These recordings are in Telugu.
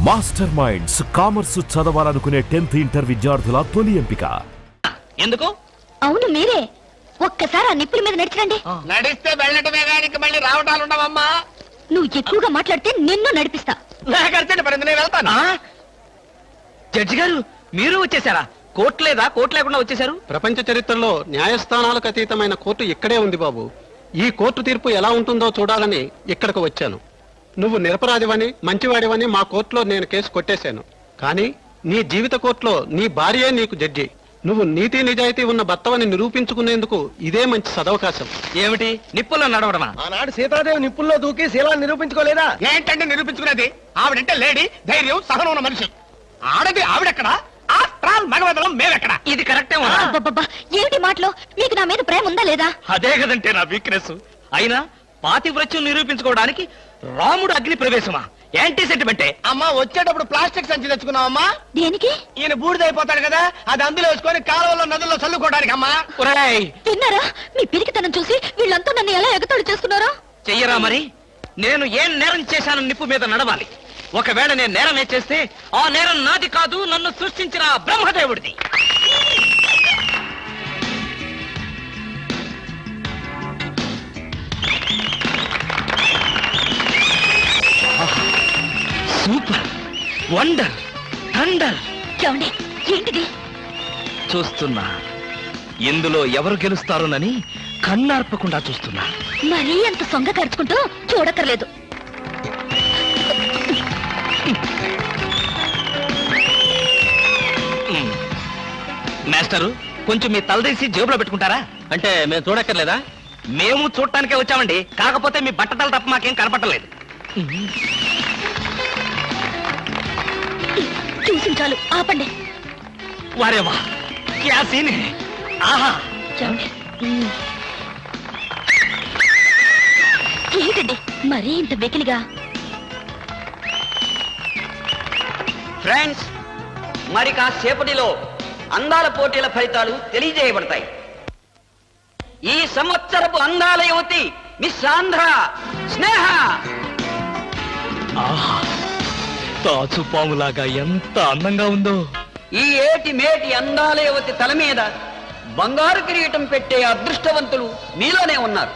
మాస్టర్ మైండ్స్ కామర్స్ చదవాలనుకునే 10th ఇంటర్ విద్యార్థుల తొలి ఎంపిక. ఎందుకు? అవును మీరే. ఒక్కసారి ఆ నిప్పుల మీద నడిచండి. నడిస్తే వెళ్ళటమే గానికి మళ్ళీ రావటాలు ఉండవమ్మా. నువ్వు ఎక్కువగా మాట్లాడితే నిన్ను నడిపిస్తా. నాకు అర్జెంట్ పడింది, నేను వెళ్తాను. జడ్జి గారు మీరు వచ్చేసారా? కోర్టు లేదా? కోర్టు లేకుండా వచ్చేసారు? ప్రపంచ చరిత్రలో న్యాయస్థానాలకు అతీతమైన కోర్టు ఇక్కడే ఉంది బాబు. ఈ కోర్టు తీర్పు ఎలా ఉంటుందో చూడాలని ఇక్కడికి వచ్చాను. నువ్వు నిరపరాధివని మంచివాడివని మా కోర్టులో నేను కేసు కొట్టేశాను. కానీ నీ జీవిత కోర్టులో నీ భార్యే నీకు జడ్జి. నువ్వు నీతి నిజాయితీ ఉన్న భర్తవని నిరూపించుకునేందుకు ఇదే మంచి సదవకాశం. ఏమిటి నిప్పుల్లో నడవడమా? ఆనాడు సీతాదేవి నిప్పుల్లో దూకి శీలాన్ని నిరూపించుకోలేదా? ఏంటంటే నిరూపించుకునేది? ఆవిడంటే లేడీ, ధైర్యం, సహనం ఉన్న మనిషి. ఆడది ఆవిడెక్కడ? మగవదలం మేమెక్కడ? ఇది కరెక్టే. అబ్బబ్బబ్బా, ఏమిటి మాటలు? మీకు నా మీద ప్రేమ ఉందా లేదా? అదే కదంటే నా వీక్నెస్. అయినా పాతివ్రత్యం నిరూపించుకోవడానికి రాముడు అగ్ని ప్రవేశమా? యాంటీ సెంటిమెంటే. అమ్మా వచ్చేటప్పుడు ప్లాస్టిక్ సంచి తెచ్చుకున్నావమ్మా. దేనికి? ఈయన బూడిదైపోతాడు కదా, అది అందులో వేసుకొని కాలువలో నదుల్లో చల్లుకోవడానికి. అమ్మా తిన్నారా? మీ పిరికితనం చూసి వీళ్ళంతా నన్ను ఎలా ఎగతాళి చేస్తున్నారో. చెయ్యరా మరి? నేను ఏం నేరం చేశాను నిప్పు మీద నడవాలి. ఒకవేళ నేను నేరమే చేస్తే ఆ నేరం నాది కాదు, నన్ను సృష్టించిన బ్రహ్మదేవుడిది. Super, wonder, thunder. చూడండి, ఏంటిది? చూస్తున్నా. ఇందులో ఎవరు గెలుస్తారోనని కన్నార్పకుండా చూస్తున్నా. మరీ అంత సొంగ ఖర్చుకుంటూ చూడక్కర్లేదు. మాస్టరు, కొంచెం మీ తలదీసి జేబులో పెట్టుకుంటారా? అంటే మేము చూడక్కర్లేదా? మేము చూడటానికే వచ్చామండి. కాకపోతే మీ బట్టతలు తప్ప మాకేం కనపట్టలేదు. చూసించాలు, ఆపండి. వారేవా, క్యా సీన్ హై. ఆహా, చూడండి. ఏంటండి మరీ ఇంత వెకిలిగా? ఫ్రెండ్స్, మరి కాసేపటిలో అందాల పోటీల ఫలితాలు తెలియజేయబడతాయి. ఈ సంవత్సరపు అందాల యువతి మిస్ ఆంధ్ర స్నేహ. ఆహా, తాచుపాములాగా ఎంత అందంగా ఉందో. ఈ ఏటి మేటి అందాల యువతి తల మీద బంగారు కిరీటం పెట్టే అదృష్టవంతులు మీలోనే ఉన్నారు.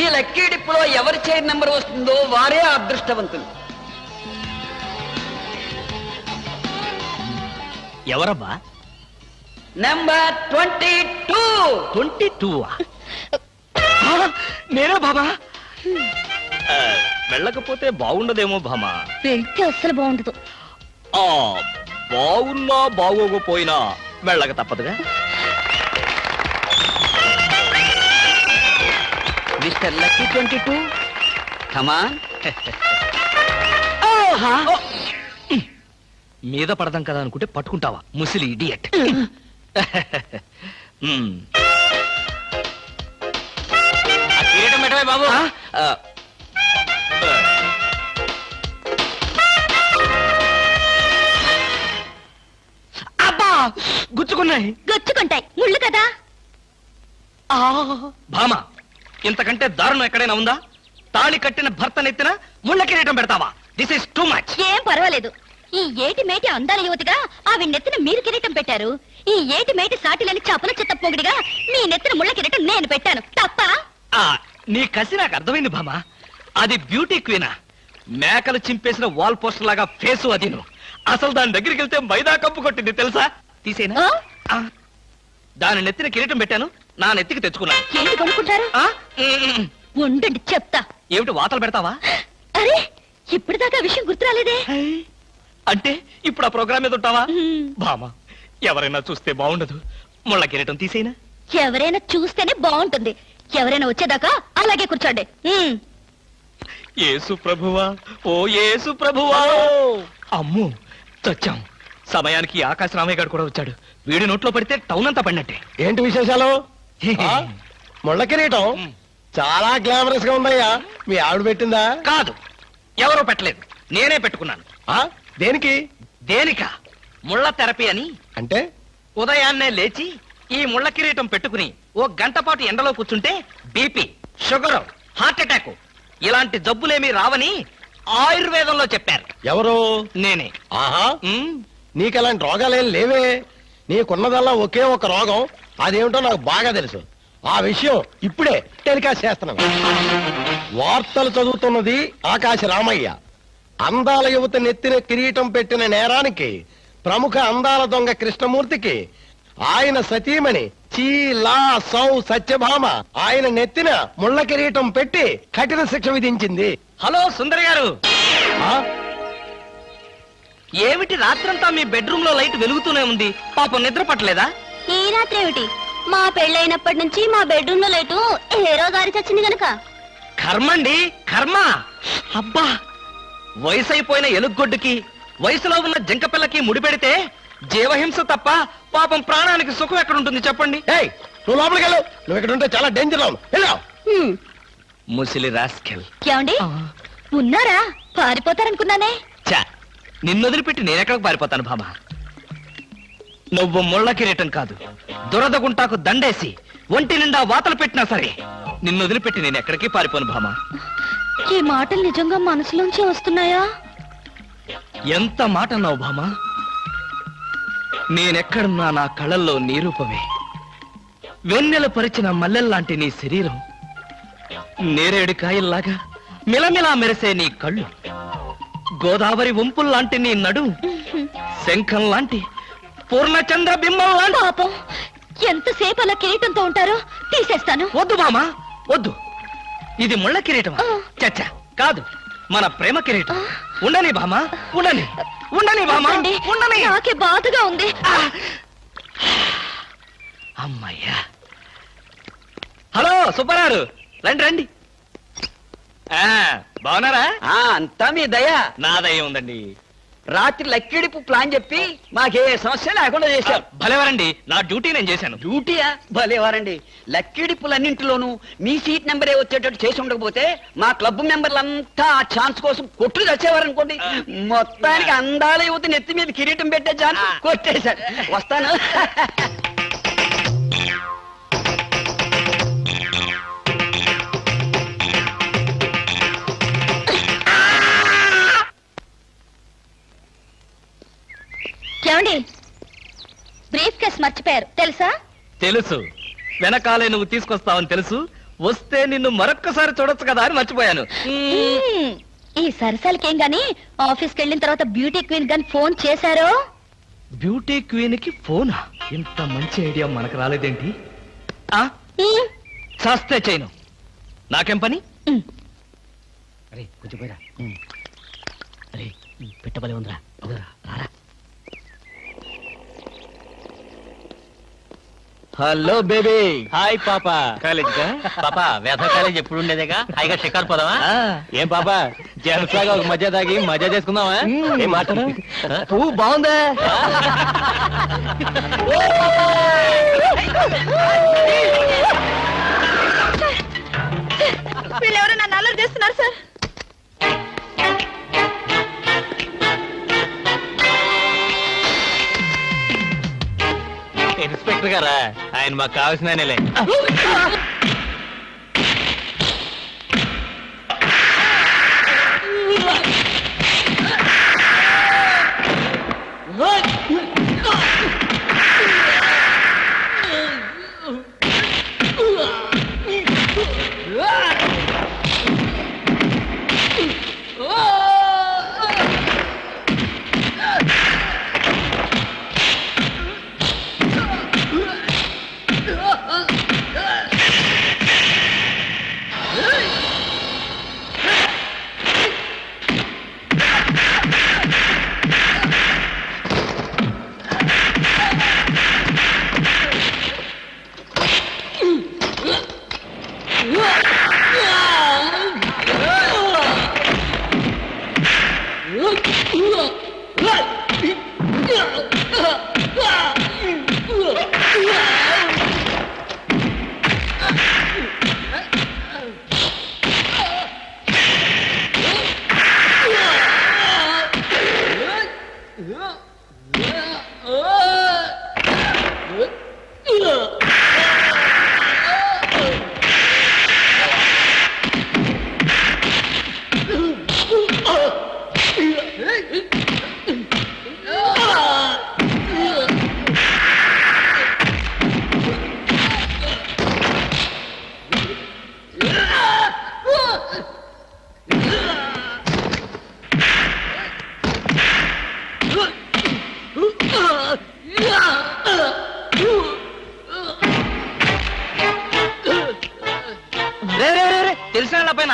ఈ లక్కీ డిప్పులో ఎవరి చైర్ నెంబర్ వస్తుందో వారే అదృష్టవంతులు. ఎవరబ్బా? నెంబర్ 22. 22. నేనే బాబా. వెళ్ళకపోతే బాగుండదేమో భామా. వెళ్తే అస్సలు బాగుండదు. బాగున్నా బాగోకపోయినా వెళ్ళక తప్పదుగా. మిస్టర్ లక్కీ 22, కమాన్. మీద పడదాం కదా అనుకుంటే పట్టుకుంటావా ముసిలి ఇడియట్. కిరీటం పెట్టవే బాబు. అబ్బా, గుచ్చుకున్నాయి. గొచ్చుకుంటాయి, ముళ్ళు కదా. భామ, ఇంతకంటే దారుణం ఎక్కడైనా ఉందా? తాళి కట్టిన భర్త నెత్తిన ముళ్ళ కిరీటం పెడతావా? This is too much. ఏం పర్వాలేదు. ఈ ఏటి మేటి అందాల యువతిగా ఆవి నెత్తిన మీరు కిరీటం పెట్టారు. ఈ ఏటి మేటి సాటిలని చపల చెత్త పొగిడిగా మీ నెత్తిన ముళ్ళ కిరీటం నేను పెట్టాను. తప్ప? నీ కసి నాకు అర్థమైంది భామ. అది బ్యూటీ క్వీనా? మేకలు చింపేసిన వాల్ పోస్టర్ లాగా ఫేసు అది. అసలు దాని దగ్గరికి వెళ్తే మైదా కప్పు కొట్టింది తెలుసా? తీసేనా? దాని నెత్తిన కిరీటం పెట్టాను, నా నెత్తికి తెచ్చుకున్నాను. ఏంటి కొనుక్కుంటారు? ఉండండి చెప్తా. ఏమిటి వాతలు పెడతావా? అరే, ఇప్పటిదాకా విషయం గుర్తురాలేదే. అంటే ఇప్పుడు ఆ ప్రోగ్రామ్ మీద ఉంటావా? భామ, ఎవరైనా చూస్తే బాగుండదు. ముళ్ళ కిరీటం తీసేనా? ఎవరైనా చూస్తేనే బాగుంటుంది. ఎవరైనా వచ్చేదాకా అలాగే కూర్చోండి. యేసు ప్రభువా, ఓ యేసు ప్రభువా. అమ్మో, చచ్చాం. సమయానికి ఆకాశ రామయ్య గారు కూడా వచ్చాడు. వీడి నోట్లో పడితే టౌన్ అంతా పడినట్టే. ఏంటి విశేషాలు? ముళ్ళ కిరీటం చాలా గ్లామరస్ గా ఉందయ్యా. మీ ఆవిడ పెట్టిందా? కాదు, ఎవరో పెట్టలేదు, నేనే పెట్టుకున్నాను. దేనికి? దేనికా? ముళ్ళ థెరపీ అని. అంటే ఉదయాన్నే లేచి ఈ ముళ్ళ కిరీటం పెట్టుకుని ఓ గంట పాటు ఎండలో కూర్చుంటే బీపీ, షుగర్, హార్ట్ అటాక్ ఇలాంటి జబ్బులేమీ రావని ఆయుర్వేదంలో చెప్పారు. ఎవరు? నేనే. ఆహా, ఉమ్, నీకలాంటి రోగాలేం లేవే. నీకున్నదల్లా ఒకే ఒక రోగం, అదేమిటో నాకు బాగా తెలుసు. ఆ విషయం ఇప్పుడే టెలికాస్ట్ చేస్తున్నాను. వార్తలు చదువుతున్నది ఆకాశ రామయ్య. అందాల యువత నెత్తిన కిరీటం పెట్టిన నేరానికి ప్రముఖ అందాల దొంగ కృష్ణమూర్తికి ఆయన సతీమణి చీలా సౌ సత్యభామ ఆయన నెత్తిన ముళ్ళ కిరీటం పెట్టి కఠిన శిక్ష విధించింది. హలో సుందరి గారు, ఆ? ఏమిటి రాత్రంతా మీ బెడ్రూమ్ లో లైట్ వెలుగుతూనే ఉంది? పాపం నిద్ర పట్టలేదా? ఈ రాత్రి ఏమిటి? మా పెళ్ళైనప్పటి నుంచి మా బెడ్రూమ్ లో లైటు ఏరో గారి చచ్చింది గనక. కర్మండి, కర్మ. అబ్బా, వయసు అయిపోయిన ఎలుగొడ్డుకి వయసులో ఉన్న జింక పిల్లకి ముడిపెడితే జీవహింస తప్ప పాపం ప్రాణానికి సుఖం ఎక్కడుంటుంది చెప్పండి? ఏయ్, నువ్వు లోపలికి వెళ్ళు. నువ్వు ఇక్కడ ఉంటే చాలా డేంజర్ లో ఉన్నావు. హ్మ్, ముసిలి రాస్కెల్. ఏమండి ఉన్నారా? పారిపోతారనుకున్నానే. చా, నిన్ను వదిలిపెట్టి నేనెక్కడికి పారిపోతాను భామా? నువ్వు ముళ్ళ కిరీటం కాదు, దురద గుంటాకు దండేసి ఒంటి నిండా వాతలు పెట్టినా సరే నిన్ను వదిలిపెట్టి నేను ఎక్కడికి పారిపోను భామా. ఈ మాటలు నిజంగా మనసులోంచి వస్తున్నాయా? ఎంత మాట అన్నావు భామా? నేనెక్కడున్నా నా కళ్ళల్లో నీ రూపమే. వెన్నెల పరిచిన మల్లెల్లాంటి నీ శరీరం, నేరేడు కాయల్లాగా మిలమిలా మెరిసే నీ కళ్ళు, గోదావరి వంపుల్లాంటి నీ నడు, శంఖం లాంటి పూర్ణచంద్ర బింబం లాంటి. పాపం, ఎంతసేపు అలా కిరీటంతో ఉంటారో తీసేస్తాను. వద్దు మామా, వద్దు. ఇది ముళ్ళ కిరీటం చచ్చా కాదు, మన ప్రేమ కిరీటం. ఉండని భామా, ఉండని, ఉండని భామా, వద్దండి, ఉండని. నాకే బాధగా ఉంది. అమ్మయ్యా. హలో సుబ్బారావు, రండి రండి. బాగున్నారా? అంతా మీ దయ. నా దయ ఉందండి. రాత్రి లక్కిడిపు ప్లాన్ చెప్పి మాకే సమస్య లేకుండా చేశారు. భలేవారండి, నా డ్యూటీ నేను చేశాను. డ్యూటీయా? భలేవారండి. లక్కిడిపులన్నింటిలోనూ మీ సీట్ నెంబరే వచ్చేటట్టు చేసి ఉండకపోతే మా క్లబ్ మెంబర్లంతా ఆ ఛాన్స్ కోసం కొట్లు తెచ్చేవారనుకోండి. మొత్తానికి అందాల యువత నెత్తి మీద కిరీటం పెట్టే ఛాన్స్ కొట్టేశారు. వస్తాను. ఏమండి, బ్రీఫ్ కేస్ మర్చిపోయారు తెలుసా? తెలుసు, వెనకాలే నువ్వు తీసుకొస్తావని తెలుసు. వస్తే నిన్ను మరొక్కసారి చూడొచ్చు కదా అని మర్చిపోయాను. ఈ సరసాలకేం గాని ఆఫీస్కి వెళ్ళిన తర్వాత బ్యూటీ క్వీన్ గాని ఫోన్ చేశారో? బ్యూటీ క్వీన్ కి ఫోనా? ఇంత మంచి ఐడియా మనకు రాలేదేంటి? చస్తే చేయను, నాకేం పని? అరే కొంచెం పోయిరా. అరే పెట్టబలే ఉందిరా. రారా. Hello baby. హాయ్ పాపా. కాలేజ్ కా? పాపా వేద కాలేజ్ ఎప్పుడు ఉండేదేగా. హాయిగా షికారు పోదామా? ఏం పాపా, జెంట్స్ లాగా ఒక మధ్య తాగి మజా చేసుకుందామా? ఏం మాట్లాడు? పువ్వు బాగుందా? వీళ్ళెవరో నన్ను అల్లరి చేస్తున్నారు సార్. ఇన్స్పెక్టర్ గారా, ఆయన మాకు కావాల్సిన ఆయనలే.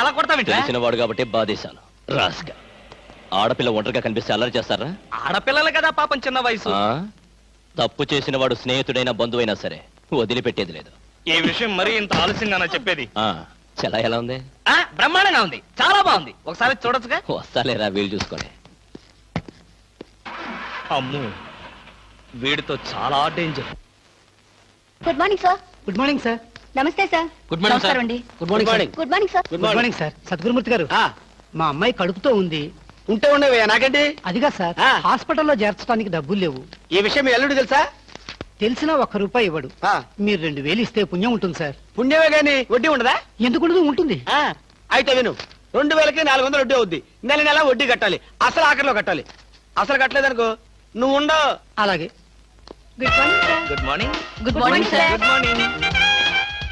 అలా కొడతావింటే తెలిసిన వాడు కాబట్టి బాధేశాను రాస్క ఆడపిల్ల ఒంటరిగా కనిపిస్తే అల్లరి చేస్తారా ఆడపిల్లలు కదా పాపం చిన్న వయసు ఆ? తప్పు చేసిన వాడు స్నేహితుడైనా బంధువైనా సరే వదిలిపెట్టేది లేదు ఈ విషయం మరీ ఇంత ఆలస్యంగా చెప్పేది ఆ చలా ఎలా ఉంది బ్రహ్మాండంగా ఉంది చాలా బాగుంది ఒకసారి చూడొచ్చుగా వస్తాలేరా వీలు చూసుకొని అమ్ము వీడితో చాలా danger. Good morning sir. Good morning sir. నమస్తే సార్. Good morning sir. నమస్కారం అండి. Good morning sir. Good morning sir. Good morning sir. Sadgurumurthy garu, మా అమ్మాయి కడుపుతో ఉంది. ఉంటే ఉండేవే నాకండి. అదిగా సార్, ఆ. హాస్పిటల్లో చేర్చడానికి డబ్బులు లేవు. ఈ విషయం మీ అల్లుడు తెలుసా? తెలిసినా ₹1 ఇవ్వడు. ఆ, మీరు 2000 ఇస్తే పుణ్యం ఉంటుంది సార్. పుణ్యమే గాని వడ్డీ ఉండదా? ఎందుకు ఉండదు? ఉంటుంది. ఆ, అయితే విను, 2000కి 400 వడ్డీ అవుద్ది. నెల నెల వడ్డీ కట్టాలి, అసలు ఆఖరిలో కట్టాలి. అసలు కట్టలేదనుకో నువ్వు ఉండవు. అలాగే. Good morning sir. Good morning. Good morning sir. Good morning.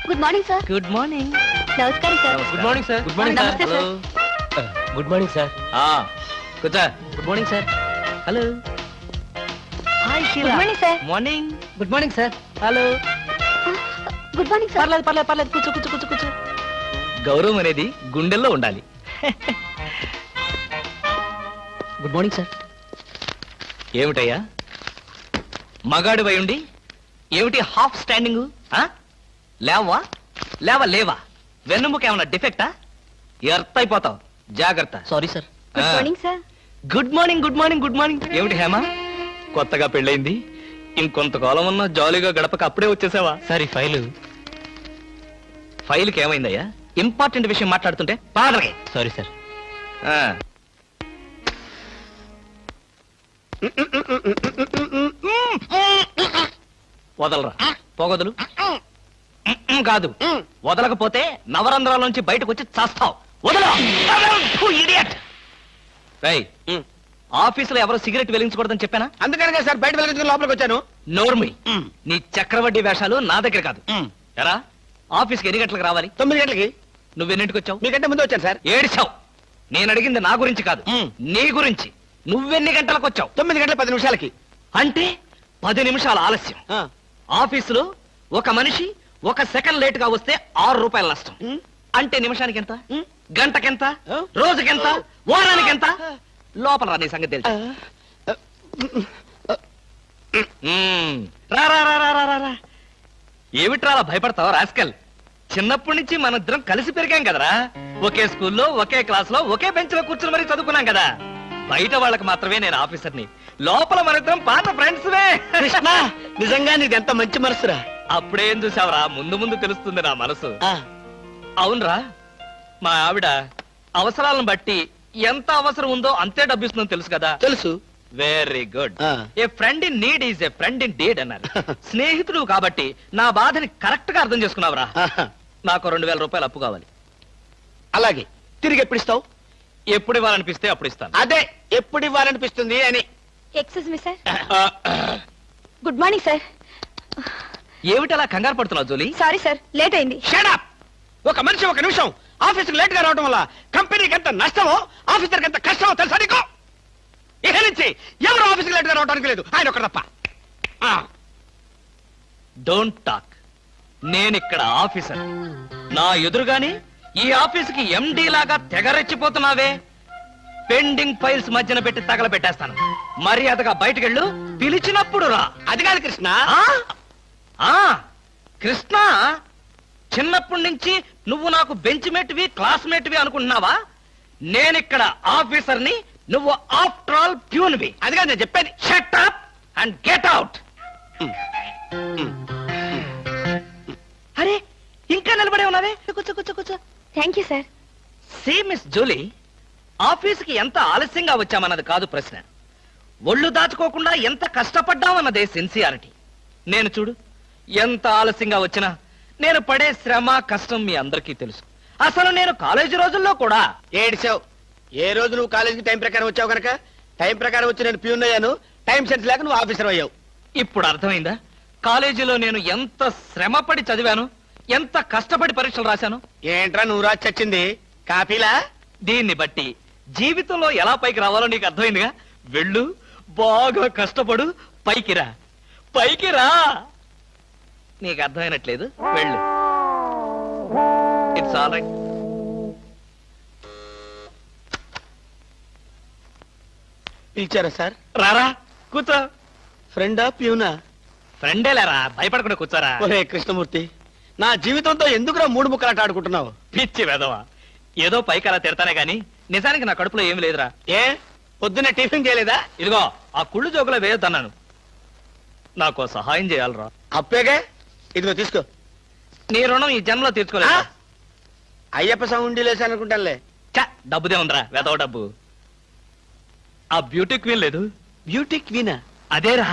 Good morning sir. Good morning. నమస్కారం sir. Good morning sir. Good morning నమస్తే సార్. Good morning sir. కూర్చో. Good morning sir. Hello. Hi good morning sir. Morning. Good morning sir. Hello. Good morning sir. పర్లేదు పర్లేదు పర్లేదు, కూర్చో కూర్చో కూర్చో కూర్చో. గౌరవం అనేది గుండెల్లో ఉండాలి. Good morning sir. ఏమిటయ్యా మగాడు ఉండి ఏమిటి హాఫ్ స్టాండింగ్? లేవా లేవా వెన్నుముక ఏమన్నా డిఫెక్టా? ఎర్త్ అయిపోతావు, జాగ్రత్త. Sorry sir. Good morning sir. Good morning good morning good morning. ఏమిటి హేమ, కొత్తగా పెళ్ళైంది, ఇంకొంతకాలం ఉన్న జాలీగా గడపక అప్పుడే వచ్చేసావా? సార్ ఈ ఫైల్కి ఏమైందయ్యా? ఇంపార్టెంట్ విషయం మాట్లాడుతుంటే పాదరగే. Sorry sir. వదలరా, పోగొదలు. కాదు, వదలకపోతే నవరంధ్రాల నుంచి బయటకు వచ్చి చస్తావు. వదలు. ఇడియట్. రేయ్, ఆఫీసులో ఎవరో సిగరెట్ వెలిగించకూడదని చెప్పానా? అందుకనే సార్ బయట వెళ్ళి లోపలికి వచ్చాను. నోర్మి, నీ చక్రవడ్డీ వేషాలు నా దగ్గర కాదు. ఎరా, ఆఫీస్కి ఎన్ని గంటలకు రావాలి? 9 గంటలకి. నువ్వెన్నింటికి వచ్చావు? మీకంటే ముందు వచ్చాను సార్. ఏడిచావు. నేను అడిగింది నా గురించి కాదు, నీ గురించి. నువ్వెన్ని గంటలకు వచ్చావు? 9 గంటల 10 నిమిషాలకి. అంటే 10 నిమిషాల ఆలస్యం. ఆ, ఆఫీసులో ఒక మనిషి 1 సెకండ్ లేట్ గా వస్తే ₹6 నష్టం. అంటే నిమిషానికి ఎంత? గంటకెంత? రోజుకెంత? వారానికి ఎంత? లోపల రా, నీ సంగతి తెలుసు. రా రా రా రా రా రా రా. ఏమిట్రా అలా భయపడతావు రాస్కల్? చిన్నప్పటి నుంచి మనిద్దరం కలిసి పెరిగాం కదరా. ఒకే స్కూల్లో, ఒకే క్లాస్ లో, ఒకే బెంచ్ లో కూర్చుని మరీ చదువుకున్నాం కదా. బయట వాళ్ళకి మాత్రమే నేను ఆఫీసర్ని, లోపల మనిద్దరం పాత ఫ్రెండ్స్. కృష్ణ, నిజంగా నీది ఎంత మంచి మనసురా. అప్పుడేం చూసావరా, ముందు ముందు తెలుస్తుంది నా మనసు. ఆ, అవునరా, మా ఆవిడ అవసరాలను బట్టి ఎంత అవసరం ఉందో అంతే డబ్బిస్తుందని తెలుసు కదా. తెలుసు. Very good. ఆ. A friend in need is a friend in deed అన్నారు. స్నేహితుడు కాబట్టి నా బాధని కరెక్ట్ గా అర్థం చేసుకున్నావురా. ఆహా. నాకు ₹2000 అప్పు కావాలి. అలాగే. తిరిగి ఎప్పుడు ఇస్తావు? ఎప్పుడు ఇవ్వాలనిపిస్తే అప్పుడు ఇస్తాను. అదే, ఎప్పుడు ఇవ్వాలనిపిస్తుంది అని. Excuse me sir. Good morning sir. ఏమిటి అలా కంగారు పడుతున్నావు జోలీ? సారీ సార్, లేట్ అయింది. Shut up! ఒక మనిషి 1 నిమిషం ఆఫీసుకు లేట్ గా రావడం వల్ల కంపెనీకి ఎంత నష్టమో, ఆఫీసర్కి ఎంత కష్టమో తెలుసా నీకు? ఇక నుంచి ఎవరు ఆఫీసుకు లేట్ గా రావడానికి లేదు, ఆయన ఒకరు తప్ప. ఆ, డోంట్ టాక్. నేనిక్కడ ఆఫీసర్. నా ఎదురుగాని ఈ ఆఫీసుకి ఎండి లాగా తెగరెచ్చిపోతున్నావే. పెండింగ్ ఫైల్స్ మధ్యన పెట్టి తగలబెట్టేస్తాను. మర్యాదగా బయటకెళ్ళు, పిలిచినప్పుడు రా. అది కాదు కృష్ణ. ఆ? ఆ, కృష్ణ, చిన్నప్పటి నుంచి నువ్వు నాకు బెంచ్ మేట్వి, క్లాస్మేట్వి అనుకుంటున్నావా? నేనిక్కడ ఆఫీసర్ని, నువ్వు ఆఫ్టర్ ఆల్ ప్యూన్వి. అది కాదు నేను చెప్పేది. Shut up and get out. అరే, ఇంకా నిలబడే ఉన్నావే? కూర్చో కూర్చో కూర్చో. Thank you sir. See miss Julie, ఆఫీసుకి ఎంత ఆలస్యంగా వచ్చామన్నది కాదు ప్రశ్న. ఒళ్ళు దాచుకోకుండా ఎంత కష్టపడ్డామన్నదే సిన్సియారిటీ. నేను చూడు, ఎంత ఆలస్యంగా వచ్చినా నేను పడే శ్రమ, కష్టం మీ అందరికీ తెలుసు. అసలు నేను కాలేజీ రోజుల్లో కూడా ఏడిచావు. ఏ రోజు నువ్వు కాలేజీకి టైం ప్రకారం వచ్చావు కనుక టైం ప్రకారం వచ్చి నేను ప్యూన్ అయ్యాను. టైం సెన్స్ లేక నువ్వు ఆఫీసర్ అయ్యావు. ఇప్పుడు అర్థమైందా? కాలేజీలో నేను ఎంత శ్రమపడి చదివాను, ఎంత కష్టపడి పరీక్షలు రాశాను. ఏంట్రా నువ్వు రాసి చచ్చింది? కాపీలా? దీన్ని బట్టి జీవితంలో ఎలా పైకి రావాలో నీకు అర్థమైందిగా. వెళ్ళు, బాగా కష్టపడు, పైకి రా. పైకి రా. నీకు అర్థమైనట్లేదు, వెళ్ళు. It's all right. పిలిచారా సార్? రారా కూర్చో. ఫ్రెండా ప్యూనా? ఫ్రెండేలేరా, భయపడకుండా కూర్చోరా. ఒరే కృష్ణమూర్తి, నా జీవితంతో ఎందుకురా మూడు ముక్కలాట ఆడుకుంటున్నావు? పిచ్చి వెదవా, ఏదో పైకి అలా తిడతానే గాని నిజానికి నా కడుపులో ఏం లేదురా. ఏ పొద్దున్న టిఫిన్ చేయలేదా? ఇదిగో ఆ కుళ్ళు జోకులో వేయొద్దన్నాను. నాకు సహాయం చేయాలరా. అప్పేగా, ఇదిగో తీసుకో. నీ రుణం ఈ జన్మలో తీర్చుకోలేదు. అయ్యప్ప సౌండి లేసానుకుంటానులే. డబ్బుదే ఉందిరా, వెదవ డబ్బు. ఆ బ్యూటీ క్వీన్ లేదు, బ్యూటీ క్వీనా? అదేరా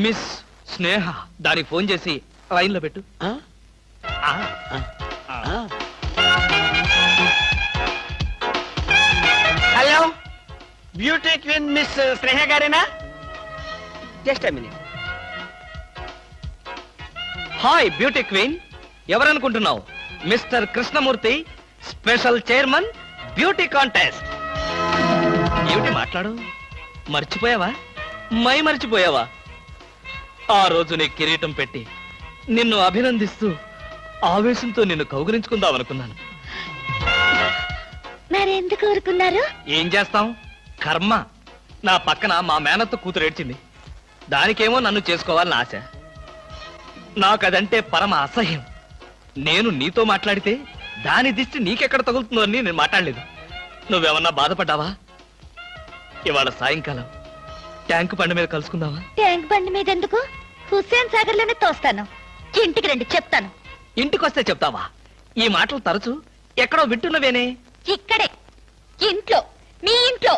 మిస్ స్నేహ. దానికి ఫోన్ చేసి లైన్ లో పెట్టు. ఆ? ఆ, ఆ. Hello, beauty queen miss Sneha గారేనా? Just a minute. Hi beauty queen, ఎవరనుకుంటున్నావు? Mister Krishnamurthy, special chairman beauty contest. ఏమిటి మాట్లాడు? మర్చిపోయావా? మర్చిపోయావా? ఆ రోజు నీ కిరీటం పెట్టి నిన్ను అభినందిస్తూ ఆవేశంతో నిన్ను కౌగిలించుకుందామనుకున్నాను. మరెందుకు ఊరుకున్నారు? ఏం చేస్తాం, కర్మ. నా పక్కన మా మేనత్త కూతురు ఏడ్చింది. దానికేమో నన్ను చేసుకోవాలని ఆశ. నాకదంటే పరమ అసహ్యం. నేను నీతో మాట్లాడితే దాని దిష్టి నీకెక్కడ తగులుతుందో అని నేను మాట్లాడలేదు. నువ్వేమన్నా బాధపడ్డావా? ఇవాళ సాయంకాలం ట్యాంకు బండి మీద కలుసుకుందావా? ట్యాంక్ బండి మీద ఎందుకు? హుస్సేన్ సాగర్ లోనే తోస్తాను. ఇంటికి రండి, చెప్తాను. ఇంటికొస్తే చెప్తావా? ఈ మాటలు తరచు ఎక్కడో వింటున్నవేనే. ఇక్కడే, ఇంట్లో, మీ ఇంట్లో.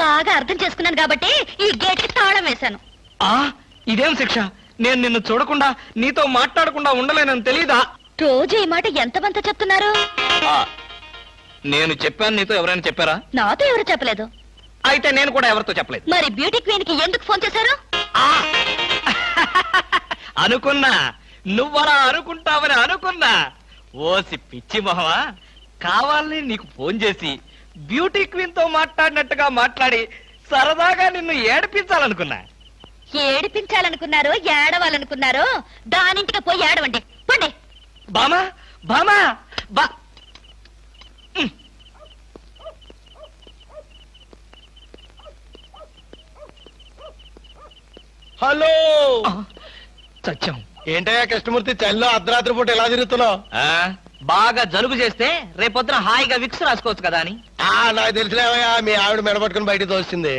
బాగా అర్థం చేసుకున్నాను కాబట్టి ఈ గేట్ కి తాళం వేశాను. ఆ ఇదేం శిక్ష? నేను నిన్ను చూడకుండా నీతో మాట్లాడకుండా ఉండలేనని తెలీదా? రోజు ఈ మాట ఎంతమంత చెప్తున్నారు? నేను చెప్పాను, నీతో ఎవరైనా చెప్పారా? నాతో ఎవరు చెప్పలేదు. అయితే నేను కూడా ఎవరితో చెప్పలేదు. మరి బ్యూటీ క్వీన్ కి ఎందుకు ఫోన్ చేశారు? అనుకున్నా, నువ్వలా అనుకుంటావని అనుకున్నా. ఓసి పిచ్చి మొహమా, కావాలని నీకు ఫోన్ చేసి బ్యూటీ క్వీన్ తో మాట్లాడినట్టుగా మాట్లాడి సరదాగా నిన్ను ఏడిపించాలనుకున్నా. ఏడిపించాలనుకున్నారో ఏడవాలనుకున్నారో దానింటికి పోయి ఏడవండి. పండి. బామా బామా బా. హలో, సత్యం. ఏంటయ్యా కృష్ణమూర్తి, చల్లో అర్ధరాత్రి పూట ఎలా తిరుగుతున్నావు? బాగా జలుబు చేస్తే రేపొద్దున హాయిగా విక్స్ రాసుకోవచ్చు కదా అని. నాకు తెలిసినవయ్యా, మీ ఆవిడ మెడపట్టుకుని బయటికి తోస్తుంది.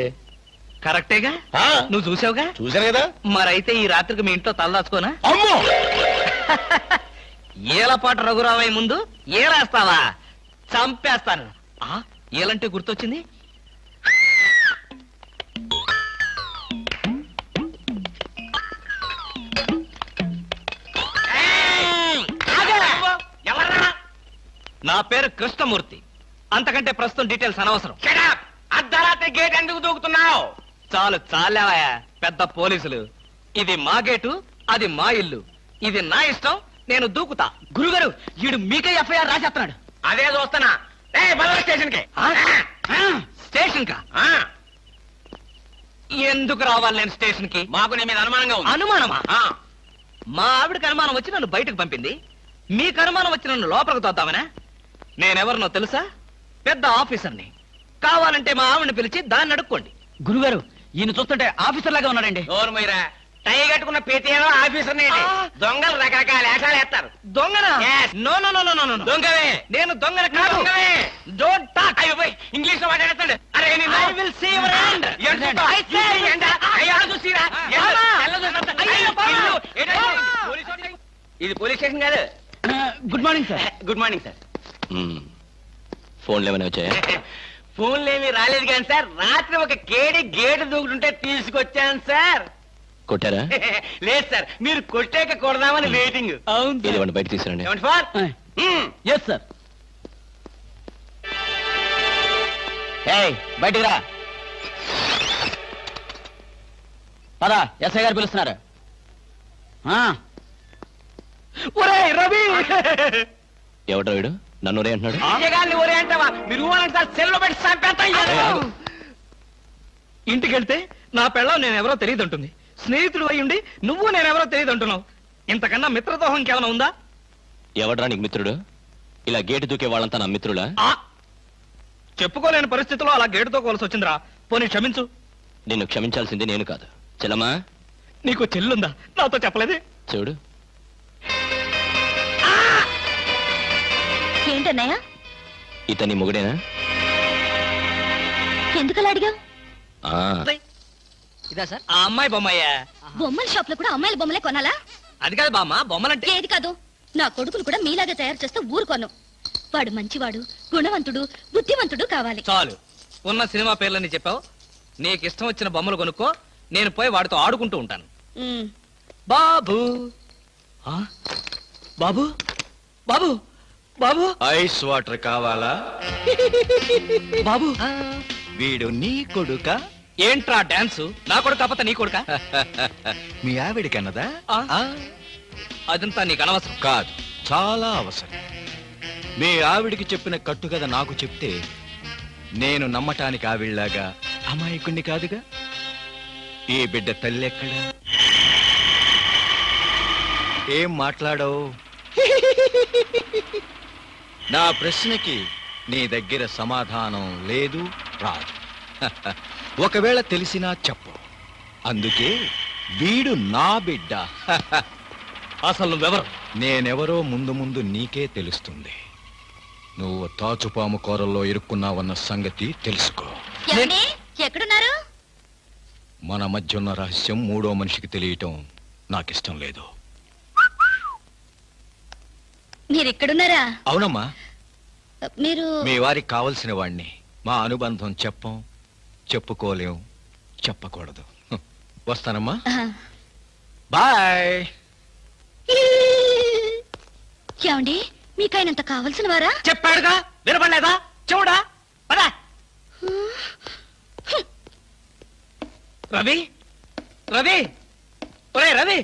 కరెక్టేగా, ఆ, నువ్వు చూసావుగా. చూశాను కదా. మరైతే ఈ రాత్రికి మీ ఇంట్లో తలదాచుకోనా? అమ్మో, ఏలపాట రఘురామయ్య ముందు ఏలేస్తావా? చంపేస్తాను. ఏలంటే గుర్తొచ్చింది. నా పేరు కృష్ణమూర్తి. అంతకంటే ప్రస్తుతం డీటెయిల్స్ అనవసరం. అర్ధరాత్రి గేట్ ఎందుకు దూకుతున్నావు? చాలు చాలావయ్యా, పెద్ద పోలీసులు. ఇది మా గేటు, అది మా ఇల్లు. ఇది నా ఇష్టం, నేను దూకుతా. గురుగారు, వీడు మీకే ఎఫ్ఐఆర్ రాసేస్తున్నాడు. అదే చూస్తున్నా. స్టేషన్ కి. స్టేషన్ కా? ఎందుకు రావాలి నేను స్టేషన్ కి? మాకు నీ మీద అనుమానంగా ఉంది. అనుమానమా? మా ఆవిడకి అనుమానం వచ్చి నన్ను బయటకు పంపింది. మీకు అనుమానం వచ్చి నన్ను లోపలికి తోద్దామనా? నేనెవరినో తెలుసా? పెద్ద ఆఫీసర్ని. కావాలంటే మా ఆవిడని పిలిచి దాన్ని అడుక్కోండి. గురుగారు, ఈయన చూస్తుంటే ఆఫీసర్ లాగా ఉన్నాడండి. నోరు మీరా, టై కట్టుకున్న పేటీలో ఆఫీసర్ దొంగలు రకరకాల వేషాలు వేస్తారు. దొంగనా? Yes. No no no no no no. దొంగవే. నేను దొంగన కాదు. దొంగవే. Don't talk. అయ్యో పోయ్, ఇంగ్లీష్ లో మాట్లాడతాడు. అరే I will see your hand. I say ఇది పోలీస్ స్టేషన్ కాదు. Good morning sir. Good morning sir. ఫోన్లు ఏమైనా వచ్చాయా? ఫోన్లు ఏమీ రాలేదు కానీ సార్, రాత్రి ఒక కేడి గేటు దూకుతుంటే తీసుకొచ్చాను సార్. కొట్టారా? లేదు సార్, మీరు కొట్టాక కొడదామని వెయిటింగ్. ఇదివ్వండి, బయట తీసుకురండి. ఏమండి ఫార్? Yes sir. బయటికి రా. పదా, ఎస్ఐ గారు పిలుస్తున్నారు. ఒరేయ్ రవి, ఎవడ్రా వీడు? నన్ను రే అంటున్నాడు. గారిని ఒరే అంటావా? మీరు ఊరంటే సార్ సెల్లో పెట్టి చంపేస్తాం. ఇంటికి వెళ్తే నా పెళ్ళం నేనెవరో తెలియదు అంటుంది. స్నేహితుడు అయ్యుండి నువ్వు నేనెవరో తెలియదు అంటున్నావు. ఇంతకన్నా మిత్రదోహం ఇంకేమైనా ఉందా? ఎవడ్రా నీకు మిత్రుడు? ఇలా గేటు దూకే వాళ్ళంతా నా మిత్రులా? ఆ! చెప్పుకోలేని పరిస్థితిలో అలా గేటుతో కోల్సి వచ్చిందిరా. పోనీ క్షమించు. నిన్ను క్షమించాల్సింది నేను కాదు. చెల్లమ్మా, నీకు చెల్లుందా? నాతో చెప్పలేదే. చూడు. ఏంటన్నయ్య? ఇతని మొగుడేనా? ఎందుకలా అడిగావు? ఆ, ఇదా సార్? ఆ అమ్మాయి బొమ్మయ్యా. బొమ్మల షాప్ లో కూడా అమ్మాయిల బొమ్మలే కొనాలా? అది కాదు బామ్మ, బొమ్మలంటే ఏది కాదు, నా కొడుకును కూడా మీలాగా తయారు చేస్తే ఊరుకోను. వాడు మంచివాడు, గుణవంతుడు, బుద్ధివంతుడు కావాలి. చాలు. ఉన్న సినిమా పేర్లన్నీ చెప్పావు. నీకు ఇష్టం వచ్చిన బొమ్మలు కొనుక్కో. నేను పోయి వాడితో ఆడుకుంటూ ఉంటాను. ఉమ్. బాబు ఆ? బాబు బాబు బాబు ఐస్ వాటర్ కావాలా? బాబు వీడు నీ కొడుక? ఏంట్రా డాన్స్? నా కొడుకు కాకపోతే నీ కొడుక? మీ ఆవిడికన్నదా? అదంతా నీకు అనవసరం. కాదు, చాలా అవసరం. మీ ఆవిడికి చెప్పిన కట్టుకథ నాకు చెప్తే నేను నమ్మటానికి ఆవిడలాగా అమాయకుణ్ణి కాదుగా. ఈ బిడ్డ తల్లి ఎక్కడా? ఏం మాట్లాడవు? నా ప్రశ్నకి నీ దగ్గర సమాధానం లేదు, రాదు. ఒకవేళ తెలిసినా చెప్పు. అందుకే వీడు నా బిడ్డ. అసలు నువ్వెవరు? నేనెవరో ముందు ముందు నీకే తెలుస్తుంది. నువ్వు తాచుపాము కూరల్లో ఇరుక్కున్నావన్న సంగతి తెలుసుకో. ఏమండి? ఎక్కడున్నారు? మన మధ్య ఉన్న రహస్యం మూడో మనిషికి తెలియటం నాకిష్టం లేదు. మీరు ఇక్కడున్నారా? అవునమ్మా, మీరు మీ వారికి కావలసిన వాణ్ణి. మా అనుబంధం చెప్పం, చెప్పుకోలేం, చెప్పకూడదు. వస్తానమ్మా, ఆహా. బాయ్. ఏమండి? మీకు ఆయనంత కావలసిన వారా? చెప్పాడుగా, వినపడలేదా? చూడా పదా. రవి రవి ఒరే రవి.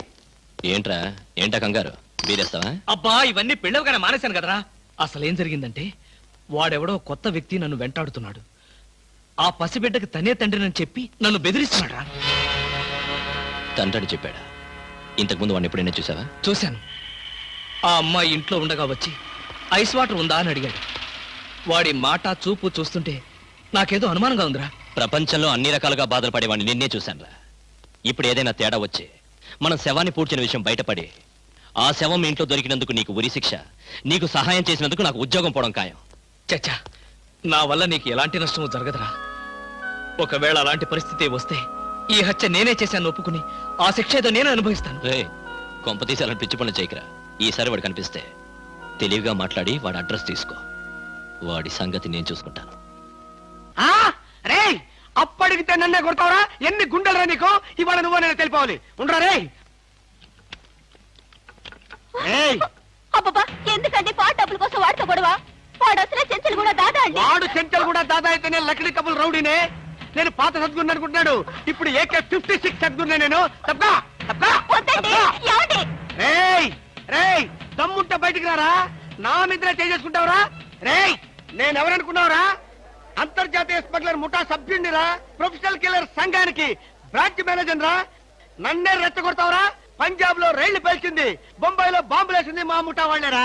ఏంట్రా? ఏంటా కంగారు? బీరేస్తావా? అబ్బా, ఇవన్నీ పెళ్ళవగానే మానేశాను కదరా. అసలేం జరిగిందంటే, వాడెవడో కొత్త వ్యక్తి నన్ను వెంటాడుతున్నాడు. ఆ పసిబిడ్డకి తనే తండ్రినని చెప్పి నన్ను బెదిరిస్తున్నాడు రా. తండ్రి చెప్పాడా? ఇంతకుముందు వాడిని ఎప్పుడైనా చూసావా? చూశాను. ఆ అమ్మాయి ఇంట్లో ఉండగా వచ్చి ఐస్ వాటర్ ఉందా అని అడిగాడు. వాడి మాట చూపు చూస్తుంటే నాకేదో అనుమానంగా ఉందిరా. ప్రపంచంలో అన్ని రకాలుగా బాధలు పడేవాడిని నిన్నే చూశానురా. ఇప్పుడు ఏదైనా తేడా వచ్చి మనం శవాన్ని పూడ్చిన విషయం బయటపడి ఆ శవం మీ ఇంట్లో దొరికినందుకు నీకు ఉరి శిక్ష, నీకు సహాయం చేసినందుకు నాకు ఉద్యోగం పోవడం ఖాయం. చచ్చా, నా వల్ల నీకు ఎలాంటి నష్టం జరగదురా. ఒకవేళ అలాంటి పరిస్థితి వస్తే ఈ హత్య నేనే చేశాను ఒప్పుకుని ఆ శిక్ష ఏదో నేనే అనుభవిస్తాను. రే, కొంపతీసి అలాంటి పిచ్చి పనులు చేయకురా. ఈసారి వాడు కనిపిస్తే తెలివిగా మాట్లాడి వాడి అడ్రస్ తీసుకో. వాడి సంగతి నేను చూసుకుంటాను. రే, అప్పడిగితే నన్నే కొడతావరా? ఎన్ని గుండెలరా నీకు? ఇవాళ నువ్వు నేను తెలిపోవాలి. ఉండరా రే. అబ్బబ్బా, ఎందుకండి పాట డబ్బుల కోసం వాడితో గొడవ? వాడు అసలే చెంచలు కూడా దాదా అండి. వాడు చెంచలు కూడా దాదా అయితేనే లక్డీ కబుల్ రౌడీనే. నేను పాత సద్గురు అనుకుంటున్నాడు. ఇప్పుడు AK-56 సద్గురునే నేను. తప్పా తప్పా. వద్దండి, ఏమండి? రేయ్ రేయ్, దమ్ముంటే బయటికి రారా. నా మీద చేసుకుంటావురా? రేయ్, నేనెవరనుకున్నావురా? అంతర్జాతీయ స్మగ్లర్ ముఠా సభ్యుడిరా. ప్రొఫెషనల్ కిల్లర్ సంఘానికి బ్రాంచ్ మేనేజర్ రా. నన్నే రెచ్చగొడతావురా? పంజాబ్ లో రైళ్లు పేల్చింది, బొంబాయిలో బాంబులు వేసింది మా ముఠా వాళ్ళేరా.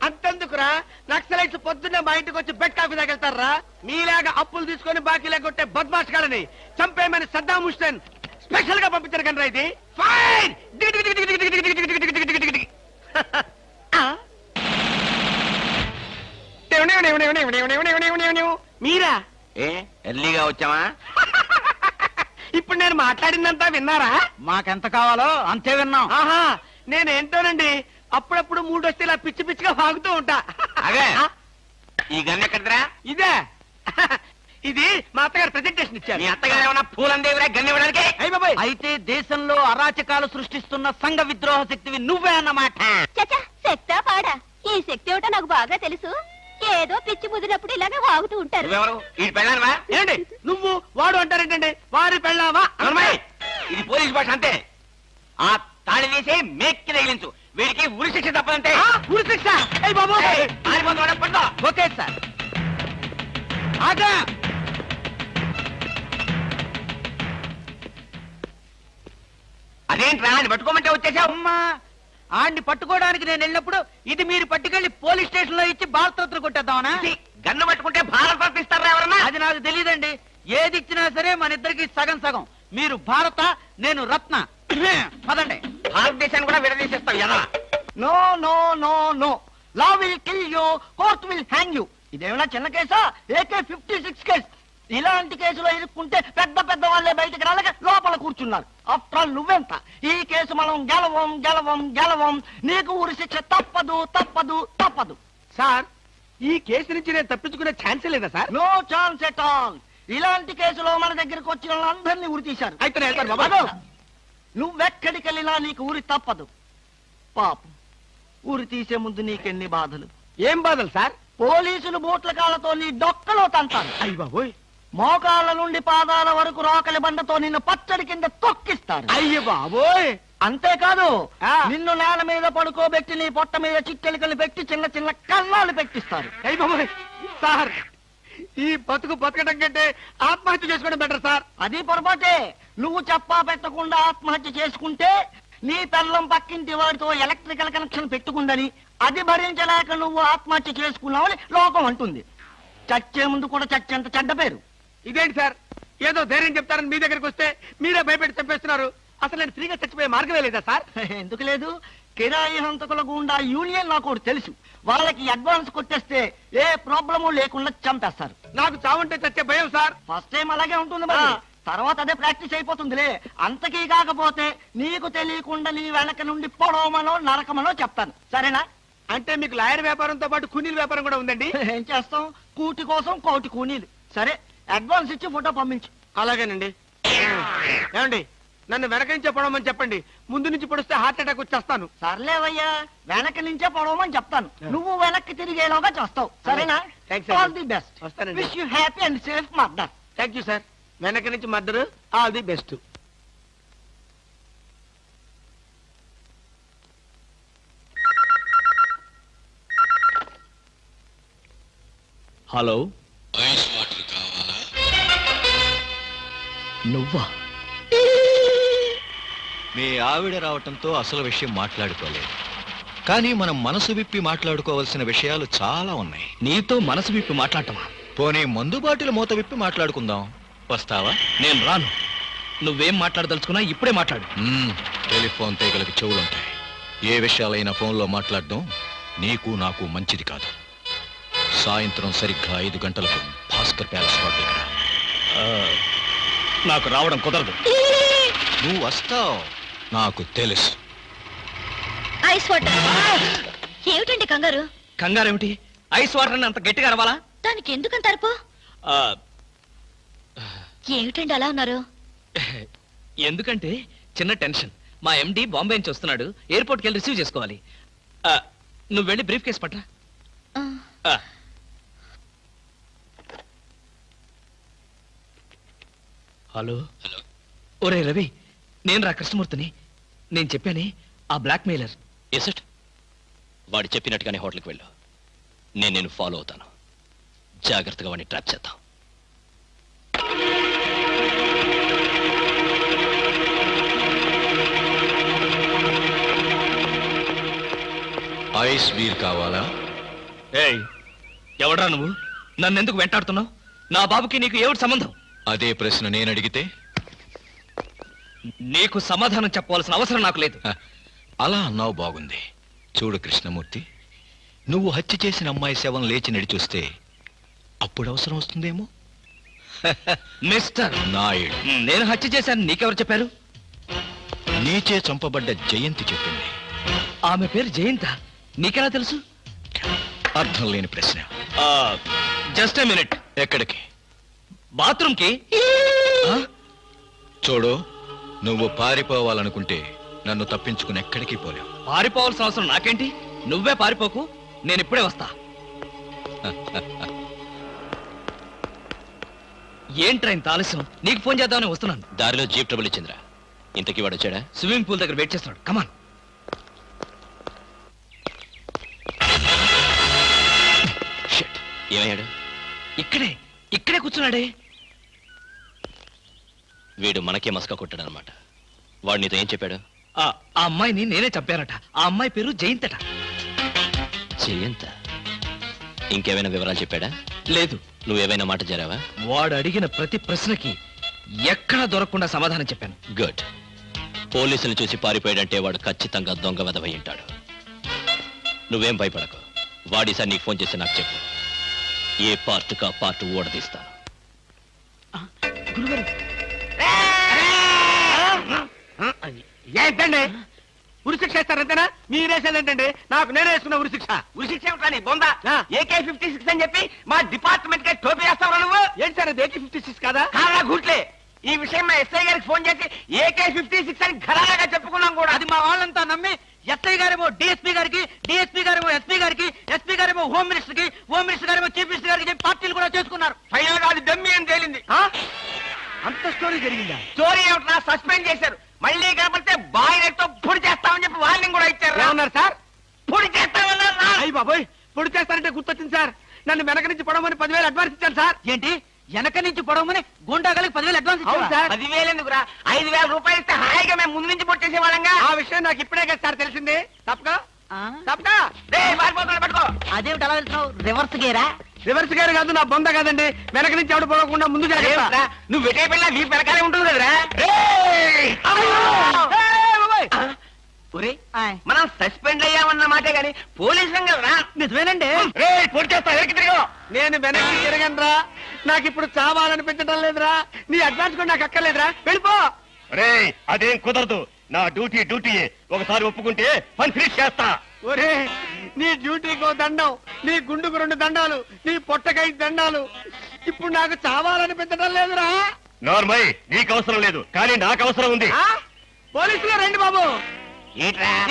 అంతెందుకురా, నక్సలైట్స్ పొద్దున్నే మా ఇంటికి వచ్చి బెడ్ కాఫీ తాగెళ్తారా. మీలాగా అప్పులు తీసుకొని బాకీ లేకొట్టే బద్మాష్ గాలని చంపేయమని సద్దాం హుస్సేన్ స్పెషల్ గా పంపించారు కనరా. ఇది ఫైన్. మీరా? ఎర్లీగా వచ్చామా? ఇప్పుడు నేను మాట్లాడిందంతా విన్నారా? మాకెంత కావాలో అంతే విన్నాం. ఆహా, నేనేంటోనండి అప్పుడప్పుడు మూడు వస్తే ఇలా పిచ్చి పిచ్చిగా వాగుతూ ఉంటా. ఈ గన్ ఎక్కడరా? ఇదే. ఇది మా అత్తగారు ప్రెజెంటేషన్ ఇచ్చారు. మీ అత్తగారు ఏమన్నా పూలందేవిరా గన్ ఇవ్వడానికి? అయ్య బాబాయ్, అయితే దేశంలో అరాచకాలు సృష్టిస్తున్న సంఘ విద్రోహ శక్తివి నువ్వే అన్నమాట. చచ్చా, శక్తా పాడా? ఈ శక్తి ఏమిటో నాకు బాగా తెలుసు. ఏదో పిచ్చి ముదిరినప్పుడు ఇలాగే వాగుతూ ఉంటారు. నువ్వెవరు? ఈ పెళ్ళానవా? ఏంటి నువ్వు వాడు అంటారేంటండి? వారి పెళ్ళావా? అమ్మాయి, ఇది పోలీస్ భాష అంతే. ఆ తాళి తీసి మేక్కి తగిలించు. వీడికి ఉరి శిక్ష తప్పదంటే. ఉరి శిక్ష? అయ్య బాబోయ్, ఓకే సార్. ఆగా. అదేంట్రా, అది పట్టుకోమంటే వచ్చేసావు. అమ్మా, ఆడిని పట్టుకోవడానికి నేను వెళ్ళినప్పుడు ఇది మీరు పట్టుకెళ్లి పోలీస్ స్టేషన్ లో ఇచ్చి భారతరత్న కొట్టేద్దామనా? గన్ను పట్టుకుంటే భారత ఇస్తారా ఎవరన్నా? అది నాకు తెలియదండి. ఏది ఇచ్చినా సరే మన ఇద్దరికి సగం సగం. మీరు భారత, నేను రత్న. పదండి. భారతదేశాన్ని కూడా విడదీసేస్తావు ఎలా? No no no no, law will kill you, court will hang you. ఇదేమైనా చిన్న కేసా? AK-56 case. ఇలాంటి కేసులో ఇరుక్కుంటే పెద్ద పెద్ద వాళ్ళే బయటకు రాలేక లోపల కూర్చున్నారు. ఆఫ్టర్ ఆల్ నువ్వెంత? ఈ కేసు మనం గెలవం గెలవం గెలవం. నీకు ఉరి శిక్ష తప్పదు తప్పదు తప్పదు. సార్, ఈ కేసు నుంచి నేను తప్పించుకునే ఛాన్సే లేదా sir? No chance at all. ఇలాంటి కేసులో మన దగ్గరకు వచ్చిన వాళ్ళందరినీ ఉరి తీశారు. అయితే నేను వెళ్తాను బాబా. నువ్వెక్కడికి వెళ్ళినా నీకు ఉరి తప్పదు. పాపం, ఉరి తీసే ముందు నీకెన్ని బాధలు. ఏం బాధలు సార్? పోలీసులు బూట్ల కాళ్ళతో నీ డొక్కలో తంతారు. అయ్య బాబోయ్. మోకాళ్ళ నుండి పాదాల వరకు రోకలి బండతో నిన్ను పచ్చడి కింద తొక్కిస్తారు. అయ్య బాబోయ్. అంతేకాదు, ఆ. నిన్ను నేల మీద పడుకోబెట్టి నీ పొట్ట మీద చిట్టెలికలు పెట్టి చిన్న చిన్న కన్నాలు పెట్టిస్తారు. అయ్య బాబోయ్. సార్, ఈ బతకడం కంటే ఆత్మహత్య చేసుకోవడం బెటర్ సార్. అది పొరపాటే. నువ్వు చెప్పా పెట్టకుండా ఆత్మహత్య చేసుకుంటే నీ పిల్లం పక్కింటి వాడితో ఎలక్ట్రికల్ కనెక్షన్ పెట్టుకుందని, అది భరించలేక నువ్వు ఆత్మహత్య చేసుకున్నావని లోకం అంటుంది. చచ్చే ముందు కూడా చచ్చేంత చెడ్డ పేరు. ఇదేంటి సార్, ఏదో ధైర్యం చెప్తారని మీ దగ్గరికి వస్తే మీరే భయపెట్టి చంపేస్తున్నారు. అసలు నేను ఫ్రీగా చచ్చిపోయే మార్గమే లేదా సార్? ఎందుకు లేదు? కిరాయి హంతకుల గుండా యూనియన్ నాకు ఒకటి తెలుసు. వాళ్ళకి అడ్వాన్స్ కొట్టేస్తే ఏ ప్రాబ్లము లేకుండా చంపేస్తారు. నాకు చావుంటే చచ్చే భయం సార్. ఫస్ట్ టైం అలాగే ఉంటుంది మరి. తర్వాత అదే ప్రాక్టీస్ అయిపోతుందిలే. అంతకీ కాకపోతే నీకు తెలియకుండా నీ వెనక నుండి పొడవమనో నరకమనో చెప్తాను. సరేనా? అంటే మీకు లాయర్ వ్యాపారంతో పాటు కూనీల వ్యాపారం కూడా ఉందండి? ఏం చేస్తాం, కూటి కోసం కోటి కూనీలు. సరే, అడ్వాన్స్ ఇచ్చి ఫోటో పంపించు. అలాగేనండి. ఏమండి, నన్ను వెనక నుంచే పొడవమని చెప్పండి. ముందు నుంచి పొడిస్తే హార్ట్ అటాక్ వచ్చేస్తాను. సర్లేవయ్యా, వెనక నుంచే పొడవమని చెప్తాను. నువ్వు వెనక్కి తిరిగేలోగా చేస్తావు. సరేనా? Thanks, sir. All the best. వస్తానండి. Wish you happy and safe murder. Thank you sir. వెనక నుంచి మద్దరు, ఆల్ ది బెస్ట్. హలో, నువ్వా? మీ ఆవిడ రావటంతో అసలు విషయం మాట్లాడుకోలేదు, కానీ మనం మనసు విప్పి మాట్లాడుకోవాల్సిన విషయాలు చాలా ఉన్నాయి. నీతో మనసు విప్పి మాట్లాడటమా? పోనీ మందు బాటిల్ మూత విప్పి మాట్లాడుకుందాం. వస్తావా? నేను రాను. నువ్వేం మాట్లాడదలుచుకున్నా ఇప్పుడే మాట్లాడు. టెలిఫోన్ తీగలకు చెవులుంటాయి. ఏ విషయాలైనా ఫోన్లో మాట్లాడడం నీకు నాకు మంచిది కాదు. సాయంత్రం సరిగ్గా 5 గంటలకు భాస్కర్ ప్యాలెస్ హోటల్కి రా. నాకు రావడం కుదరదు. నువ్వు వస్తావు, నాకు తెలుసు. Ice water. ఏమిటండి కంగారు? కంగారేమిటి? ఐస్ వాటర్ అంత గట్టిగా అరవాలా? దానికి ఎందుకంత అరుపు? ఏమిటండి అలా ఉన్నారు? ఎందుకంటే చిన్న టెన్షన్. మా ఎండి బాంబే నుంచి వస్తున్నాడు. ఎయిర్పోర్ట్కి వెళ్ళి రిసీవ్ చేసుకోవాలి. నువ్వు వెళ్ళి బ్రీఫ్ కేసు పట్రా. ఆ. హలో. ఒరే రవి, నేను రా కృష్ణమూర్తిని. నేను చెప్పానే, ఆ బ్లాక్ మెయిలర్. ఎసట్ వాడు చెప్పినట్టుగానే హోటల్కి వెళ్ళు. నేను ఫాలో అవుతాను. జాగ్రత్తగా వాడిని ట్రాప్ చేద్దాం. ఐస్ బీర్ కావాలా? ఏయ్, ఎవడ్రా నువ్వు? నన్నెందుకు వెంటాడుతున్నావు? నా బాబుకి నీకు ఏమిటి సంబంధం? అదే ప్రశ్న నేను అడిగితే? నీకు సమాధానం చెప్పవలసిన అవసరం నాకు లేదు. అలా అన్నావు, బాగుంది. చూడు కృష్ణమూర్తి, నువ్వు హత్య చేసిన అమ్మాయి శవం లేచి నడిచొస్తే అప్పుడు అవసరం వస్తుందేమో. మిస్టర్ నాయుడు, నేను హత్య చేశాను నీకెవరు చెప్పారు? నీచే చంపబడ్డ జయంతి చెప్పింది. ఆమె పేరు జయంత, నీకెలా తెలుసు? అర్థం లేని ప్రశ్న. Just a minute. ఎక్కడికి? బాత్రూమ్కి. చూడు, నువ్వు పారిపోవాలనుకుంటే నన్ను తప్పించుకుని ఎక్కడికి పోలేవు. పారిపోవాల్సిన అవసరం నాకేంటి? నువ్వే పారిపోకు, నేను ఇప్పుడే వస్తా. ఏంట్రా ఇంత ఆలస్యం? నీకు ఫోన్ చేద్దామని వస్తున్నాను. దారిలో జీప్ ట్రబుల్ ఇచ్చిందిరా. ఇంతకీ వాడు వచ్చాడా? స్విమ్మింగ్ పూల్ దగ్గర వెయిట్ చేస్తున్నాడు. కమాన్. ఏమయ్యాడు? ఇక్కడే కూర్చున్నాడే. వీడు మనకే మస్కా కొట్టాడనమాట. వాడు నీతో ఏం చెప్పాడు? ఆ అమ్మాయిని నేనే చంపానట. ఆ అమ్మాయి పేరు జయంతట. జయంత ఇంకేమైనా వివరాలు చెప్పాడా? లేదు. నువ్వేమైనా మాట జరావా? వాడు అడిగిన ప్రతి ప్రశ్నకి ఎక్కడా దొరకకుండా సమాధానం చెప్పాను. గుడ్. పోలీసులు చూసి పారిపోయాడంటే వాడు ఖచ్చితంగా దొంగ వెధవై ఉంటాడు. నువ్వేం భయపడకు. వాడిసారి నీకు ఫోన్ చేసి నాకు చెప్పు. ఏ పార్ట్కా పార్ట్ ఓడదీస్తాను. ఏంటండి ఉరిశిక్ష ఇస్తారంతేనా? మీరేసేదేంటండి? నాకు నేనే వేసుకున్న ఉరిశిక్ష. ఉరిశిక్ష ఏమిటని బొందా? AK-56 అని చెప్పి మా డిపార్ట్మెంట్ కి టోపీ వేస్తావా నువ్వు? ఏంటి సార్ అది AK-56 కాదా? కాదా గుట్లే. ఈ విషయం మా ఎస్ఐ గారికి ఫోన్ చేసి AK-56 అని ఘరాగా చెప్పుకున్నాం కూడా. అది మా వాళ్ళంతా నమ్మి ఎస్ఐ గారేమో డిఎస్పీ గారికి, డిఎస్పీ గారేమో ఎస్పీ గారికి, ఎస్పీ గారేమో హోమ్ మినిస్టర్ కి, హోమ్ మినిస్టర్ గారేమో చీఫ్ మినిస్టర్ గారికి పార్టీలు కూడా చేసుకున్నారు. ఫైనల్ గా అది దమ్మి అని తేలింది. అంత స్టోరీ జరిగిందా? స్టోరీ ఏమిటా? సస్పెండ్ చేశారు. మళ్ళీ కనపడితే బాయిలర్తో పొడి చేస్తామని చెప్పి వార్నింగ్ కూడా ఇచ్చారు. ఏమన్నారు సార్? పొడి చేస్తామన్నారు. అయ్యి బాబోయ్, పొడి చేస్తారంటే గుర్తొచ్చింది సార్. నన్ను వెనక నుంచి పొడవమని 10,000 అడ్వాన్స్ ఇచ్చాను సార్. ఏంటి? వెనక నుంచి పొడవమని గుండాగలకి 10,000 అడ్వాన్స్ ఇచ్చారు సార్. 10,000 ఎందుకురా? 5,000 రూపాయలు ఇస్తే హాయిగా మేము ముందు నుంచి పొట్టేసే వాళ్ళంగా. ఆ విషయం నాకు ఇప్పుడే కదా సార్ తెలిసింది. తప్పక పట్టుకో. అదేమిటి అలా వెళ్తున్నావు? రివర్స్ గేరా? రివర్స్ గేర్ కాదు, నా బొంద కాదండి. వెనక నుంచి ఎవడు పోకుండా ముందు జాగ్రత్త. నువ్వు వెటే పిల్ల నీ వెనకాలే ఉంటుంది కదరా. మనం సస్పెండ్ అయ్యామన్న మాటే గాని పోలీసులం కదరా. నిజమేనండి. పొడి చేస్తా, వెనక్కి తిరిగా. నేను వెనక్కి తిరగనరా. నాకు ఇప్పుడు చావాలనిపించడం లేదురా. నీ అడ్వాన్స్ కూడా నాకు అక్కర్లేదురా. వెళ్ళిపో. అదేం కుదరదు. నా డ్యూటీ ఒకసారి ఒప్పుకుంటే పని ఫినిష్ చేస్తా. ఒరే, నీ డ్యూటీకో దండం, నీ గుండుకు 2 దండాలు, నీ పొట్టకై దండాలు. ఇప్పుడు నాకు చావాలనిపించడం లేదురా. నార్మల్, నీకు అవసరం లేదు కానీ నాకు అవసరం ఉంది. పోలీసులు రండి బాబు.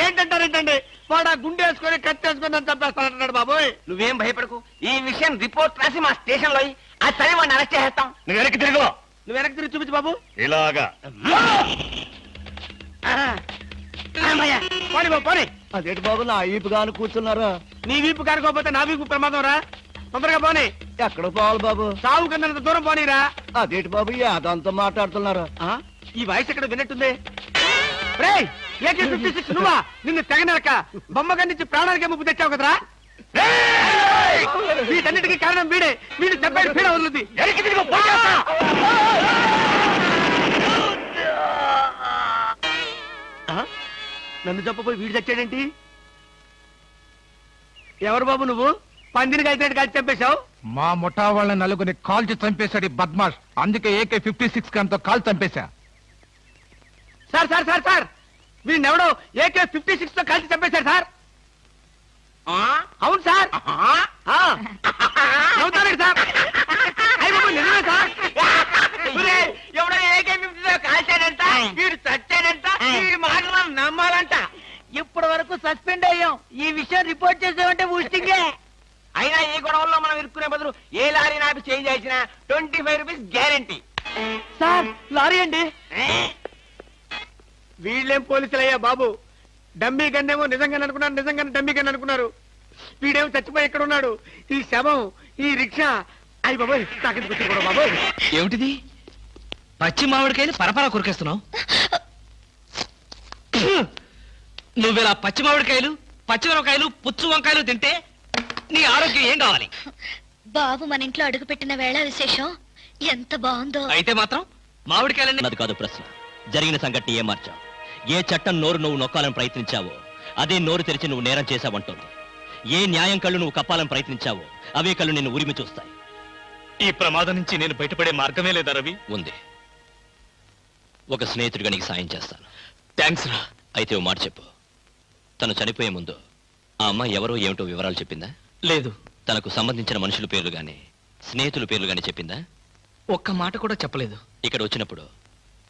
ఏంటంటారేంటండి? వాడు ఆ గుండె వేసుకొని కత్తి వేసుకొని నన్ను చంపేస్తానంటున్నాడు బాబోయ్. నువ్వేం భయపడకు. ఈ విషయం రిపోర్ట్ రాసి మా స్టేషన్ లో ఆ సరే వాడిని అరెస్ట్ చేస్తాం. నువ్వు వెనక్కి తిరుగు. నువ్వు వెనక్కి తిరిగి చూపించు బాబు. ఇలాగా పోనీ బాబు పోనీ. అదేంటి బాబు నా ఈపు గాను కూర్చున్నారా? నీ వీపు కారుకోపోతే నా వీపు ప్రమాదం రా. తొందరగా పోనీ. ఎక్కడ పోవాలి బాబు? సాగు కన్నంత దూరం పోనీరా. అదేంటి బాబు అదంతా మాట్లాడుతున్నారా? ఈ వాయిస్ ఎక్కడ విన్నట్టుంది? AK-56 నువ్వా? నిన్ను తెగనరక బొమ్మగా నుంచి ప్రాణానికే ముప్పు తెచ్చావు కదరా. వీటన్నిటికీ కారణం వీడే. వీడు దెబ్బడి పీడ వదులుద్ది. నన్ను చెప్పపోయి వీడు చచ్చాడేంటి? ఎవరు బాబు నువ్వు? పందిని కలిసినట్టు కలిసి చంపేశావు. మా ముఠా వాళ్ళ నలుగురిని కాల్చి చంపేశాడు బద్మాష్. అందుకే AK-56 గన్తో కాల్ చంపేశా. సార్ సార్ సార్ సార్, వీడినెవడో AK-56 తో కలిసి చంపేశారు సార్. అవును సార్. నవ్వుతారండి సార్. నిజమే సార్. ఎవడో AK-56 తో కాల్చాడంట, వీడు చచ్చాడంట, వీడి మాటలు నమ్మాలంట. ఇప్పటి వరకు సస్పెండ్ అయ్యాం. ఈ విషయం రిపోర్ట్ చేసామంటే ఊస్టింగే. అయినా ఈ గొడవల్లో మనం ఇరుక్కునే బదులు ఏ లారీ నాపి చేంజ్ చేసినా 25 రూపీస్ గ్యారెంటీ. సార్ లారీ అండి. వీళ్ళేం పోలీసులయ్యా బాబు. డమ్మీ గన్నేమో నిజంగానే అనుకున్నారు, నిజంగానే డమ్మీ గన్ అనుకున్నారు. వీడేమో చచ్చిపోయి ఎక్కడ ఉన్నాడు? ఈ శవం, ఈ రిక్షా. అయ్యి బాబోయ్, నాకెందుకు వచ్చింది కూడా బాబోయ్. ఏమిటిది? పచ్చి మామిడికాయలు పరపరా కురికేస్తున్నావు. నువ్విలా పచ్చి మామిడికాయలు, పచ్చిమిరపకాయలు, పుచ్చు వంకాయలు తింటే నీ ఆరోగ్యం ఏం కావాలి? బాబు మన ఇంట్లో అడుగుపెట్టిన వేళ విశేషం ఎంత బాగుందో. అయితే మాత్రం మామిడికాయలన్నీ అన్నది కాదు ప్రశ్న. జరిగిన సంఘటన ఏం మార్చావు? ఏ చట్టం నోరు నువ్వు నొక్కాలని ప్రయత్నించావో అదే నోరు తెరిచి నువ్వు నేరం చేశావంటోంది. ఏ న్యాయం కళ్ళు నువ్వు కప్పాలని ప్రయత్నించావో అవే కళ్ళు నిన్ను ఉరిమి చూస్తాయి. ఈ ప్రమాదం నుంచి నేను బయటపడే మార్గమే లేదా రవి? ఉంది. ఒక స్నేహితుడిగా నీకు సాయం చేస్తాను. థ్యాంక్స్ రా. అయితే ఓ మాట చెప్పు. తను చనిపోయే ముందు ఆ అమ్మాయి ఎవరో ఏమిటో వివరాలు చెప్పిందా? లేదు. తనకు సంబంధించిన మనుషుల పేర్లు గాని స్నేహితుల పేర్లు గాని చెప్పిందా? ఒక్క మాట కూడా చెప్పలేదు. ఇక్కడ వచ్చినప్పుడు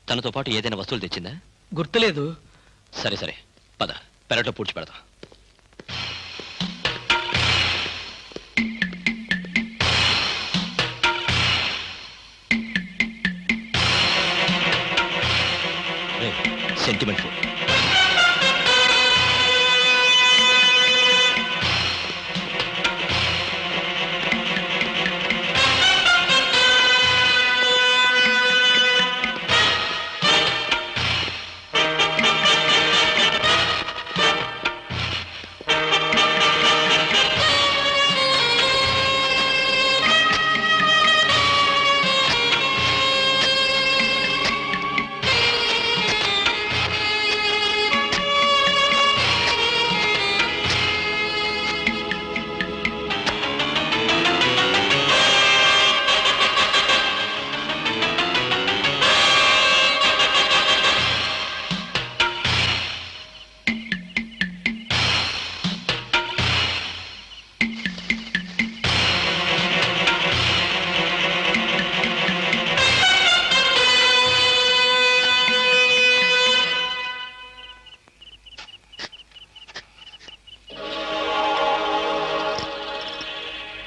తనతో పాటు ఏదైనా వస్తువులు తెచ్చిందా? గుర్తులేదు. సరే సరే పద, పెరట్లో పూడ్చి పెడతాం. Sentiment food.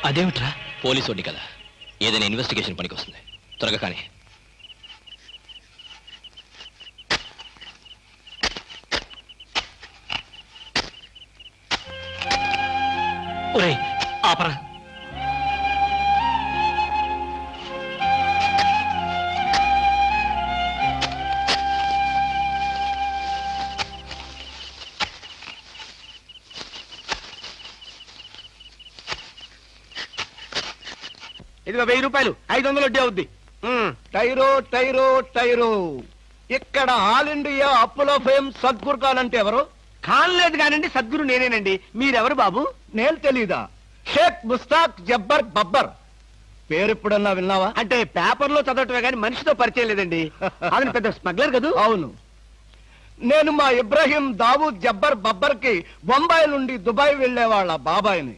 అదేమిట్రా? పోలీసోడిని కదా, ఏదైనా ఇన్వెస్టిగేషన్ పనికి వస్తుంది. త్వరగా కానీ. ఒరే ఆపరా. ఇదిగో 1000 రూపాయలు, 500 వడ్డీ అవుద్ది. టైరో టైరో టైరో, ఇక్కడ ఆల్ ఇండియా అప్పులో ఫేమ్ సద్గురు ఖాన్ అంటే ఎవరు? కానలేదు కానండి, సద్గురు నేనేనండి. మీరెవరు బాబు? నేను తెలీదా? షేక్ ముస్తాక్ జబ్బర్ బబ్బర్ పేరు ఎప్పుడన్నా విన్నావా? అంటే పేపర్లో చదవటమే కానీ మనిషితో పరిచయం లేదండి. ఆయన పెద్ద స్మగ్లర్ కదూ? అవును, నేను మా ఇబ్రాహీం దావూద్ జబ్బర్ బబ్బర్ కి బొంబాయి నుండి దుబాయ్ వెళ్లే వాళ్ళ బాబాయిని.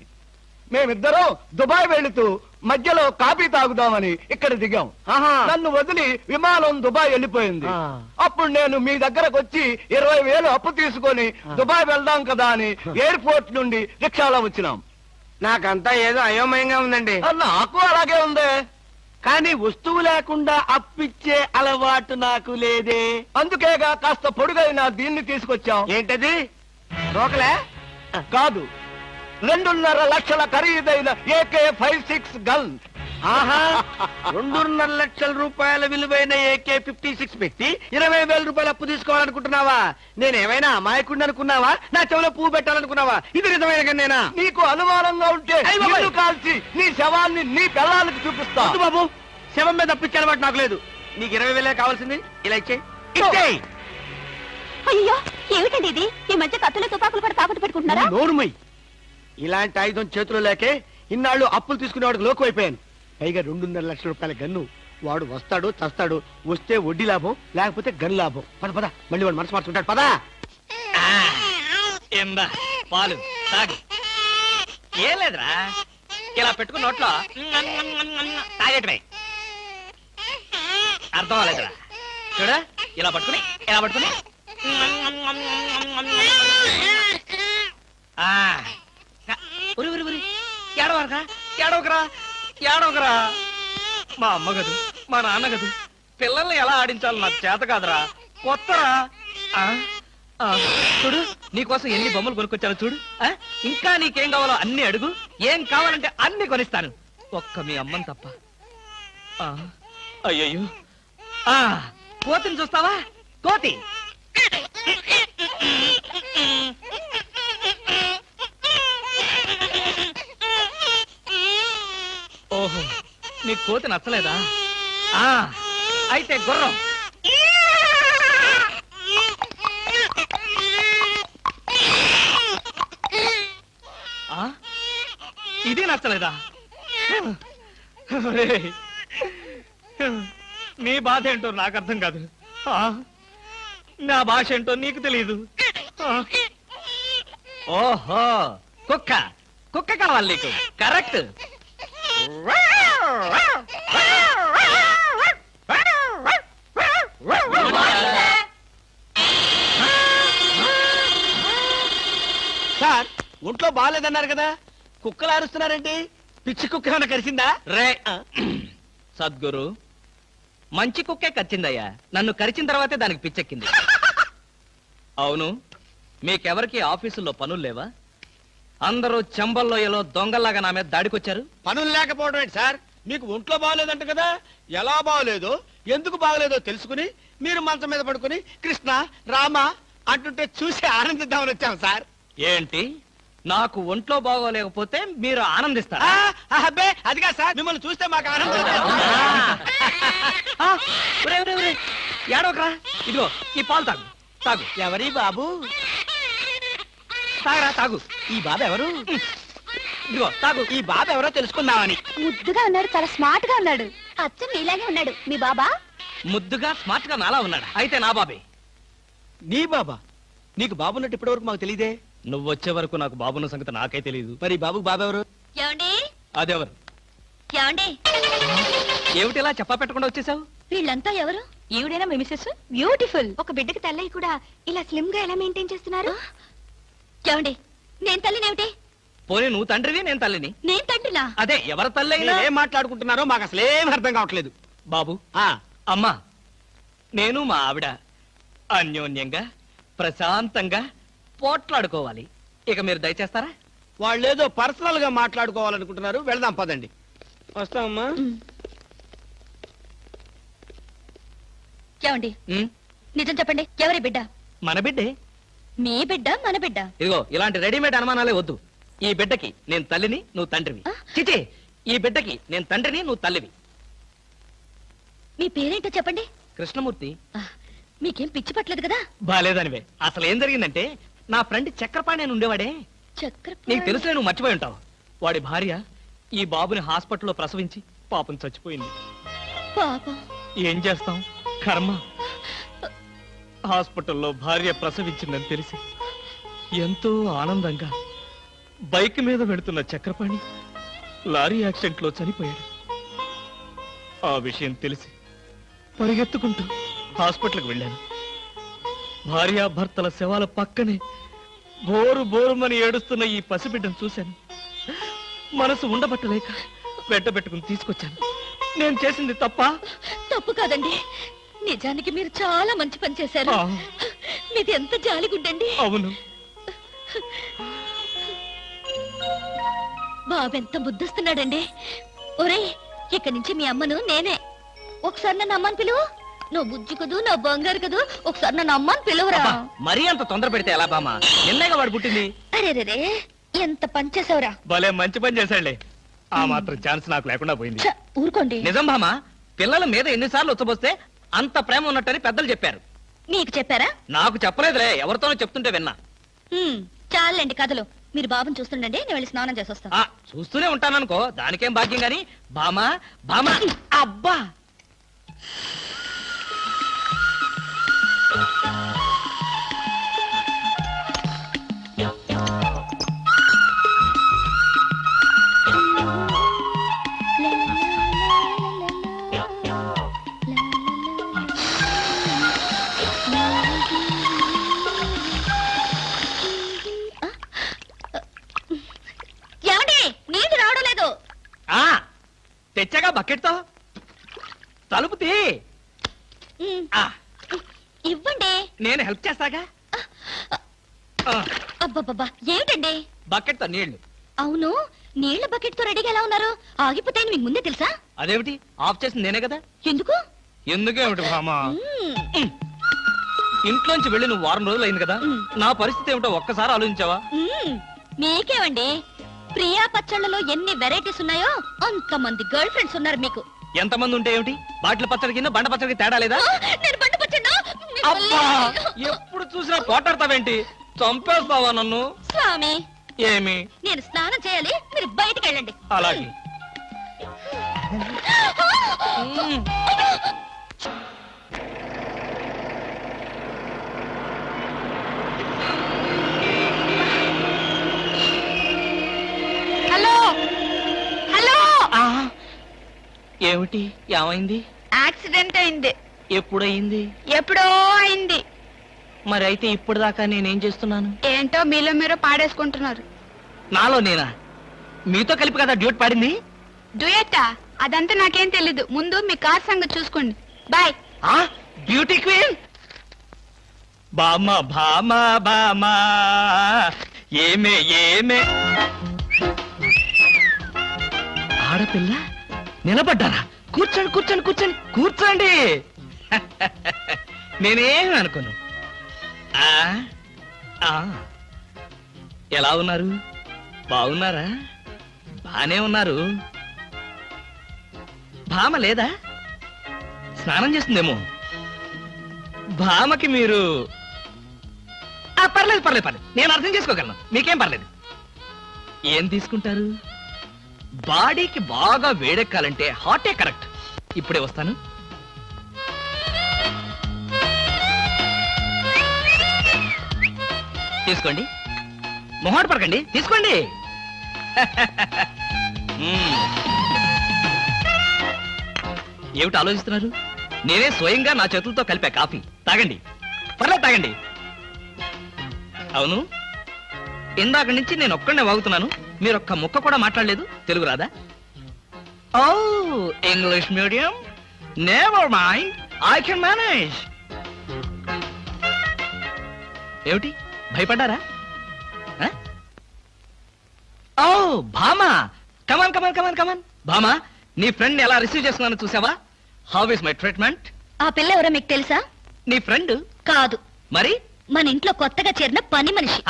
మేమిద్దరం దుబాయ్ వెళుతూ మధ్యలో కాఫీ తాగుదామని ఇక్కడ దిగాం. ఆహా. నన్ను వదిలి విమానం దుబాయ్ వెళ్ళిపోయింది. ఆ. అప్పుడు నేను మీ దగ్గరకు వచ్చి 20,000 అప్పు తీసుకొని దుబాయ్ వెళ్దాం కదా అని ఎయిర్పోర్ట్ నుండి రిక్షాలో వచ్చినాం. నాకంతా ఏదో అయోమయంగా ఉందండి. నాకు అలాగే ఉంది. కానీ వస్తువు లేకుండా అప్పిచ్చే అలవాటు నాకు లేదే. అందుకేగా కాస్త పొడుగైన దీన్ని తీసుకొచ్చాం. ఏంటది? రోకలే? కాదు, 2.5 లక్షల ఖరీదైన AK-56 గన్. ఆహా, 2.5 లక్షల రూపాయల విలువైన AK-56 పెట్టి 20,000 రూపాయలు అప్పు తీసుకోవాలనుకుంటున్నావా? నేనేమైనా అమాయకుడిని అనుకున్నావా? నా చెవిలో పువ్వు పెట్టాలనుకున్నావా? ఇది నిజమైన గన్నేనా? నీకు అనుమానంగా ఉంటే అయ్ బాబోయ్. నిన్ను కాల్చి నీ శవాన్ని నీ పిల్లలకి చూపిస్తా. వద్దు బాబు, శవం మీద అప్పిచ్చే అలవాటు నాకు లేదు. నీకు 20,000 కావాల్సింది, ఇలా ఇచ్చేయ్. అయ్యో ఏమిటండి ఇది? ఈ మధ్య కత్తులు తుపాకులు కూడా తాకట్టు పెట్టుకుంటున్నారా? నోరుమై. ఇలాంటి ఆయుధం చేతిలో లేకే ఇన్నాళ్ళు అప్పులు తీసుకునేవాడికి లోకు అయిపోయాను. పైగా 2.5 లక్షల రూపాయల గన్ను. వాడు వస్తాడు చస్తాడు, వస్తే వడ్డీ లాభం, లేకపోతే గన్ లాభం. పద పద, మళ్ళీ వాడు మనసు మార్చుకుంటాడు. పదా. ఏందా పాలు తాగు. ఏం లేదురా, ఇలా పెట్టుకున్న నోట్లో తాగేటమే. అర్థం అవ్వలేదురా. చూడ, ఇలా పట్టుకుని ఏడవకరా. మా అమ్మ గదు, మా నాన్న గదు, పిల్లల్ని ఎలా ఆడించాలో నాకు చేత కాదురా. కొత్తరా. చూడు, నీకోసం ఎన్ని బొమ్మలు కొనుక్కొచ్చాను చూడు. ఇంకా నీకేం కావాలో అన్ని అడుగు, ఏం కావాలంటే అన్ని కొనిస్తాను, ఒక్క మీ అమ్మని తప్ప. అయ్యయ్యో, కోతిని చూస్తావా? కోతి. ఓహో, నీ కోతి నచ్చలేదా? అయితే గుర్రం. ఇది నచ్చలేదా? నీ బాధ ఏంటో నాకు అర్థం కాదు, నా భాష ఏంటో నీకు తెలియదు. ఓహో, కుక్క. కుక్క కావాలి నీకు. కరెక్ట్. సార్, ఒంట్లో బాగాలేదన్నారు కదా, కుక్కలు అరుస్తున్నారేంటి? పిచ్చి కుక్క ఏమైనా కరిసిందా? రే సద్గురు, మంచి కుక్కే కరిచిందయ్యా. నన్ను కరిచిన తర్వాతే దానికి పిచ్చెక్కింది. అవును, మీకెవరికి ఆఫీసుల్లో పనులు లేవా? అందరూ చెంబల్లోయలో దొంగల్లాగా నా మీద దాడికొచ్చారు. పనులు లేకపోవడం ఏంటి సార్? మీకు ఒంట్లో బాగలేదంట కదా, ఎలా బాగలేదో ఎందుకు బాగలేదో తెలుసుకుని మీరు మంచం మీద పడుకుని కృష్ణ రామ అంటుంటే చూసి ఆనందిద్దామని వచ్చాం సార్. ఏంటి, నాకు ఒంట్లో బాగోలేకపోతే మీరు ఆనందిస్తారా? అబ్బే అదిగా సార్, మిమ్మల్ని చూస్తే మాకు ఆనందం. ఏడోకరా, ఇదిగో ఈ పాలు తాగు. తాగు. ఎవరి బాబు? తాగరా, తాగు. ఈ బాబు ఎవరు? ఇదిగో తాగు. ఈ బాబు ఎవరో తెలుసుకుందామని. ముద్దుగా ఉన్నాడు, చాలా స్మార్ట్ గా ఉన్నాడు. అచ్చం మీలాగే ఉన్నాడు. మీ బాబా? ముద్దుగా స్మార్ట్ గా నాలా ఉన్నాడు. అయితే నా బాబే. నీ బాబా? నీకు బాబున్నట్టు ఇప్పటి వరకు మాకు తెలియదే. నువ్వు వచ్చే వరకు నాకు బాబున్న సంగతి నాకే తెలియదు. మరి బాబుకు బాబు ఎవరు? ఏమండి? అదెవరు? ఏమండి? ఏమిటిలా చెప్పా పెట్టకుండా వచ్చేసావు? వీళ్ళంతా ఎవరు? ఈవిడేనా మీ మిస్సెస్? బ్యూటిఫుల్. ఒక బిడ్డకి తల్లయి కూడా ఇలా స్లిమ్ గా ఎలా మెయింటైన్ చేస్తున్నారు? ఏమండి, నేను తల్లినేమిటి? పోనీ నువ్వు తండ్రివి నేను తల్లిని. నేను తండ్రినా? అదే ఎవరి తల్లి అయినా. ఏం మాట్లాడుకుంటున్నారో మాకు అసలు ఏం అర్థం కావట్లేదు. బాబు, అమ్మా, నేను మా ఆవిడ అన్యోన్యంగా ప్రశాంతంగా పోట్లాడుకోవాలి. ఇక మీరు దయచేస్తారా? వాళ్ళు ఏదో పర్సనల్ గా మాట్లాడుకోవాలనుకుంటున్నారు, వెళ్దాం పదండి. వస్తామమ్మా. ఏమండి, ఉమ్, నిజం చెప్పండి, ఎవరి బిడ్డ? మన బిడ్డే. మీ బిడ్డ మన బిడ్డ? ఇదిగో ఇలాంటి రెడీమేడ్ అనుమానాలే వద్దు. ఈ బిడ్డకి నేను తల్లిని, నువ్వు తండ్రివి. చిచి, ఈ బిడ్డకి నేను తండ్రిని, నువ్వు తల్లివి. మీ పేరేంటో చెప్పండి. కృష్ణమూర్తి. మీకేం పిచ్చి పట్టలేదు కదా? బాలేదనివే. అసలు ఏం జరిగిందంటే, నా ఫ్రెండ్ చక్రపాణి అని ఉండేవాడే, నీకు తెలుసులే, నువ్వు మర్చిపోయి ఉంటావు. వాడి భార్య ఈ బాబుని హాస్పిటల్లో ప్రసవించి పాపం చచ్చిపోయింది. పాపం. ఏం చేస్తాం, కర్మ. హాస్పిటల్లో భార్య ప్రసవించిందని తెలిసి ఎంతో ఆనందంగా బైక్ మీద వెడుతున్న చక్రపాణి లారీ యాక్సిడెంట్ లో చనిపోయాడు. ఆ విషయం తెలిసి పరిగెత్తుకుంటూ హాస్పిటల్కి వెళ్ళాను. భార్యాభర్తల శవాల పక్కనే బోరు బోరుమని ఏడుస్తున్న ఈ పసిబిడ్డను చూశాను. మనసు ఉండబట్టలేక వెంటబెట్టుకుని తీసుకొచ్చాను. నేను చేసింది తప్ప? తప్పు కాదండి, నిజానికి మీరు చాలా మంచి పని చేశారు. మీది ఎంత జాలిగుడ్డండి. అవును. బాబెంత బుద్ధిస్తున్నాడండి. ఒరేయ్, ఇక్కడి నుంచి మీ అమ్మను నేనే. ఒకసారి నన్ను అమ్మని పిలువు. నువ్వు బుజ్జి కదూ, నా బంగారు కదూ, ఒకసారి నన్ను అమ్మని పిలువురా. మరీ అంత తొందర పెడితే ఎలా బామా? ఎన్నైగా వాడు పుట్టింది. అరే ఎంత పని చేసావురా. భలే మంచి పని చేశాడులే. ఆ మాత్రం ఛాన్స్ నాకు లేకుండా పోయింది. ఊరుకోండి. నిజం బామా, పిల్లల మీద ఎన్నిసార్లు వచ్చబోస్తే అంత ప్రేమ ఉన్నట్టని పెద్దలు చెప్పారు. మీకు చెప్పారా? నాకు చెప్పలేదులే, ఎవరితోనో చెప్తుంటే విన్నా. చాలండి కథలు. మీరు బాబుని చూస్తుండండి, నేను వెళ్ళి స్నానం చేసి వస్తాను. చూస్తూనే ఉంటాననుకో, దానికేం భాగ్యం గాని. బామా బామా, అబ్బా. తెచ్చగా బకెట్తో తలుపు తీ. ఇవ్వండి, నేను హెల్ప్ చేస్తాగా. అబ్బబ్బబ్బా, ఏమిటండి? బకెట్తో నీళ్లు. అవును, నీళ్ల బకెట్ తో రెడీగా ఎలా ఉన్నారు? ఆగిపోతాయని మీకు ముందే తెలుసా? అదేమిటి, ఆఫ్ చేసింది నేనే కదా. ఎందుకు? ఎందుకేమిటి భామా, ఇంట్లోంచి వెళ్ళి నువ్వు వారం రోజులు అయింది కదా. నా పరిస్థితి ఏమిటో ఒక్కసారి ఆలోచించావా? మీకేమండి, ప్రియా పచ్చళ్ళలో ఎన్ని వెరైటీస్ ఉన్నాయో అంతమంది గర్ల్ ఫ్రెండ్స్ ఉన్నారు మీకు. ఎంతమంది ఉంటే ఏమిటి, బాటిల్ పచ్చడి కింద బండ పచ్చడికి తేడా లేదా? నేను బండ పచ్చడినా? అబ్బా, ఎప్పుడు చూసినా పోటాడతావేంటి? చంపేస్తావా నన్ను? స్వామి, ఏమి? నేను స్నానం చేయాలి, మీరు బయటికి వెళ్ళండి. అలాగే. Hello hello. ఏమిటి, ఏమైంది? యాక్సిడెంట్ అయింది. ఎప్పుడయింది? ఎప్పుడో అయింది. మరి అయితే ఇప్పుడు దాకా నేనేం చేస్తున్నాను? ఏంటో మీలో మీరు పాడేసుకుంటున్నారు. నాలో నేనా? మీతో కలిపి కదా డ్యూట్ పాడింది. డ్యూయట్టా? అదంతా నాకేం తెలీదు. ముందు మీ కార్ సంగతి చూసుకోండి. బాయ్. బ్యూటీ క్వీన్ బామా భామా బామా, ఏమే ఏమే. ఆడపిల్ల నిలబడ్డారా? కూర్చోండి కూర్చోండి కూర్చోండి కూర్చోండి. నేనేమి అనుకోను. ఎలా ఉన్నారు? బాగున్నారా? బానే ఉన్నారు. భామ లేదా? స్నానం చేస్తుందేమో. భామకి మీరు పర్లేదు పర్లేదు పర్లేదు, నేను అర్థం చేసుకోగలను, మీకేం పర్లేదు. ఏం తీసుకుంటారు? బాడీకి బాగా వేడెక్కాలంటే హాటే కరెక్ట్. ఇప్పుడే వస్తాను. తీసుకోండి, మొహాట పడకండి, తీసుకోండి. ఏమిటి ఆలోచిస్తున్నారు? నేనే స్వయంగా నా చేతులతో కలిపా కాఫీ. తాగండి, పర్లేదు తాగండి. అవును, ఇందాక నుంచి నేను ఒక్కడనే వాగుతున్నాను, మీరు ఒక్క ముక్క కూడా మాట్లాడలేదు. తెలుగు రాదా? Oh English medium, never mind, I can manage. ఏమిటి భయపడ్డారా? ఓ భామా, కమాన్ కమాన్ కమాన్ కమాన్. భామా, నీ ఫ్రెండ్ ఎలా రిసీవ్ చేస్తున్నానో చూసావా? How is my treatment? ఆ పిల్ల ఎవరో మీకు తెలుసా? నీ ఫ్రెండ్ కాదు, మరి మన ఇంట్లో కొత్తగా చేరిన పని మనిషి.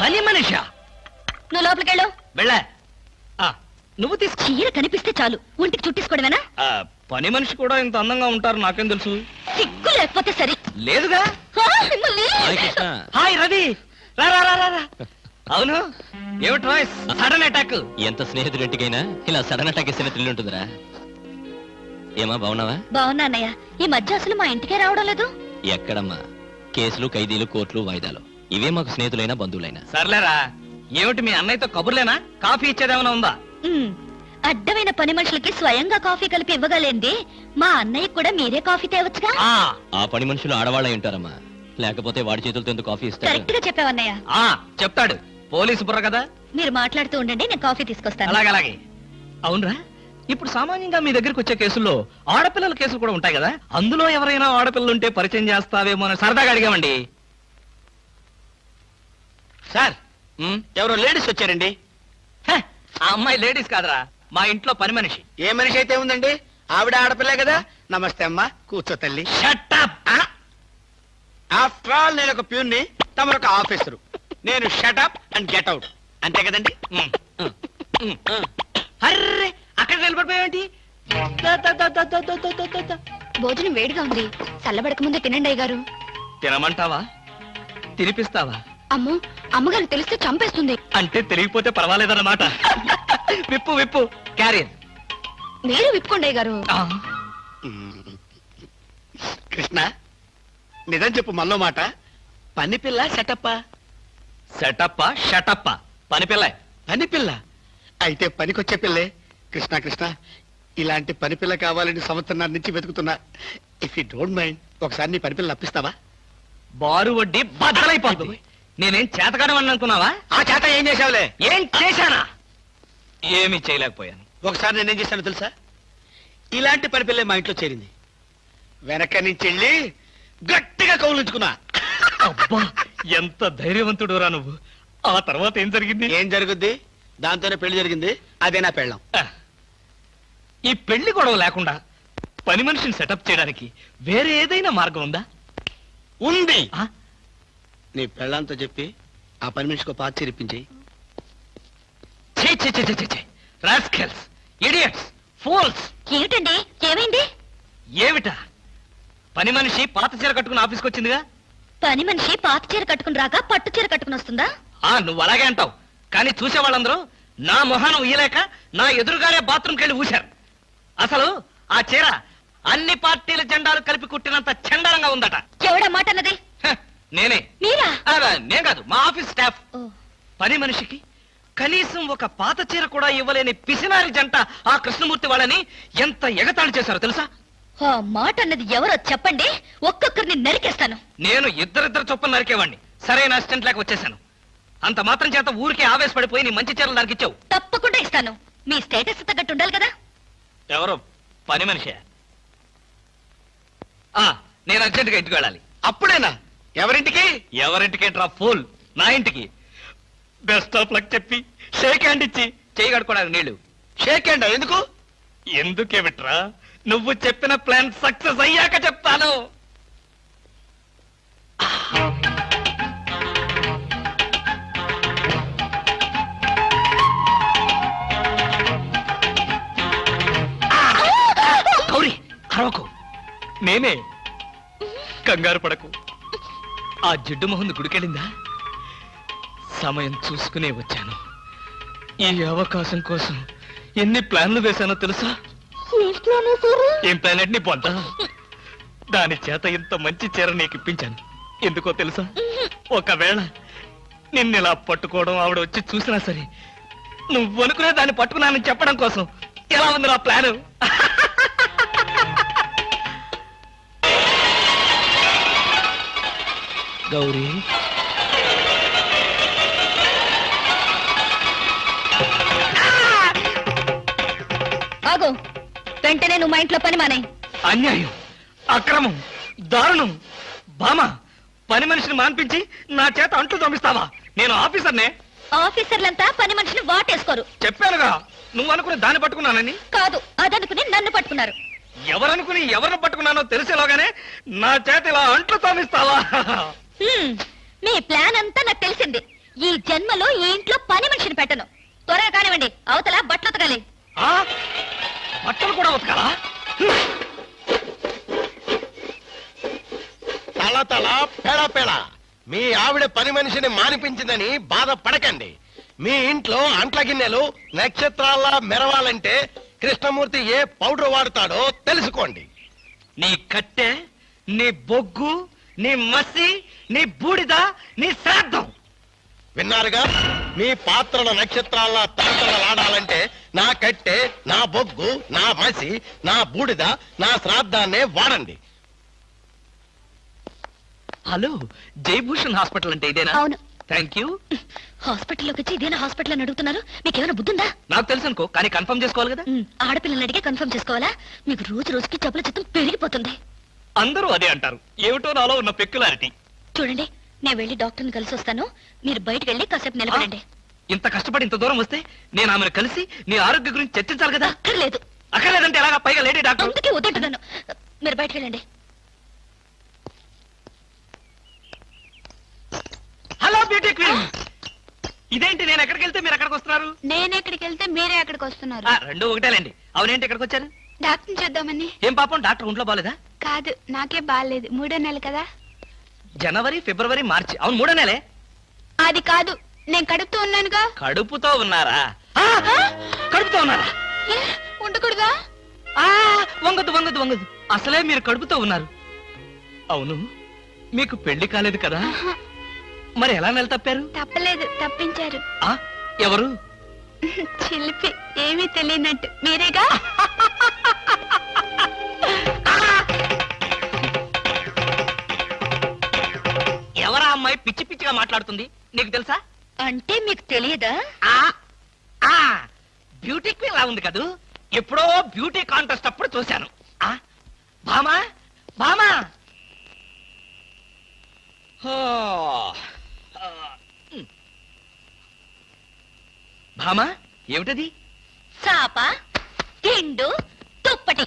పని మనిషా? నువ్వు లోపలికెళ్ళు. వెళ్ళా. నువ్వు తీసుకో. చీర కనిపిస్తే చాలు ఒంటికి చుట్టేసుకోవడమేనా? పని మనిషి కూడా ఇంత అందంగా ఉంటారు నాకేం తెలుసు. సిగ్గు లేకపోతే సరి. లేదుగా. మిమ్మల్ని. హాయ్ రవి, రా రా రా రా. అవును, ఏమిటి వాయిస్ సడన్ అటాక్? ఎంత స్నేహితుడింటికైనా ఇలా సడన్ అటాక్ ఇస్తే థ్రిల్ ఉంటుందిరా. ఏమా బాగున్నావా? బాగున్నా అన్నయ్య. ఈ మధ్య అసలు మా ఇంటికే రావడం లేదు. ఎక్కడమ్మా, కేసులు, ఖైదీలు, కోర్టులు, వాయిదాలు, ఇవే మాకు స్నేహితులైనా బంధువులైనా. సర్లేరా, ఏమిటి మీ అన్నయ్యతో కబుర్లేనా? కాఫీ ఇచ్చేదేమైనా ఉందా? అడ్డమైన పని మనుషులకి స్వయంగా కాఫీ కలిపి ఇవ్వగలేంది మా అన్నయ్య కూడా మీరే కాఫీ తేవచ్చుగా. ఆ పని మనుషులు ఆడవాళ్ళై ఉంటారమ్మా, లేకపోతే వాడి చేతులతో ఎందుకు కాఫీ ఇస్తారు? కరెక్ట్ గా చెప్పావన్నయ్య. చెప్తాడు, పోలీసు బుర్ర కదా. మీరు మాట్లాడుతూ ఉండండి, నేను కాఫీ తీసుకొస్తాను. అలాగే అలాగే. అవునరా, ఇప్పుడు సామాన్యంగా మీ దగ్గరికి వచ్చే కేసుల్లో ఆడపిల్లల కేసులు కూడా ఉంటాయి కదా, అందులో ఎవరైనా ఆడపిల్లలు ఉంటే పరిచయం చేస్తావేమో అని సరదాగా అడిగామండి. సార్, ఎవరో లేడీస్ వచ్చారండి. ఆ అమ్మాయి లేడీస్ కాదురా, మా ఇంట్లో పని మనిషి. ఏ మనిషి అయితే ఉందండి, ఆవిడ ఆడపిల్లే కదా. నమస్తే అమ్మా, కూర్చో తల్లి. Shut up. ఆఫ్టర్ ఆల్ నేను ఒక ప్యూన్ని, తమరొక ఆఫీసరు. నేను shut up and get out, అంతే కదండి. అర్రే, అక్కడ నిలబడిపోయావేంటి? భోజనం వేడిగా ఉంది, చల్లబడక ముందే తినండి అయ్యగారు. తినమంటావా? తినిపిస్తావా? అమ్మో, అమ్మగారు తెలిస్తే చంపేస్తుంది. అంటే తెలియకపోతే పర్వాలేదన్నమాట. విప్పు విప్పు, క్యారియర్. మీరు విప్పుకోండి అయ్యగారు. కృష్ణ, నిజం చెప్పు, మళ్ళో మాట. పని పిల్ల సెటప్పా? సెటప్పా షటప్పా? పని పిల్ల. పని పిల్ల అయితే పనికొచ్చే పిల్లే. కృష్ణ కృష్ణ, ఇలాంటి పని పిల్ల కావాలని సంవత్సరం నుంచి వెతుకుతున్నా. ఇఫ్ యూ డోంట్ మైండ్, ఒకసారి నీ పని పిల్ల అప్పిస్తావా? బారు వడ్డీ బద్దలైపోతుంది. నేనేం చేతకాడమని అనుకున్నావా? ఆ చేత ఏం చేసావులే? ఏం చేశానా? ఏమీ చేయలేకపోయాను. ఒకసారి నేనేం చేశాను తెలుసా? ఇలాంటి పని పిల్లే మా ఇంట్లో చేరింది. వెనక నుంచి వెళ్ళి గట్టిగా కౌలించుకున్నా. అబ్బా, ఎంత ధైర్యవంతుడు రా నువ్వు. ఆ తర్వాత ఏం జరిగింది? ఏం జరుగుద్ది? దాంతోనే పెళ్లి జరిగింది. అదే నా పెళ్ళం. ఈ పెళ్లి గొడవ లేకుండా పని మనిషిని సెటప్ చేయడానికి వేరే ఏదైనా మార్గం ఉందా? ఉంది. నీ పెళ్ళంతో చెప్పి ఆ పని మనిషికి పాత చిరిపించి. Rascals, idiots, fools. ఏమిటండి, ఏమైంది? ఏమిటా? పని మనిషి పాత చీర కట్టుకుని ఆఫీస్కి వచ్చిందిగా. పని మనిషి పాత చీర కట్టుకుని రాక పట్టు చీర కట్టుకుని వస్తుందా? నువ్వు అలాగే అంటావు, కానీ చూసే వాళ్ళందరూ నా మొహానం ఊయలేక నా ఎదురుగానే బాత్రూమ్కి వెళ్ళి ఊశారు. అసలు ఆ చీర అన్ని పార్టీల జెండాలు కలిపి కుట్టినంత చండాలంగా ఉందట. ఎవడా మాట అన్నది? నేనే. మీరా? నేను కాదు, మా ఆఫీస్ స్టాఫ్. పని మనిషికి కనీసం ఒక పాత చీర కూడా ఇవ్వలేని పిసినారి జంట ఆ కృష్ణమూర్తి వాళ్ళని ఎంత ఎగతాళి చేశారో తెలుసా? ఆ మాట అన్నది ఎవరో చెప్పండి, ఒక్కొక్కరిని నరికేస్తాను. నేను ఇద్దరిద్దరు చొప్పున నరికేవాడిని. సరైన అసిస్టెంట్ లేక వచ్చేసాను. అంత మాత్రం చేత ఊరికే ఆవేశపడిపోయి నీ మంచి చీరలు నరికిచ్చావు. తప్పకుండా ఇస్తాను. మీ స్టేటస్ తగ్గట్టు ఉండాలి కదా. ఎవరో పని మనిషి. నేను అర్జెంట్గా ఇంటికి వెళ్ళాలి. అప్పుడేనా? ఎవరింటికి? ఎవరింటికేంట్రా ఫూల్, నా ఇంటికి. బెస్ట్ ఆఫ్ లక్ చెప్పి షేక్ హ్యాండ్ ఇచ్చి చేయి కడుకోవడానికి నీళ్లు. షేక్ హ్యాండ్ ఎందుకు? ఎందుకే బిట్రా, నువ్వు చెప్పిన ప్లాన్ సక్సెస్ అయ్యాక చెప్తాను. గౌరీ, అరవకు. నేనే. కంగారు పడకు. ఆ జిడ్డు మొహంది గుడికెళ్ళిందా? సమయం చూసుకునే వచ్చాను. ఈ అవకాశం కోసం ఎన్ని ప్లాన్లు వేశానో తెలుసా? ఏం ప్లాన్ అంటే నీ పొంత. దాని చేత ఇంత మంచి చీర నీకు ఇప్పించాను. ఎందుకో తెలుసా? ఒకవేళ నిన్నిలా పట్టుకోవడం ఆవిడ వచ్చి చూసినా సరే, నువ్వు అనుకునే దాన్ని పట్టుకున్నానని చెప్పడం కోసం. ఎలా ఉంది నా ప్లాను? గౌరీ, ఆగు. వెంటనే నువ్వు మా ఇంట్లో పని మానే. అన్యాయం, అక్రమం, దారుణం. బామ, పని మనిషిని మాన్పించి నా చేత అంట్లు తోమిస్తావా? నేను ఆఫీసర్నే. ఆఫీసర్లంతా పని మనిషిని వాటేసుకోరు. చెప్పానుగా, నువ్వు అనుకుని దాన్ని పట్టుకున్నానని. కాదు, అదనుకుని నన్ను పట్టుకున్నారు. ఎవరనుకుని ఎవరిని పట్టుకున్నానో తెలిసేలోగానే నా చేత ఇలా అంట్లు తోమిస్తావా? మీ ప్లాన్ అంతా నాకు తెలిసింది. ఈ జన్మలో ఈ ఇంట్లో పని మనిషిని పెట్టను. త్వరగా కానివ్వండి, అవతల బట్టలు ఉతకాలి. ఆ? బట్టలు కూడా ఉతకాలా? తల తల పెడ పెడ మీ ఆవిడ పని మనిషిని మానిపించిందని బాధపడకండి. మీ ఇంట్లో అంట్ల గిన్నెలు నక్షత్రాల్లా మెరవాలంటే కృష్ణమూర్తి ఏ పౌడర్ వాడతాడో తెలుసుకోండి. నీ కట్టె, నీ బొగ్గు, నీ మసి, నీ బూడిద, నీ శ్రాద్ధం. విన్నారుగా, మీ పాత్రల నక్షత్రాల్లా తలతలలాడాలంటే నా కట్టె, నా బొగ్గు, నా మసి, నా బూడిద, నా శ్రాద్ధాన్నే వాడండి. హలో, జయభూషణ్ హాస్పిటల్ అంటే ఇదేనా? అవును. Thank you. హాస్పిటల్లోకి వచ్చి ఇదేనా హాస్పిటల్ అని అడుగుతున్నారు? మీకేమైనా బుద్ధుందా? నాకు తెలుసు అనుకో, కానీ కన్ఫర్మ్ చేసుకోవాలి కదా. ఆడపిల్లలు అడిగే కన్ఫర్మ్ చేసుకోవాలా? మీకు రోజు రోజుకి జబ్బుల చిత్తం పెరిగిపోతుంది. అందరూ అదే అంటారు. ఏమిటో నాలో ఉన్న పెక్యులారిటీ. చూడండి, నేను వెళ్ళి డాక్టర్ని కలిసి వస్తాను. మీరు బయటకు వెళ్ళి కాసేపు నిలబడండి. ఇంత కష్టపడి ఇంత దూరం వస్తే నేను ఆమెను కలిసి నీ ఆరోగ్య గురించి చర్చించాలి కదా. అక్కర్లేదు. అక్కర్లేదంటే ఎలాగా? పైగా లేడీ డాక్టర్. అందుకే వద్దంటున్నాను. మీరు బయటకు వెళ్ళండి. Hello beauty queen. ఇదేంటి, నేను ఎక్కడికి వెళ్తే మీరు ఎక్కడికి వస్తున్నారు? నేను ఎక్కడికి వెళ్తే మీరే ఎక్కడికి వస్తున్నారు. రెండు ఒకటేలేండి. అవునేంటి ఎక్కడికి వచ్చారు? డాక్టర్ని చూద్దామని. ఏం పాపం, డాక్టర్ ఒంట్లో బాలేదా? కాదు, నాకే బాగాలేదు. 3వ నెల కదా. జనవరి, ఫిబ్రవరి, మార్చి. అవును, 3వ నెలే. అది కాదు, నేను కడుపుతూ ఉన్నానుగా. కడుపుతో ఉన్నారా? కడుపుతో ఉన్నారా? ఉండకూడదా? వంగదు వంగదు వంగదు. అసలే మీరు కడుపుతో ఉన్నారు. అవును, మీకు పెళ్లి కాలేదు కదా? మరి ఎలా నెల తప్పారు? తప్పలేదు, తప్పించారు. ఎవరు? చిలిపి, ఏమీ తెలియనట్టు. మీరేగా? ఎవరా అమ్మాయి పిచ్చి పిచ్చిగా మాట్లాడుతుంది? నీకు తెలుసా? అంటే మీకు తెలియదా? బ్యూటీ క్వీన్ లా ఉంది కదూ. ఎప్పుడో బ్యూటీ కాంటెస్ట్ అప్పుడు చూశాను. భామా, భామా. భామా, ఏమిటది? చాప, తిండు, తుప్పటి.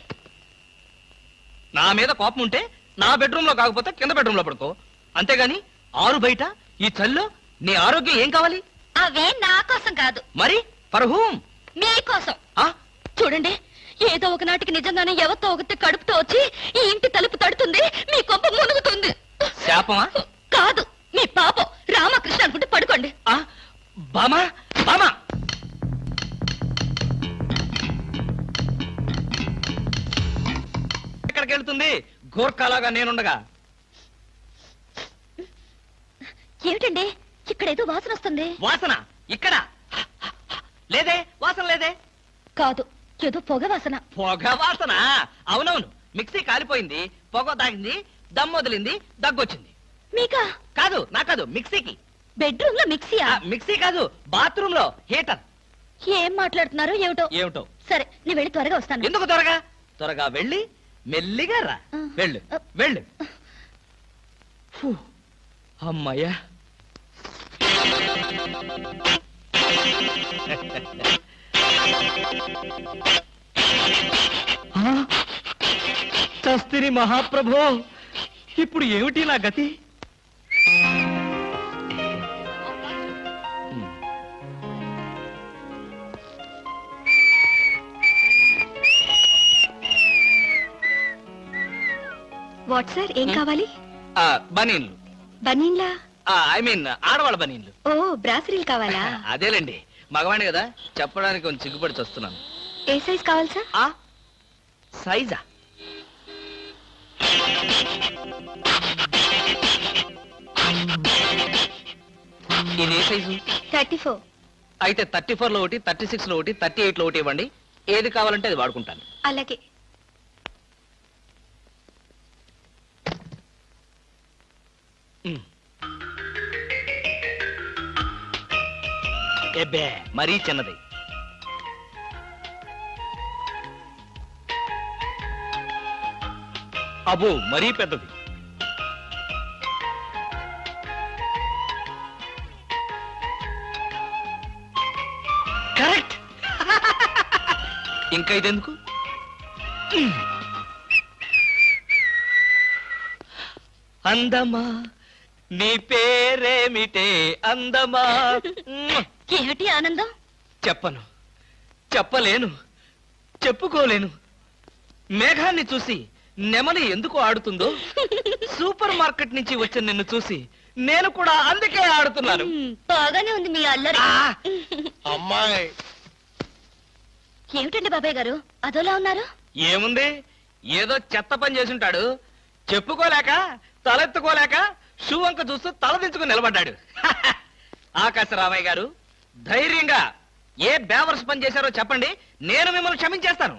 నా మీద కోపం ఉంటే నా బెడ్రూమ్ లో కాకపోతే కింద బెడ్రూమ్ లో పడుకో. అంతేగాని ఆరు బయట ఈ చల్లో నీ ఆరోగ్యం ఏం కావాలి? అవే నా కోసం కాదు. మరి ఫర్ హూమ్? మీకోసం. చూడండి, ఏదో ఒక నాటికి నిజంగానే ఎవరితో ఒకటి కడుపుతో వచ్చి ఈ ఇంటి తలుపు తడుతుంది, మీ కొంప మునుగుతుంది. శాపమా? కాదు, మీ పాపం. రామకృష్ణ అనుకుంటే పడుకోండి. బామా, బామా. ఎక్కడికి వెళ్తుంది? గోర్ఖాలాగా నేనుండగా. ఏమిటండి, ఇక్కడ ఏదో వాసన వస్తుంది. వాసన? ఇక్కడ లేదే, వాసన లేదే. కాదు, ఏదో పొగ వాసన. పొగ వాసన? అవునవును, మిక్సీ కాలిపోయింది, పొగ తాగింది, దమ్ వదిలింది, దగ్గొచ్చింది. మీకా? కాదు, నా కాదు, మిక్సీకి. బెడ్రూమ్ లో మిక్సీయా? మిక్సీ కాదు, బాత్రూమ్ లో హీటర్. ఏం మాట్లాడుతున్నారో ఏమిటో. ఏమిటో? సరే, నేను వెళ్ళి త్వరగా వస్తాను. ఎందుకు త్వరగా? త్వరగా వెళ్ళి మెల్లిగా రా. వెళ్ళు, వెళ్ళు. అమ్మయ్యా. చస్తిని మహాప్రభో, ఇప్పుడు ఏమిటి నా గతి? వాట్ సార్, ఏం కావాలి? బనీన్లు. బనీన్లా? ఐ మీన్ ఆడవాళ్ళ బనీన్లు. ఓ, బ్రాసరీలు కావాలా? అదేలేండి, మగవాణి కదా, చెప్పడానికి కొంచెం సిగ్గుపడి వస్తున్నాను. ఏ సైజ్ కావాలి సార్? సైజా? ఇది ఏ సైజు? 34. అయితే 34 లో ఒకటి, 36 లో ఒకటి, 38 లో ఒకటి ఇవ్వండి. ఏది కావాలంటే అది వాడుకుంటాను. అలాగే. ఎబ్బే, మరీ చిన్నది. అబ్బో మరీ పెద్దది. కరెక్ట్. ఇంకా ఇదెందుకు? అందమా నీ పేరేమిటే అందమా. ఏమిటి ఆనందం? చెప్పను, చెప్పలేను, చెప్పుకోలేను. మేఘాన్ని చూసి నెమలి ఎందుకు ఆడుతుందో సూపర్ మార్కెట్ నుంచి వచ్చిన నిన్ను చూసి నేను కూడా అందుకే ఆడుతున్నాను. బాగానే ఉంది మీ అల్లరి. అమ్మాయి ఏమిటండి బాబాయ్ గారు అదోలా ఉన్నారు? ఏముంది, ఏదో చెత్త పని చేసుంటాడు. చెప్పుకోలేక తలెత్తుకోలేక షూ వంక చూస్తూ తలదించుకుని నిలబడ్డాడు. ఆకాశరామయ్య గారు, ధైర్యంగా ఏ బేవర్స్ పని చేశారో చెప్పండి, నేను మిమ్మల్ని క్షమించేస్తాను.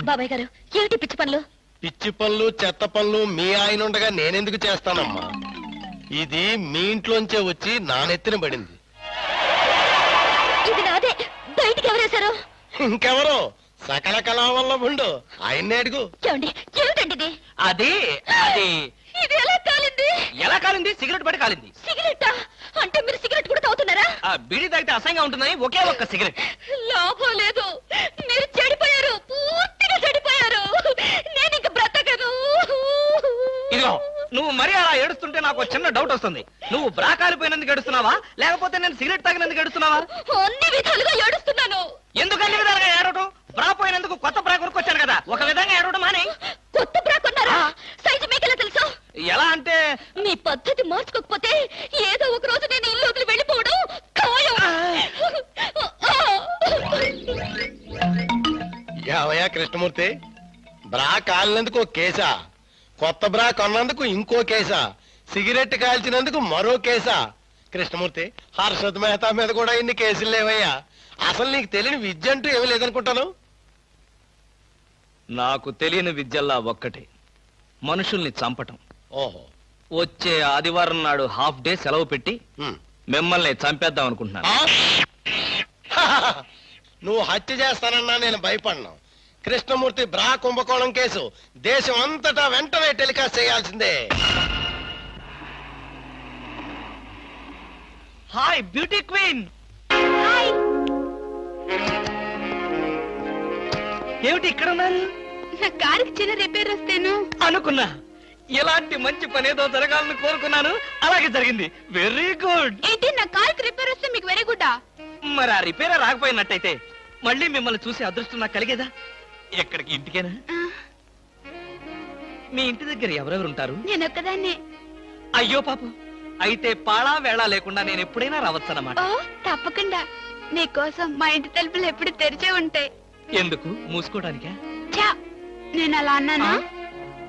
బాబాయ్ గారు ఏమిటి పిచ్చి పనులు? పిచ్చి పనులు చెత్త పనులు మీ ఆయన ఉండగా నేనెందుకు చేస్తానమ్మా? ఇది మీ ఇంట్లోంచే వచ్చి నా నెత్తిన పడింది. ఇది నాదే, బయటికి ఎవరేశారు? ఇంకెవరో సకల కళా వల్ల ఉండు ఆయన్నే అడుగు. ఏమండి ఏమిటండి ఇది? అది అది ఇది ఎలా కాలింది? ఎలా కాలింది? సిగరెట్ పడి కాలింది. సిగరెట్టా? అంటే మీరు సిగరెట్ కూడా తాగుతున్నారా? ఆ బీడీ తాగితే అసహ్యంగా ఉంటుందని ఒకే ఒక్క సిగరెట్. లాభం లేదు, మీరు చెడిపోయారు, పూర్తిగా చెడిపోయారు. నేను ఇంక బ్రతకను. ఇదిగో నువ్వు మరీ అలా ఏడుస్తుంటే నాకు ఒక చిన్న డౌట్ వస్తుంది. నువ్వు బ్రా కాలిపోయినందుకు ఏడుస్తున్నావా, లేకపోతే నేను సిగరెట్ తాగినందుకు ఏడుస్తున్నావా? అన్ని విధాలుగా ఏడుస్తున్నాను. ఎందుకు అన్ని విధాలుగా ఏడవటం? బ్రా పోయినందుకు కొత్త బ్రా కొనుక్కొచ్చాను కదా, ఒక విధంగా ఏడవడం మానే. కొత్త బ్రా కొన్నారా? సైజు మీకెలా తెలుసు? ఎలా అంటే మీ పద్ధతి మార్చుకోకపోతే ఏదో ఒక రోజు నేను ఇల్లు వదిలి వెళ్ళిపోవడం ఖాయం. యావయ్యా కృష్ణమూర్తి, బ్రా కాలినందుకు ఒక కేసా, కొత్త బ్రా కొన్నందుకు ఇంకో కేసా, సిగరెట్ కాల్చినందుకు మరో కేసా? కృష్ణమూర్తి, హర్షద్ మెహతా మీద కూడా ఇన్ని కేసులు లేవయ్యా. అసలు నీకు తెలియని విద్య అంటూ ఏమీ లేదనుకుంటాను. నాకు తెలియని విద్యల్లా ఒక్కటే, మనుషుల్ని చంపటం. ఓహో, వచ్చే ఆదివారం నాడు హాఫ్ డే సెలవు పెట్టి ఉమ్. మిమ్మల్ని చంపేద్దాం అనుకుంటున్నాను. నువ్వు హత్య చేస్తానన్నా నేను భయపడ్ను. కృష్ణమూర్తి బ్రా కుంభకోణం కేసు దేశం అంతటా వెంటనే టెలికాస్ట్ చేయాల్సిందే. Hi beauty queen. ఏమిటి ఇక్కడ ఉన్నారు? నా కారుకి చిన్న రిపేర్ వస్తేను అనుకున్నా, ఇలాంటి మంచి పని ఏదో జరగాలని కోరుకున్నాను, అలాగే జరిగింది. Very good. ఏంటి నా కారుకి రిపేర్ వస్తే మీకు వెరీ గుడ్? మరి ఆ రిపేర్ రాకపోయినట్టయితే మళ్ళీ మిమ్మల్ని చూసి అదృష్టం నాకు కలిగేదా? ఎక్కడికి? ఇంటికేనా? మీ ఇంటి దగ్గర ఎవరెవరు ఉంటారు? నేను ఒక్కదాన్నే. అయ్యో పాపం, అయితే పాళా వేళ లేకుండా నేను ఎప్పుడైనా రావచ్చన్నమాట. ఓ తప్పకుండా, నీకోసం మా ఇంటి తలుపులు ఎప్పుడు తెరిచే ఉంటాయి. ఎందుకు? మూసుకోవడానికా? చా, నేను అలా అన్నానా?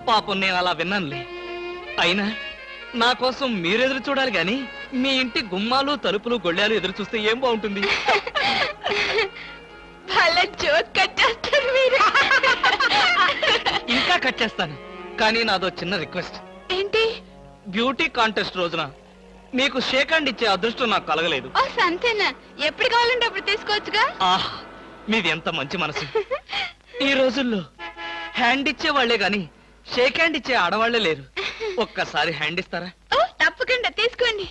పాపం నేను అలా విన్నానులే. అయినా నా కోసం మీరెదురు చూడాలి గాని మీ ఇంటి గుమ్మాలు తలుపులు గొళ్ళాలు ఎదురు చూస్తే ఏం బాగుంటుంది? జోక్ కట్టేస్తారు మీరు. ఇంకా కట్ చేస్తాను, కానీ నాదో చిన్న రిక్వెస్ట్. ఏంటి? బ్యూటీ కాంటెస్ట్ రోజున మీకు షేక్ హ్యాండ్ ఇచ్చే అదృష్టం నాకు కలగలేదు. ఓ సంతేనా, ఎప్పుడు కావాలంటే అప్పుడు తీసుకోవచ్చుగా. ఆహ్, మీది ఎంత మంచి మనసు. ఈ రోజుల్లో హ్యాండ్ ఇచ్చే వాళ్లే గాని షేక్ హ్యాండ్ ఇచ్చే ఆడవాళ్లే లేరు. ఒక్కసారి హ్యాండ్ ఇస్తారా? ఓ తప్పకుండా తీసుకోండి.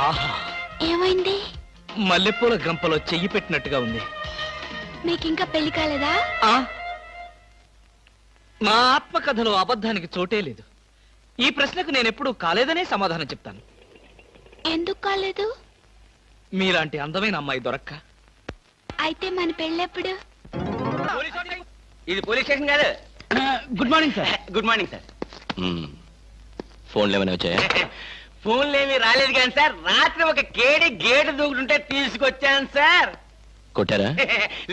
ఆహా, ఏమైంది? మల్లెపూల గంపలో చెయ్యి పెట్టినట్టుగా ఉంది. మీకింకా పెళ్లి కాలేదా? ఆ, నా ఆత్మకథలో అబద్ధానికి చోటే లేదు. ఈ ప్రశ్నకు నేనెప్పుడు కాలేదనే సమాధానం చెప్తాను. ఎందుకు కాలేదు? మీలాంటి అందమైన అమ్మాయి దొరక్క. అయితే మన పెళ్ళెప్పుడు? ఇది పోలీస్ స్టేషన్ కాదు. Good morning sir. Good morning sir. ఫోన్లు ఏమైనా వచ్చాయా? ఫోన్లు ఏమీ రాలేదు కానీ సార్, రాత్రి ఒక కేడి గేటు దూకుంటుంటే తీసుకొచ్చాను సార్. కొట్టారా?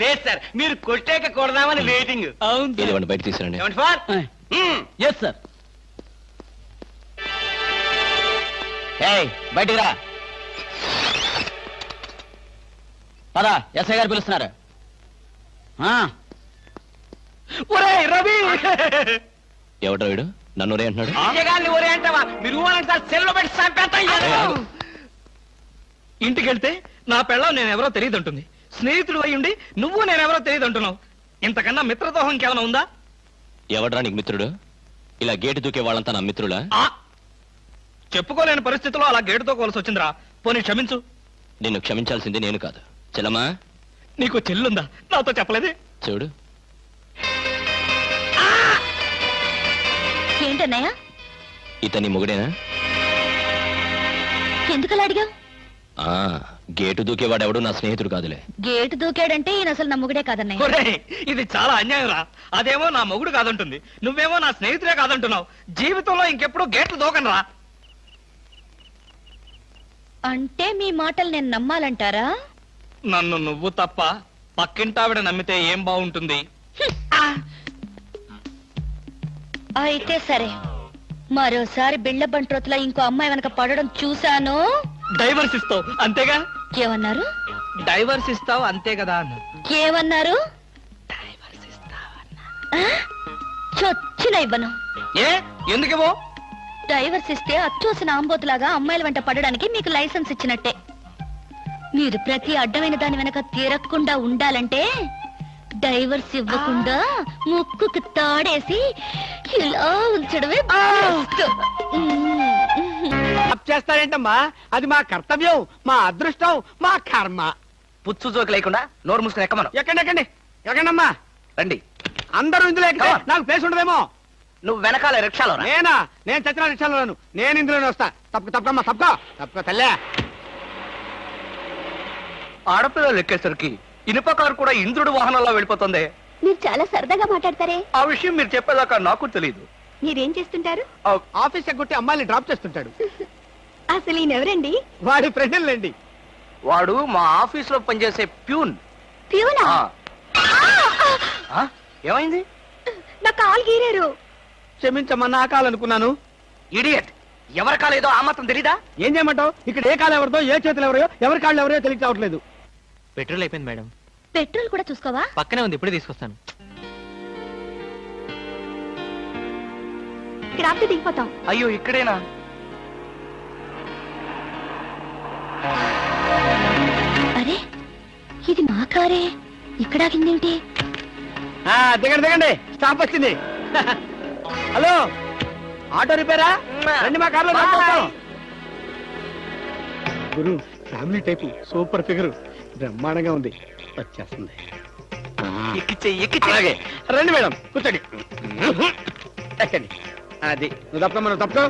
లేదు సార్, మీరు కొట్టాక కొడదామని వెయిటింగ్. అవును ఇదివ్వండి, బయట తీసుకురండి. ఏమండి సార్? Yes sir. బయటికి రా. పద, ఎస్ఐ గారు పిలుస్తున్నారు. ఒరేయ్ రవి! ఎవడ్రా వీడు? నన్ను ఒరే అంటున్నాడు ఆగగాన్ని ఒరే అంటావా? మీరు ఊరంటే సార్ సెల్లో పెట్టి చంపేస్తా. ఇంటికి వెళ్తే నా పెళ్ళం నేనెవరో తెలియదు అంటుంది. స్నేహితుడు అయ్యుండి నువ్వు నేనెవరో తెలియదు అంటున్నావు. ఇంతకన్నా మిత్రదోహం ఇంకేమైనా ఉందా? ఎవడ్రా నీకు మిత్రుడు? ఇలా గేటు దూకే వాళ్ళంతా నా మిత్రులా? చెప్పుకోలేని పరిస్థితుల్లో అలా గేటుతో కోల్సి వచ్చిందిరా. పోనీ క్షమించు. నిన్ను క్షమించాల్సింది నేను కాదు. చెల్లమ్మా, నీకు చెల్లుందా? నాతో చెప్పలేదే. చూడు, ఏంటన్నయ్య? ఇతని మొగుడేనా? ఎందుకలా అడిగావు? ఆ గేటు దూకేవాడెవడు నా స్నేహితుడు కాదులే. గేటు దూకాడంటే ఈయన అసలు నా మొగుడే కాదన్నయ్య. ఒరేయ్, ఇది చాలా అన్యాయం రా. అదేమో నా మొగుడు కాదంటుంది, నువ్వేమో నా స్నేహితుడే కాదంటున్నావు. జీవితంలో ఇంకెప్పుడు గేట్లు దూకనరా. అంటే మీ మాటలు నేను నమ్మాలంటారా? నన్ను నువ్వు తప్ప పక్కింటావిడ నమ్మితే ఏం బాగుంటుంది? అయితే సరే, మరోసారి బిళ్ళ బంట్రోతులా ఇంకో అమ్మాయి వెనక పడడం చూశాను. డైవర్స్ ఇస్తావు అంతేగా? ఏమన్నారు? డైవర్స్ ఇస్తావు అంతే కదా అన్న. ఏమన్నారు? చొచ్చిన ఇవ్వను. ఏ ఎందుకేమో? డైవర్స్ ఇస్తే అచ్చూసిన ఆంబోతులాగా అమ్మాయిల వెంట పడడానికి మీకు లైసెన్స్ ఇచ్చినట్టే. మీరు ప్రతి అడ్డమైన దాని వెనక తీరకుండా ఉండాలంటే డైవర్స్ ఇవ్వకుండా ముక్కుకు తాడేసి ఇలా ఉంచడమే best. చేస్తారేంటమ్మా? అది మా కర్తవ్యం, మా అదృష్టం, మా కర్మ. పుచ్చు జోకి లేకుండా నోరు మూసుకుని ఎక్కమను. ఎక్కండి ఎక్కండమ్మా. రండి. అందరూ ఇందులో ఎక్కితే నాకు ప్లేస్ ఉండదేమో. నువ్వు వెనకాల రిక్షాలో రా. నేను చచ్చిన రిక్షాలోను. నేను ఇందులోనే వస్తా. తప్పకమ్మా తప్పక తల్లే. ఆడపిల్లలు ఎక్కేసరికి ఇనుప కారు కూడా ఇంద్రుడు వాహనంలో వెళ్ళిపోతుంది. మీరు చాలా సరదాగా మాట్లాడతారే. ఆ విషయం మీరు చెప్పేదాకా నాకు తెలియదు. మీరేం చేస్తుంటారు? ఆఫీస్ ఎగ్గొట్టి అమ్మాయిని డ్రాప్ చేస్తుంటాడు. అసలు ఈయనెవరండి? వాడి ఫ్రెండ్లండి. వాడు మా ఆఫీస్ లో పనిచేసే ప్యూన్. ప్యూనా? ఏమైంది? నా కాలు గీరారు. క్షమించమ్మా, నా కాలనుకున్నాను. ఇడియట్, ఎవరి కాలేదో ఆ మాత్రం తెలీదా? ఏం చేయమంటావు? ఇక్కడ ఏ కాలు ఎవరిదో, ఏ చేతులు ఎవరో, ఎవరి కాళ్ళు ఎవరో తెలియక రావట్లేదు. పెట్రోల్ అయిపోయింది మేడం. పెట్రోల్ కూడా చూసుకోవా? పక్కనే ఉంది, ఇప్పుడే తీసుకొస్తాను. ఇక్కడ ఆపితే దిగిపోతాం. అయ్యో ఇక్కడేనా? అరే, ఇది మా కారే. ఇక్కడ ఆగిందేంటి? దిగండి, స్టాప్ వచ్చింది. హలో, ఆటో రిపేరా? రండి మా కార్లో. గురు, ఫ్యామిలీ టైపు, సూపర్ ఫిగర్, బ్రహ్మాండంగా ఉంది. వచ్చేస్తుంది. అలాగే రండి మేడం, కూర్చోండి. ఎక్కండి. అది నువ్వు తప్ప మనం తప్పుకో.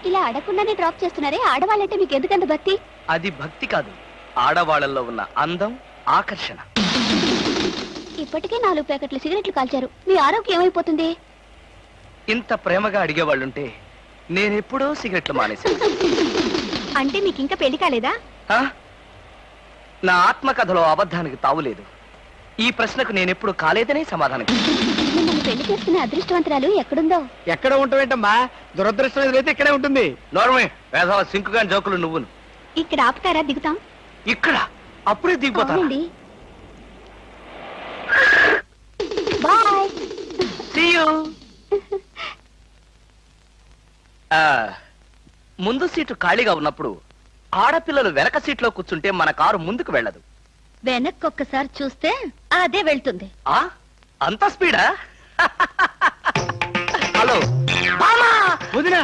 ఇలా అడగకుండానే డ్రాప్ చేస్తున్నారే, ఆడవాళ్ళంటే మీకు ఎందుకంత భక్తి? అది భక్తి కాదు, ఆడవాళ్ళల్లో ఉన్న అందం, ఆకర్షణ. ఇప్పటికే 4 ప్యాకెట్లు సిగరెట్లు కాల్చారు. మీ ఆరోగ్యం ఏమైపోతుంది? ఇంత ప్రేమగా అడిగేవాళ్ళుంటే నేనెప్పుడో సిగరెట్లు మానేశాను. అంటే మీకు ఇంకా పెళ్లి కాలేదా? నా ఆత్మకథలో అబద్ధానికి తావులేదు. ఈ ప్రశ్నకు నేనెప్పుడు కాలేదనే సమాధానం. మిమ్మల్ని పెళ్లి చేసుకునే అదృష్టవంతరాలు ఎక్కడుందో? ఎక్కడ ఉంటావేంటమ్మా? దురదృష్టం ఎదురైతే ఇక్కడే ఉంటుంది. నోర్మే, వేసవ సింకుగాని జోకులు నువ్వును. ఇక్కడ ఆపుతారా? దిగుతాం. ఇక్కడ అప్పుడే దిగిపోతాను. బాయ్. See you. ముందు సీటు ఖాళీగా ఉన్నప్పుడు ఆడపిల్లలు వెనక సీట్లో కూర్చుంటే మన కారు ముందుకు వెళ్ళదు. వెనక్కి ఒక్కసారి చూస్తే అదే వెళ్తుంది. అంత స్పీడా? హలో వదినా,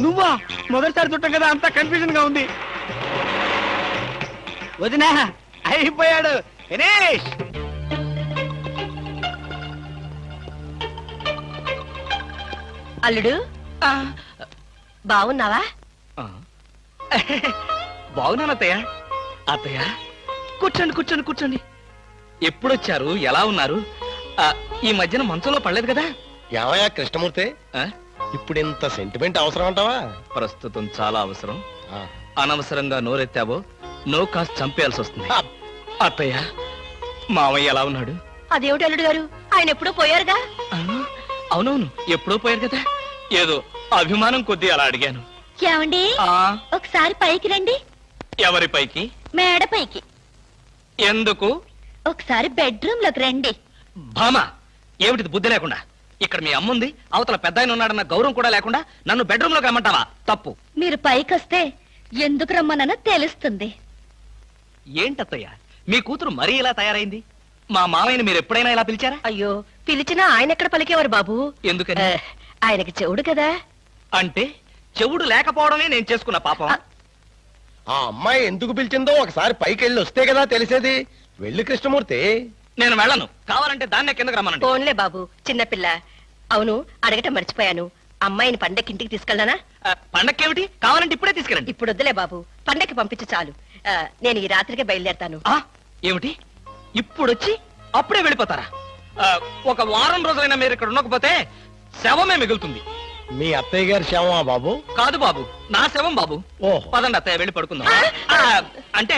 నువ్వా? మొదటిసారి చుట్టం కదా, అంతా కన్ఫ్యూజన్ గా ఉంది. వదినా, అయిపోయాడు. ఫినిష్. అల్లుడు, బాగున్నావా? బాగున్నాను అత్తయ్య. అత్తయ్య కూర్చోండి కూర్చోండి కూర్చోండి. ఎప్పుడొచ్చారు? ఎలా ఉన్నారు? ఈ మధ్యన మంచంలో పడలేదు కదా? ఏమయ్యా కృష్ణమూర్తి, ఇప్పుడు ఇంత సెంటిమెంట్ అవసరం అంటావా? ప్రస్తుతం చాలా అవసరం. అనవసరంగా నోరెత్తావో నో కాస్త చంపేయాల్సి వస్తుంది. అత్తయ్య, మామయ్య ఎలా ఉన్నాడు? అదేమిటి అల్లుడు గారు, ఆయన ఎప్పుడూ పోయారుగా. అవునవును, ఎప్పుడో పోయారు కదా. ఏదో అభిమానం కొద్దీ అలా అడిగాను. ఏమండి, ఒకసారి పైకి రండి. ఎవరి పైకి? మేడ పైకి. ఎందుకు? ఒకసారి బెడ్రూమ్ లోకి రండి. భామ, ఏమిటిది బుద్ధి లేకుండా? ఇక్కడ మీ అమ్ముంది, అవతల పెద్ద ఆయన ఉన్నాడన్న గౌరవం కూడా లేకుండా నన్ను బెడ్రూమ్ లోకి రమ్మంటావా? తప్పు. మీరు పైకొస్తే ఎందుకు రమ్మనో తెలుస్తుంది. ఏంటత్తయ్య, మీ కూతురు మరీ ఇలా తయారైంది? మా మామయ్యని మీరు ఎప్పుడైనా ఇలా పిలిచారా? అయ్యో, పిలిచినా ఆయన ఎక్కడ పలికేవారు బాబు? ఎందుకని? ఆయనకి చెవుడు కదా. అంటే చెవుడు లేకపోవడమే నేను చేసుకున్న పాపం. ఆ అమ్మాయి ఎందుకు పిలిచిందో ఒకసారి పైకి వెళ్ళి వస్తే కదా తెలిసేది. వెళ్ళి కృష్ణమూర్తి. నేను వెళ్ళను. కావాలంటే దాన్నే కిందకు రమ్మనండి. ఫోన్లే బాబు, చిన్నపిల్ల. అవును, అడగటం మర్చిపోయాను. అమ్మాయిని పండక్కి ఇంటికి తీసుకెళ్ళనా? పండక్కేమిటి? కావాలంటే ఇప్పుడే తీసుకెళ్ళండి. ఇప్పుడు వద్దులే బాబు, పండక్కి పంపించు చాలు. నేను ఈ రాత్రికి బయలుదేరతాను. ఏమిటి? ఇప్పుడొచ్చి అప్పుడే వెళ్ళిపోతారా? ఒక వారం రోజులైనా మీరు ఇక్కడ ఉండకపోతే శవమే మిగులుతుంది. మీ అత్తయ్య గారి శవమా బాబు? కాదు బాబు, నా శవం బాబు. ఓహో. పదండి అత్తయ్య, వెళ్ళి పడుకుందాం. అంటే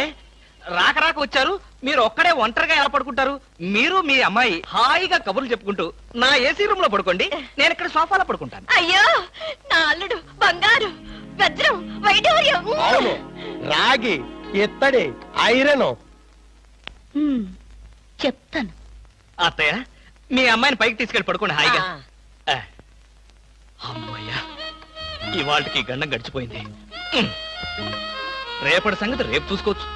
రాక రాక వచ్చారు, మీరు ఒక్కడే ఒంటరిగా ఎలా పడుకుంటారు? మీరు మీ అమ్మాయి హాయిగా కబుర్లు చెప్పుకుంటూ నా ఏసీ రూమ్ లో పడుకోండి, నేను ఇక్కడ సోఫాలో పడుకుంటాను. అయ్యో, నా అల్లుడు బంగారు, వజ్రం, వైఢూర్యం. అవును, రాగి, ఇత్తడి, ఐరన్. చెప్తాను. అత్తయ్య, మీ అమ్మాయిని పైకి తీసుకెళ్ళి పడుకోండి హాయిగా. అమ్మయ్యా, ఇవాళకి గండం గడిచిపోయింది. రేపటి సంగతి రేపు చూసుకోవచ్చు.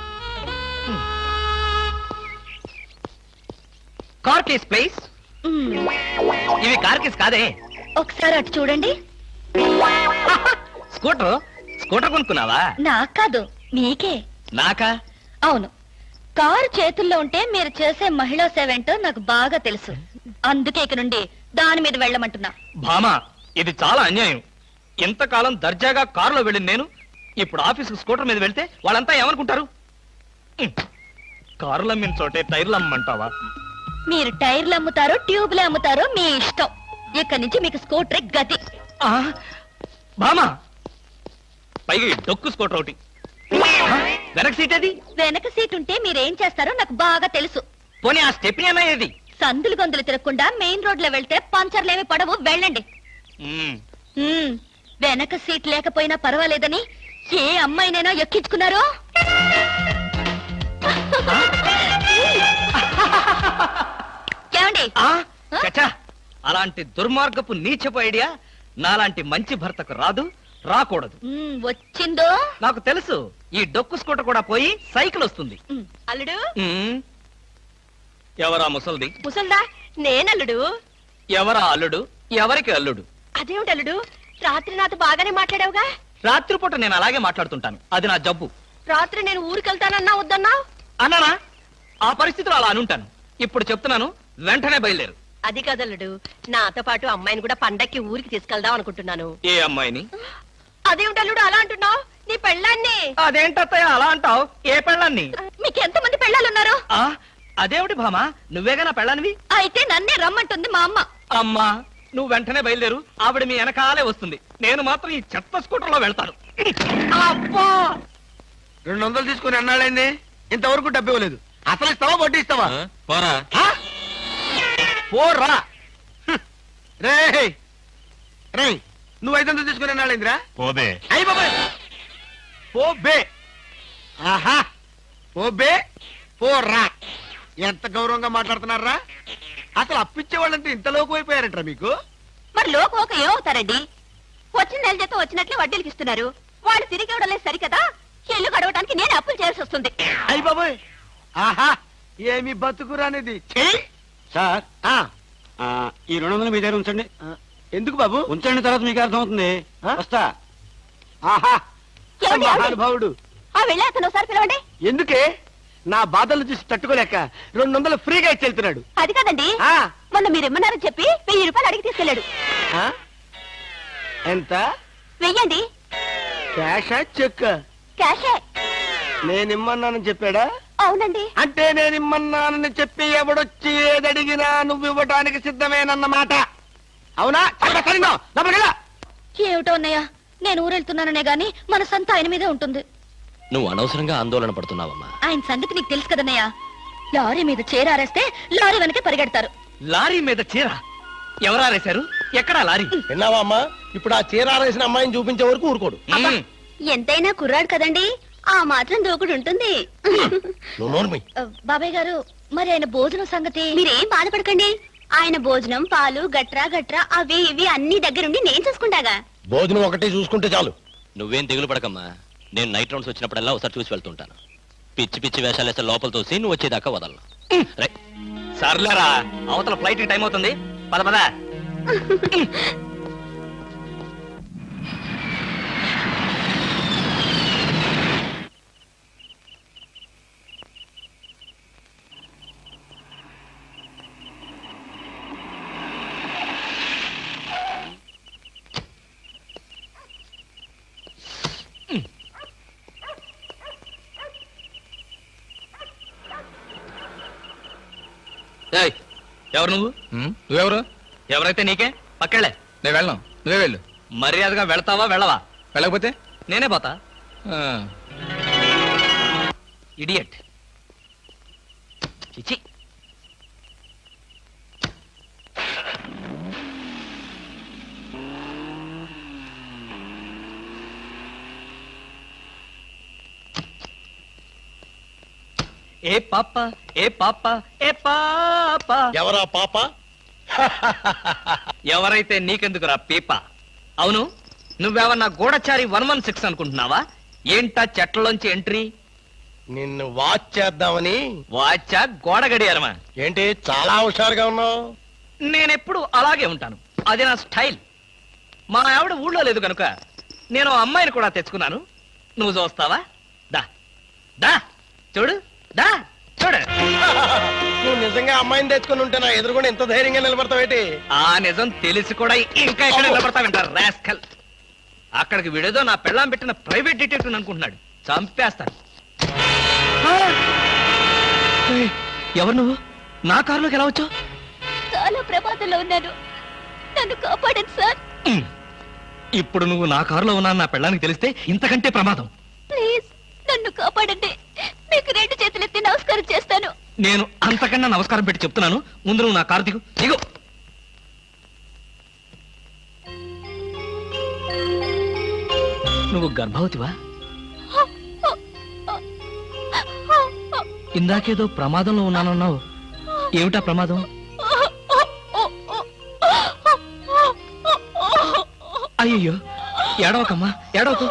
Car case please. ఇవి కార్ కేస్ కాదే. ఒకసారి అటు చూడండి. స్కూటర్ స్కూటర్ కొనుక్కున్నావా? నాకు కాదు, మీకే. నాకా? అవును, కారు చేతుల్లో ఉంటే మీరు చేసే మహిళా సేవ ఏంటో నాకు బాగా తెలుసు. అందుకే ఇక నుండి దాని మీద వెళ్ళమంటున్నా. భామా, ఇది చాలా అన్యాయం. ఇంతకాలం దర్జాగా కారులో వెళ్ళింది నేను, ఇప్పుడు ఆఫీసుకు స్కూటర్ మీద వెళ్తే వాళ్ళంతా ఏమనుకుంటారు? కారులు అమ్మిన చోటే టైర్లు అమ్మంటావా? మీరు టైర్లు అమ్ముతారో ట్యూబ్లు అమ్ముతారో మీ ఇష్టం. ఇక్కడి నుంచి మీకు స్కూటర్ గతి. భామా, పైగా ఈ డొక్కు స్కూటర్ ఒకటి. వెనక సీట్ ఏది? వెనక సీట్ ఉంటే మీరేం చేస్తారో నాకు బాగా తెలుసు. పోనీ ఆ స్టెప్ని అన్నా ఏది? సందులు గొంతులు తిరగకుండా మెయిన్ రోడ్ లో వెళ్తే పంచర్లేమి పడవు, వెళ్ళండి. వెనక సీట్ లేకపోయినా పర్వాలేదని ఏ అమ్మాయినైనా ఎక్కించుకున్నారో? ఏమండి? చచ్చా, అలాంటి దుర్మార్గపు నీచపు ఐడియా నాలాంటి మంచి భర్తకు రాదు, రాకూడదు. వచ్చిందో? నాకు తెలుసు. ఈ డొక్కు స్కూటర్ కూడా పోయి సైకిల్ వస్తుంది. అల్లుడు, ఎవరా ముసల్ది? ముసల్దా? నేనల్లుడు. ఎవరా అల్లుడు? ఎవరికి అల్లుడు? అదేమిటి అల్లుడు, రాత్రి నాతో బాగానే మాట్లాడావుగా? రాత్రిపూట నేను అలాగే మాట్లాడుతుంటాను, అది నా జబ్బు. రాత్రి నేను ఊరికెళ్తానన్నా వద్దన్నా? అన్నానా? ఆ పరిస్థితిలో అలా అనుంటాను. ఇప్పుడు చెప్తున్నాను, వెంటనే బయలుదేరు. అది కదల్లుడు, నాతో పాటు అమ్మాయిని కూడా పండక్కి ఊరికి తీసుకెళ్దాం అనుకుంటున్నాను. ఏ అమ్మాయిని? అదేమిటి అల్లుడు అలా అంటున్నావు? నీ పెళ్ళాన్ని. అదేంటత్తయ్య అలా అంటావు? ఏ పెళ్ళాన్ని? మీకు ఎంతమంది పెళ్ళాలున్నారు? అదేమిటి భామా, నువ్వేగా నా పెళ్ళానివి? అయితే నన్నే రమ్మంటుంది మా అమ్మ. అమ్మా, నువ్వు వెంటనే బయలుదేరు, ఆవిడ మీ వెనకాలే వస్తుంది. నేను మాత్రం ఈ చెత్త స్కూటర్ లో వెళ్తాను. అబ్బా, 200 తీసుకుని అన్నాడైంది, ఇంతవరకు డబ్బు ఇవ్వలేదు. అసలు ఇస్తావా వడ్డీ ఇస్తావా? పోరా. పోరా. రే రే, నువ్వు 500 తీసుకుని అన్నాడైందిరా? పోబే. అయ్యి బాబాయ్, పోబే. ఆహా, పోబే పోరా. ఎంత గౌరవంగా మాట్లాడుతున్నారా? అసలు అప్పిచ్చే వాళ్ళంటే ఇంత లోకు అయిపోయారంటారా మీకు? మరి లోకోక ఏమవుతారండి? వచ్చిన నెల జీతం వచ్చినట్లే వడ్డీలకి ఇస్తున్నారు. వాళ్ళు తిరిగి ఇవ్వడం లేదు సరికదా, ఇల్లు గడవడానికి నేను అప్పులు చేయాల్సి వస్తుంది. అయ్యి బాబాయ్, ఆహా, ఏమి బతుకురానిది. సార్, ఈ 200 మీ దగ్గర ఉంచండి. ఎందుకు బాబు? ఉంచండి, తర్వాత మీకు అర్థమవుతుంది. వస్తా. ఆహా, ఏమండి, ఏమండి? మహానుభావుడు. వెళ్ళి అతను ఒకసారి పిలవండి. ఎందుకే? నా బాధలు చూసి తట్టుకోలేక 200 ఫ్రీగా ఇచ్చి వెళ్తున్నాడు. అది కాదండి, మొన్న మీరు ఇమ్మన్నారని చెప్పి 1000 రూపాయలు అడిగి తీసుకెళ్ళాడు. ఎంత? వెయ్యండి. క్యాషా చెక్? క్యాషే. నేనిమ్మన్నానని చెప్పాడా? అవునండి. అంటే నేనిమ్మన్నానని చెప్పి ఎవడొచ్చి ఏదడిగినా నువ్వు ఇవ్వడానికి సిద్ధమేనన్నమాట. అవునా? ఏమిటో అన్నయ్య, నేను ఊరెళ్తున్నాననే గాని మనసంతా ఆయన మీదే ఉంటుంది. నువ్వు అనవసరంగా ఆందోళన పడుతున్నావమ్మా. ఆయన సంగతి నీకు తెలుసు కదన్నయ్య. లారీ మీద చేరారేస్తే లారీ వెనకే పరిగెడతారు. లారీ మీద చీర ఎవరారేశారు? ఎక్కడా లారీ? విన్నావా అమ్మా? ఇప్పుడు ఆ చీరారేసిన అమ్మాయిని చూపించే వరకు ఊరుకోడు. ఎంతైనా కుర్రాడు కదండి, ఆ మాత్రం దూకుడు ఉంటుంది. నువ్వు నోర్మి. బాబాయ్ గారు, మరి ఆయన భోజనం సంగతి? మీరేం బాధపడకండి, ఆయన భోజనం పాలు గట్రా గట్రా అవి ఇవి అన్ని దగ్గరుండి నేను చూసుకుంటాగా. భోజనం ఒకటి చూసుకుంటే చాలు. నువ్వేం దిగులు పడకమ్మా. నేను నైట్ రౌండ్స్ వచ్చినప్పుడల్లా ఒకసారి చూసి వెళ్తుంటాను. పిచ్చి పిచ్చి వేషాలు వేస్తే లోపల తోసి నువ్వు వచ్చేదాకా వదలను. రైట్. సర్లేరా, అవతల ఫ్లైట్ టైం అవుతుంది. పద పద. ఏయ్, ఎవరు నువ్వు? నువ్వెవరు? ఎవరైతే నీకే, పక్కెళ్ళే. నేను వెళ్ళను, నువ్వే వెళ్ళు. మర్యాదగా వెళ్తావా వెళ్ళవా? వెళ్ళకపోతే నేనే పోతా. ఆ, ఇడియట్. చిచి. ఏ పాప ఏ పాప ఏ పాప. ఎవరా పాప? ఎవరైతే నీకెందుకురా పీప? అవును, నువ్వేమన్నా గూఢచారి 116 అనుకుంటున్నావా? ఏంటా చెట్లలోంచి ఎంట్రీ? నిన్ను వాచ్ చేద్దామని. వాచా గోడ గడియారమా? ఏంటి చాలా హుషారుగా ఉన్నావు? నేనెప్పుడు అలాగే ఉంటాను, అది నా స్టైల్. మా ఆవిడ ఊళ్ళో లేదు కనుక నేను అమ్మాయిని కూడా తెచ్చుకున్నాను. నువ్వు చూస్తావా? దా దా చూడు, దా చూడు. నువ్వు నిజంగా అమ్మాయిని తెచ్చుకుని ఉంటే నా ఎదురుగుండా ఎంత ధైర్యంగా నిలబడతావేటి? ఆ నిజం తెలిసి కూడా ఇంకా ఎక్కడ నిలబడతావంటారు రాస్కల్. అక్కడికి విడేదో నా పెళ్ళాం పెట్టిన ప్రైవేట్ డిటెక్టివ్ అనుకుంటున్నాడు. చంపేస్తాను. ఏయ్, ఎవరు నువ్వు? నా కారులోకి ఎలా వచ్చావు? చాలా ప్రమాదంలో ఉన్నాను, నన్ను కాపాడండి సార్. ఇప్పుడు నువ్వు నా కారులో ఉన్నా నా పెళ్ళానికి తెలిస్తే ఇంతకంటే ప్రమాదం. ప్లీజ్ నన్ను కాపాడండి, మీకు 2 చేతులెత్తి నమస్కారం చేస్తాను. నేను అంతకన్నా నమస్కారం పెట్టి చెప్తున్నాను, ముందు నువ్వు నా కారు దిగు. దిగు. నువ్వు గర్భవతివా? ఇందాకేదో ప్రమాదంలో ఉన్నానన్నావు. ఏమిటా ప్రమాదం? అయ్యో, ఏడవకమ్మా, ఏడవకు.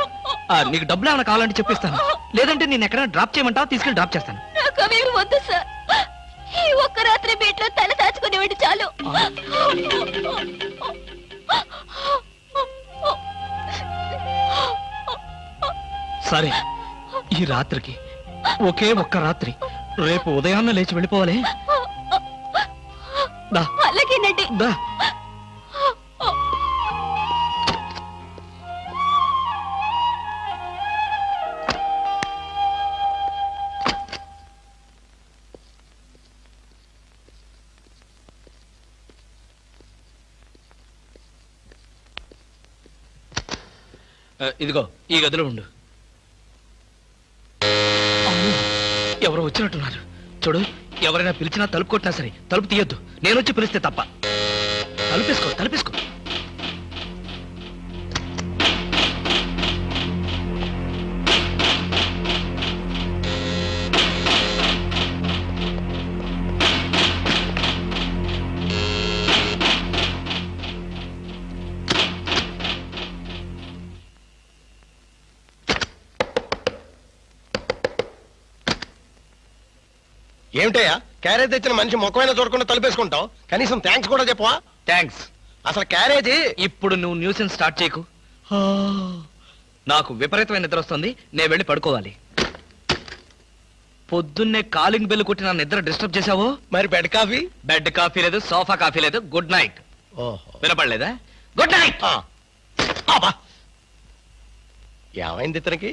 నీకు డబ్బులు ఏమైనా కావాలంటే చెప్పిస్తాను, లేదంటే నేను ఎక్కడైనా డ్రాప్ చేయమంటావా? తీసుకెళ్ళి డ్రాప్ చేస్తాను. నాకు అవేమి వద్దు సార్, ఈ ఒక్క రాత్రి బీట్లో తల దాచుకునేవాడి చాలు. సరే, ఈ రాత్రికి ఒకే ఒక్క రాత్రి, రేపు ఉదయాన్నే లేచి వెళ్ళిపోవాలి. దా అలాగేనండి. దా. ఇదిగో ఈ గదిలో ఉండు. అమ్మో, ఎవరో వచ్చినట్టున్నారు. చూడు, ఎవరైనా పిలిచినా తలుపు కొట్టినా సరే తలుపు తీయొద్దు. నేను వచ్చి పిలిస్తే తప్ప. తలుపేసుకో, తలుపేసుకో. ఏమిటయ్యా, క్యారేజ్ తెచ్చిన మనిషి ముఖమైనా చూడకుండా తలుపేసుకుంటావు? కనీసం థ్యాంక్స్ కూడా చెప్పవా? థ్యాంక్స్. అసలు క్యారేజీ. ఇప్పుడు నువ్వు న్యూసెన్స్ స్టార్ట్ చేయకు. నాకు విపరీతమైన నిద్ర వస్తుంది, నేను వెళ్ళి పడుకోవాలి. పొద్దున్నే కాలింగ్ బెల్ కొట్టి నా నిద్ర డిస్టర్బ్ చేశావో. మరి బెడ్ కాఫీ? బెడ్ కాఫీ లేదు, సోఫా కాఫీ లేదు. Good night. ఓహో, వినపడలేదా? Good night. ఏమైంది ఇతనికి?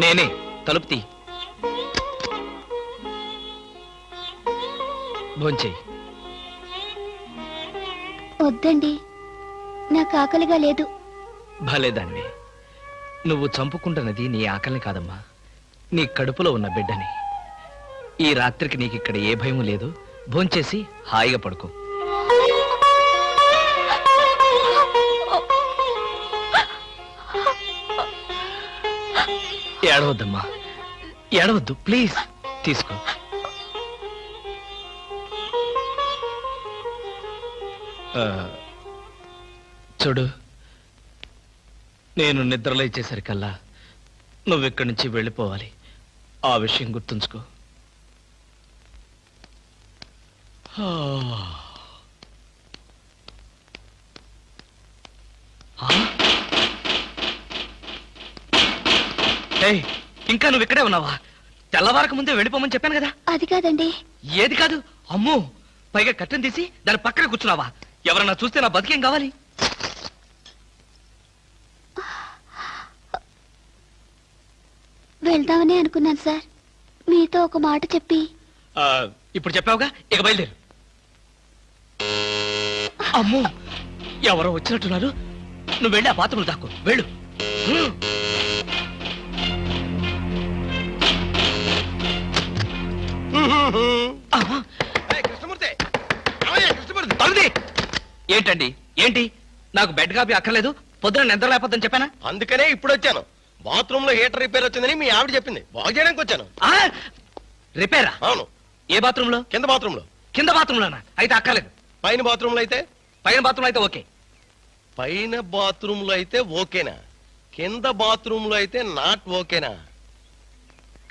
నేనే. తలుపు తీ. భోంచేయి. వద్దండి, నాకు ఆకలిగా లేదు. భలేదాన్ని. నువ్వు చంపుకుంటున్నది నీ ఆకలిని కాదమ్మా, నీ కడుపులో ఉన్న బిడ్డని. ఈ రాత్రికి నీకు ఇక్కడ ఏ భయం లేదు. భోంచేసి హాయిగా పడుకో. ఏడవద్దమ్మా, ఏడవద్దు ప్లీజ్. తీసుకో. చూడు, నేను నిద్రలేచేసరికల్లా నువ్వెక్కడి నుంచి వెళ్ళిపోవాలి. ఆ విషయం గుర్తుంచుకో. ఏయ్, ఇంకా నువ్వు ఇక్కడే ఉన్నావా? తెల్లవారక ముందే వెళ్ళిపోమని చెప్పాను కదా. అది కాదండి. ఏది కాదు? అమ్మో, పైగా కట్టెను తీసి దాని పక్కన కూర్చున్నావా? ఎవరన్నా చూస్తే నా బతికేం కావాలి? వెళ్దామని అనుకున్నాను సార్. మీతో ఒక మాట చెప్పి. ఇప్పుడు చెప్పావుగా, ఇక బయలుదేరు. అమ్మో, ఎవరో వచ్చినట్టున్నారు. నువ్వు వెళ్ళి ఆ బాత్రూంలో దాక్కో. వెళ్ళు. ఏంటండి ఏంటి? నాకు బెడ్ కాపీ అక్కర్లేదు. పొద్దున నిద్ర లేకపోద్దని చెప్పానా? అందుకనే ఇప్పుడు వచ్చాను. బాత్రూమ్ లో హీటర్ రిపేర్ వచ్చిందని మీ ఆవిడ చెప్పింది. బాగు చేయడానికి వచ్చాను. రిపేరా? అవును. ఏ బాత్రూమ్ లో? కింద బాత్రూమ్ లో. కింద బాత్రూమ్ లోనా? అయితే అక్కర్లేదు. పైన బాత్రూమ్ లో అయితే? పైన బాత్రూమ్ అయితే ఓకే. పైన బాత్రూమ్ లో అయితే ఓకేనా? కింద బాత్రూమ్ లో అయితే నాట్ ఓకేనా?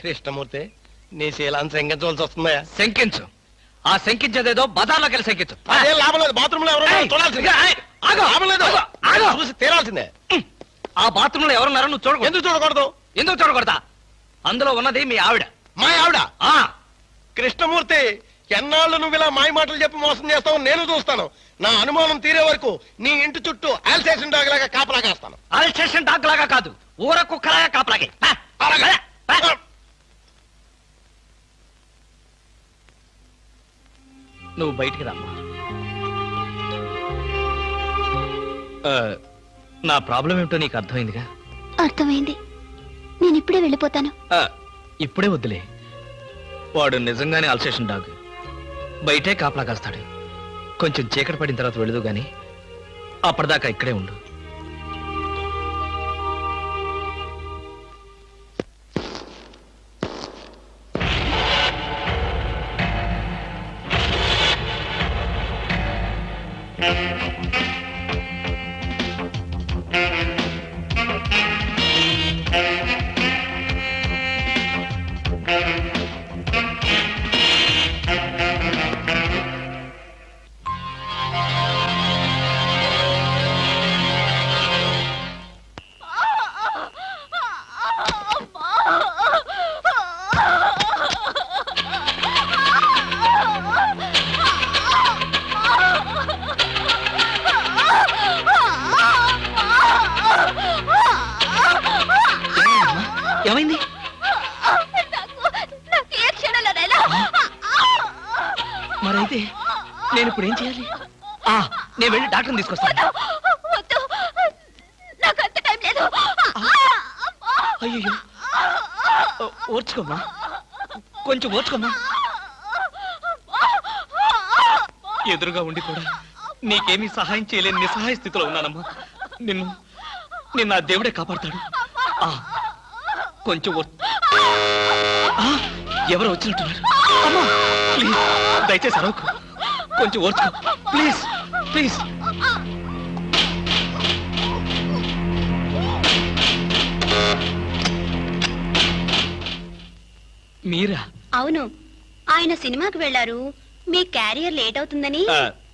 కృష్ణమూర్తి, నీ శీలాన్ని శంకించవలసి వస్తుందా? శంకించు. ఆ శంకించేదేదో బజార్లోకి వెళ్ళి శంకించు. అదే లాభం లేదు. బాత్రూమ్ లో ఎవరు చూడాల్సిందే. లాభం లేదు. చూసి తీరాల్సిందే. ఆ బాత్రూమ్ లో ఎవరున్నారో నువ్వు చూడకూడదు. ఎందుకు చూడకూడదు? ఎందుకు చూడకూడదా? అందులో ఉన్నది మీ ఆవిడ. మా ఆవిడ? కృష్ణమూర్తి, ఎన్నాళ్ళు నువ్వు ఇలా మాయ మాటలు చెప్పి మోసం చేస్తావు నేను చూస్తాను. నా అనుమానం తీరే వరకు నీ ఇంటి చుట్టూ ఆల్సేషన్ డాగ్ లాగా కాపలా కాస్తాను. ఆల్సేషన్ డాగ్ లాగా కాదు, ఊర కుక్కలాగా కాపలాగే. నువ్వు బయటికి రామ్మా. నా ప్రాబ్లం ఏమిటో నీకు అర్థమైందిగా? అర్థమైంది. నేను ఇప్పుడే వెళ్ళిపోతాను. ఇప్పుడే వద్దులే. వాడు నిజంగానే అల్సేషన్ డాగ్. బయటే కాపలా కాస్తాడు. కొంచెం చీకటి పడిన తర్వాత వెళదు గాని అప్పటిదాకా ఇక్కడే ఉండు. ఏమైంది? మరైతే నేను ఇప్పుడు ఏం చేయాలి? నేను వెళ్ళి డాక్టర్ని తీసుకొస్తాను. అయ్యో, ఓర్చుకోమ్మా, కొంచెం ఓర్చుకోమ్మా. ఎదురుగా ఉండి కూడా నీకేమీ సహాయం చేయలేని నిస్సహాయ స్థితిలో ఉన్నానమ్మా. నిన్ను ఆ దేవుడే కాపాడతాడు. కొంచెం ఎవరో వచ్చినట్టున్నారు. అమ్మా ప్లీజ్, దయచేసి అరవకు. కొంచెం ఓర్చుకో ప్లీజ్ ప్లీజ్. మీరా? అవును, ఆయన సినిమాకి వెళ్ళారు. మీ క్యారియర్ లేట్ అవుతుందని.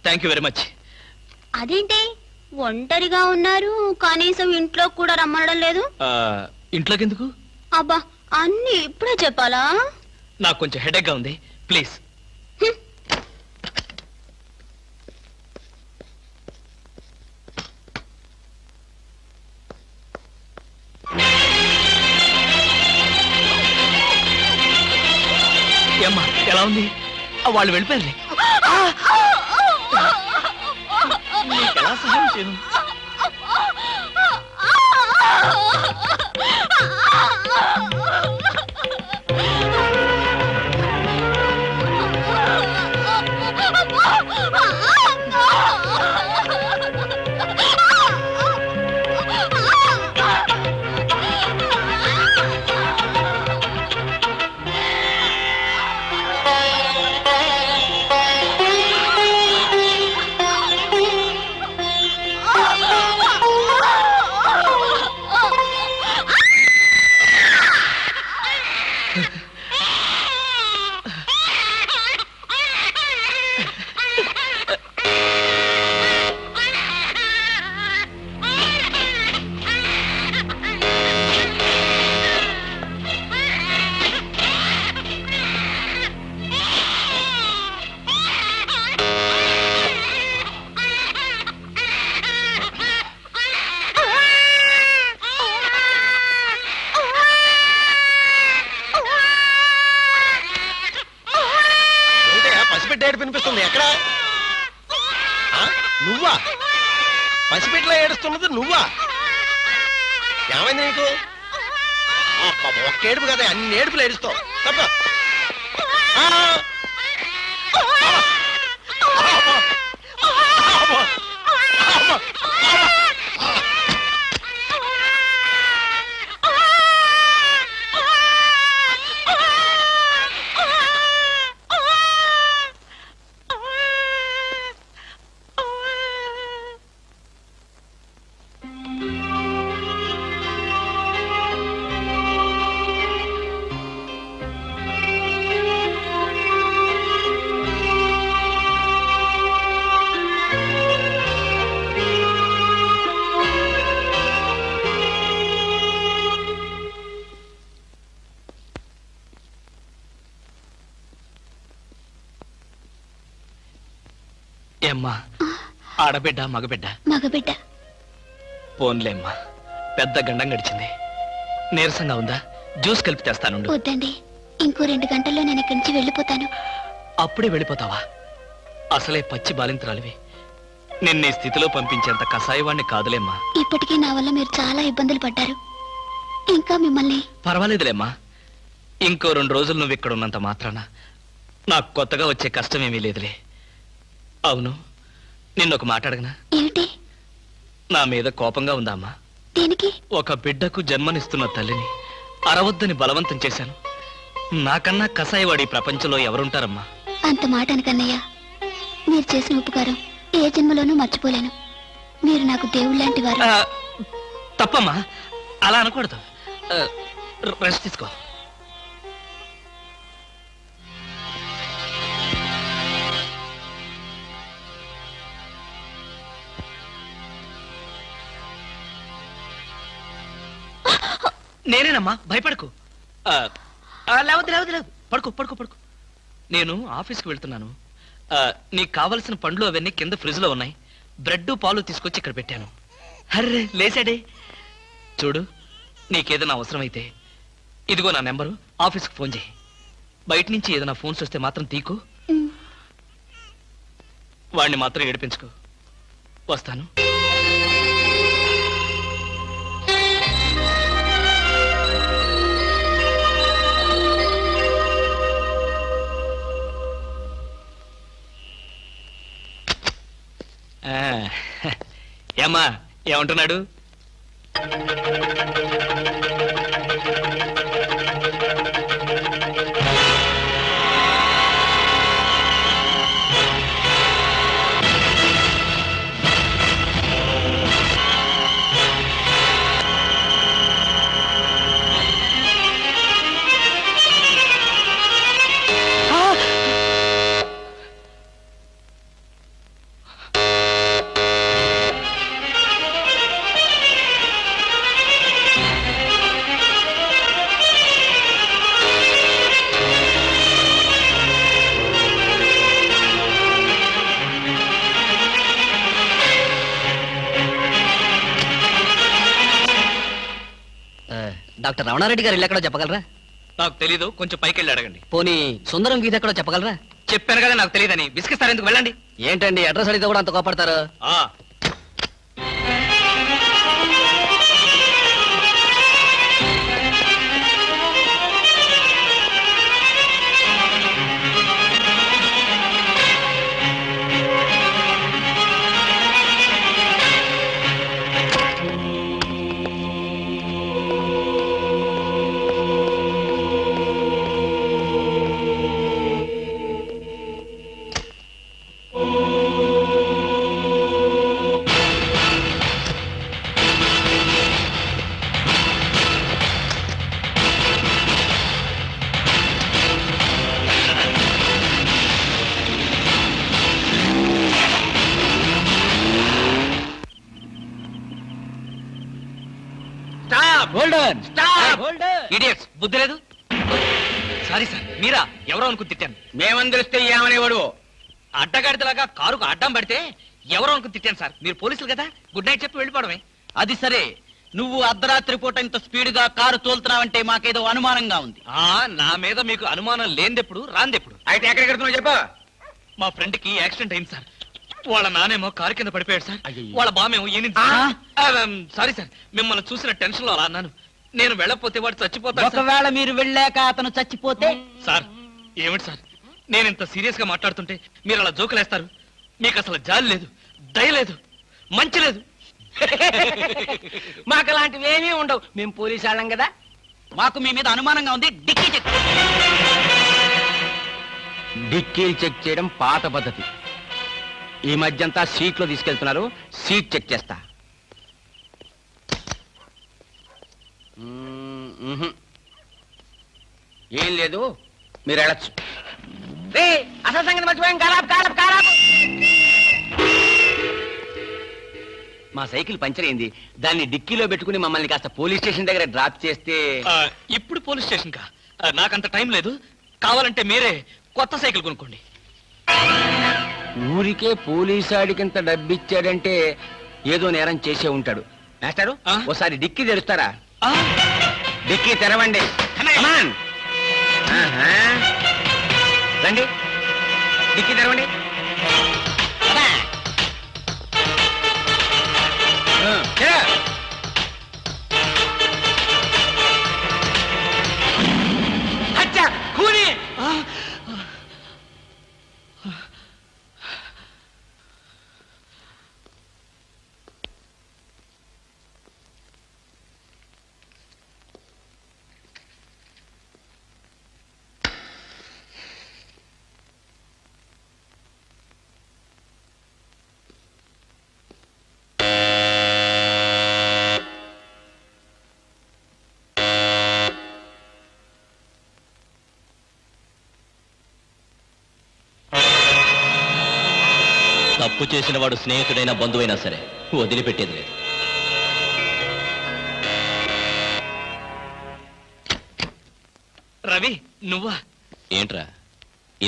Thank you very much. అదేంటి ఒంటరిగా ఉన్నారు? కనీసం ఇంట్లో కూడా రమ్మనడం లేదు. ఇంట్లోకి ఎందుకు? అబ్బా, అన్ని ఇప్పుడే చెప్పాలా? నాకు కొంచెం హెడేక్ గా ఉంది, ప్లీజ్. ఏమ్మా, ఎలా ఉంది? వాళ్ళు వెళ్ళిపోయారు. ఎలా సహాయం చేయను? ఏడుపు వినిపిస్తుంది ఎక్కడ? నువ్వా? పసిపిట్ల ఏడుస్తున్నది నువ్వా? ఏమైంది నీకు? ఒక్క ఏడుపు కదా, అన్ని ఏడుపులు ఏడుస్తావు. తప్ప ఏమ్మా, ఆడబిడ్డ మగబిడ్డ? మగబిడ్డ. పోన్లేమ్మా, పెద్ద గండం గడిచింది. నీరసంగా ఉందా? జ్యూస్ కలిపి తెస్తాను. వద్దండి, ఇంకో 2 గంటల్లో నేను ఇక్కడి నుంచి వెళ్ళిపోతాను. అప్పుడే వెళ్ళిపోతావా? అసలే పచ్చి బాలింతరాలివి. నిన్న ఈ స్థితిలో పంపించేంత కసాయవాణ్ణి కాదులేమ్మా. ఇప్పటికీ నా వల్ల మీరు చాలా ఇబ్బందులు పడ్డారు. ఇంకా మిమ్మల్ని... పర్వాలేదులేమ్మా, ఇంకో 2 రోజులు నువ్వు ఇక్కడ ఉన్నంత మాత్రాన నాకు కొత్తగా వచ్చే కష్టమేమీ లేదులే. అవును, నిన్నొక మాట అడగనా? ఏమిటి? నా మీద కోపంగా ఉందా అమ్మా? దేనికి? ఒక బిడ్డకు జన్మనిస్తున్న తల్లిని అరవద్దని బలవంతం చేశాను. నాకన్నా కసాయివాడి ప్రపంచంలో ఎవరుంటారమ్మా? అంత మాట అనకన్నయ్య. మీరు చేసిన ఉపకారం ఏ జన్మలోనూ మర్చిపోలేను. మీరు నాకు దేవుళ్ళంటి వారు. తప్పమ్మా, అలా అనకూడదు. రెస్ట్ తీసుకో. నేనేనమ్మా, భయపడకు. లేవద్దు లేవద్దు లేవు, పడుకో పడుకో పడుకో. నేను ఆఫీస్కి వెళ్తున్నాను. నీకు కావలసిన పండ్లు అవన్నీ కింద ఫ్రిడ్జ్ లో ఉన్నాయి. బ్రెడ్ పాలు తీసుకొచ్చి ఇక్కడ పెట్టాను. హర్రే లేచాడే. చూడు, నీకేదైనా అవసరమైతే ఇదిగో నా నెంబరు, ఆఫీస్కి ఫోన్ చేయి. బయట నుంచి ఏదైనా ఫోన్స్ వస్తే మాత్రం తీకు. వాడిని మాత్రం ఏడిపించుకో. వస్తాను. ఏమ్మా, ఏమంటున్నాడు? డాక్టర్ రమణారెడ్డి గారు ఇల్లు ఎక్కడో చెప్పగలరా? నాకు తెలీదు, కొంచెం పైకి వెళ్ళి అడగండి. పోనీ సుందరం గీత ఎక్కడో చెప్పగలరా? చెప్పాను కదా నాకు తెలియదని. విసిగిస్తారు ఎందుకు? వెళ్ళండి. ఏంటండి అడ్రస్ అడిగితే కూడా అంత కోపడతారు? ఇడియట్స్, బుద్ధి లేదు. సారీ సార్, మీరా? ఎవరో అనుకుని తిట్టాను. మేమని తెలిస్తే ఏమనేవాడు? అడ్డగాడిదలాగా కారుకు అడ్డం పడితే ఎవరో అనుకుని తిట్టాను సార్. మీరు పోలీసులు కదా, గుడ్ నైట్ చెప్పి వెళ్ళిపోవడమే. అది సరే, నువ్వు అర్ధరాత్రి పూట ఇంత స్పీడ్ గా కారు తోలుతున్నావంటే మాకేదో అనుమానంగా ఉంది. నా మీద మీకు అనుమానం లేనిదెప్పుడు, రాందెప్పుడు? అయితే ఎక్కడికి వెళ్తున్నావు చెప్పు. మా ఫ్రెండ్ కి యాక్సిడెంట్ అయింది సార్. వాళ్ళ నానేమో కారు కింద పడిపోయాడు సార్. వాళ్ళ బామేమో సారీ సార్, మిమ్మల్ని చూసిన టెన్షన్ లో అలా అన్నాను. నేను వెళ్ళకపోతే వాడు చచ్చిపోతాడు సార్. ఒకవేళ మీరు వెళ్ళాక అతను చచ్చిపోతే సార్ ఏమిటి సార్, నేను ఇంత సీరియస్ గా మాట్లాడుతుంటే మీరు అలా జోకులేస్తారు? మీకు అసలు జాలి లేదు, దయ లేదు, మంచి లేదు. మాకు అలాంటివి ఏమీ ఉండవు. మేము పోలీసు వాళ్ళం కదా. మాకు మీ మీద అనుమానంగా ఉంది. డిక్కీలు చెక్ చేయడం పాత పద్ధతి. ఈ మధ్యంతా సీట్లో తీసుకెళ్తున్నారు. సీట్ చెక్ చేస్తా. ఏం లేదు, మీరు వెళ్ళచ్చు. అసలు సంగతి మర్చిపోయాం. కారాపు. మా సైకిల్ పంచర్ అయింది. దాన్ని డిక్కీలో పెట్టుకుని మమ్మల్ని కాస్త పోలీస్ స్టేషన్ దగ్గర డ్రాప్ చేస్తే. ఇప్పుడు పోలీస్ స్టేషన్ కా? నాకంత టైం లేదు. కావాలంటే మీరే కొత్త సైకిల్ కొనుక్కోండి. ఊరికే పోలీసాడికింత డబ్బిచ్చాడంటే ఏదో నేరం చేసే ఉంటాడు. మాస్టారు, ఓసారి డిక్కీ తెరుస్తారా? డిక్కీ తెరవండి. రండి, డిక్కీ తెరవండి. కూని తప్పు చేసిన వాడు స్నేహితుడైనా బంధువైనా సరే వదిలిపెట్టేది లేదు. రవి, నువ్వా? ఏంట్రా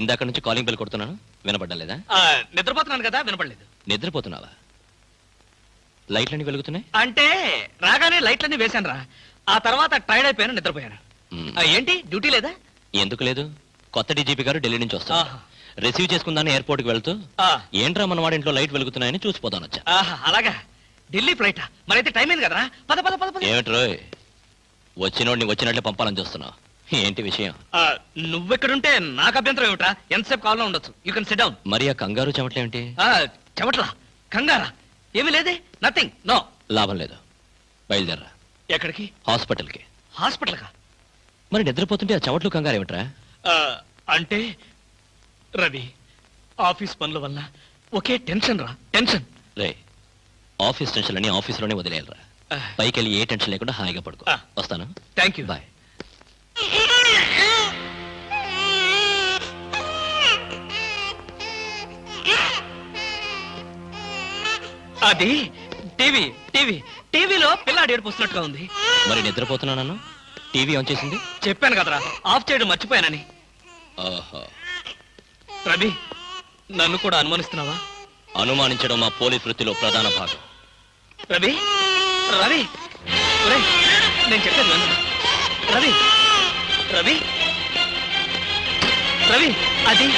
ఇందాక నుంచి కాలింగ్ బెల్ కొడుతున్నాను, వినపడ్డం లేదా? నిద్రపోతున్నాను కదా, వినపడలేదు. నిద్రపోతున్నావా? లైట్లన్నీ వెలుగుతున్నాయి అంటే రాగానే లైట్లన్నీ వేశాను రా. ఆ తర్వాత టైర్డ్ అయిపోయాను, నిద్రపోయాను. ఏంటి డ్యూటీ లేదా? ఎందుకు లేదు, కొత్త డీజీపీ గారు ఢిల్లీ నుంచి వస్తారు. రిసీవ్ చేసుకుందాన్ని ఎయిర్పోర్ట్ కి వెళ్తూ ఏంట్రా మన వాడింట్లో లైట్ వెలుగుతున్నాయని చూసిపోతాను వచ్చా. అలాగా, ఢిల్లీ ఫ్లైట్ మరైతే టైం అయింది కదరా. పద పద పద. ఏమిట్రోయ్ వచ్చినోడిని వచ్చినట్లే పంపాలని చూస్తున్నావు, ఏంటి విషయం? నువ్వెక్కడుంటే నాకు అభ్యంతరం ఏమిట్రా? ఎంతసేపు కావాలో ఉండొచ్చు. You can SIT down. మరి ఆ కంగారు చెమట్లేంటి? చెమట్లా కంగారా? ఏమీ లేదే, నథింగ్, నో. లాభం లేదు, బయలుదేరరా. ఎక్కడికి? హాస్పిటల్కి. హాస్పిటల్ కా? మరి నిద్రపోతుంటే ఆ చెమట్లు కంగారు ఏమిట్రా? అంటే రవి, ఆఫీస్ పనుల వల్ల ఒకే టెన్షన్ రా, టెన్షన్. రే, ఆఫీస్ టెన్షన్ అని ఆఫీసులోనే వదిలేయాలరా. పైకి వెళ్ళి ఏ టెన్షన్ లేకుండా హాయిగా పడుకో. వస్తాను. Thank you. బాయ్. అది టీవీ టీవీ టీవీలో పిల్లాడు ఏడుపుస్తున్నట్టుగా ఉంది. మరి నిద్రపోతున్నాను, టీవీ ఆన్ చేసింది. చెప్పాను కదరా, ఆఫ్ చేయడం మర్చిపోయానని. ఓహో. రవి, నన్ను కూడా అనుమానిస్తున్నావా? అనుమానించడం మా పోలీస్ వృత్తిలో ప్రధాన భాగం. రవి రవి నేను చెప్పాను నన్ను. రవి రవి రవి అది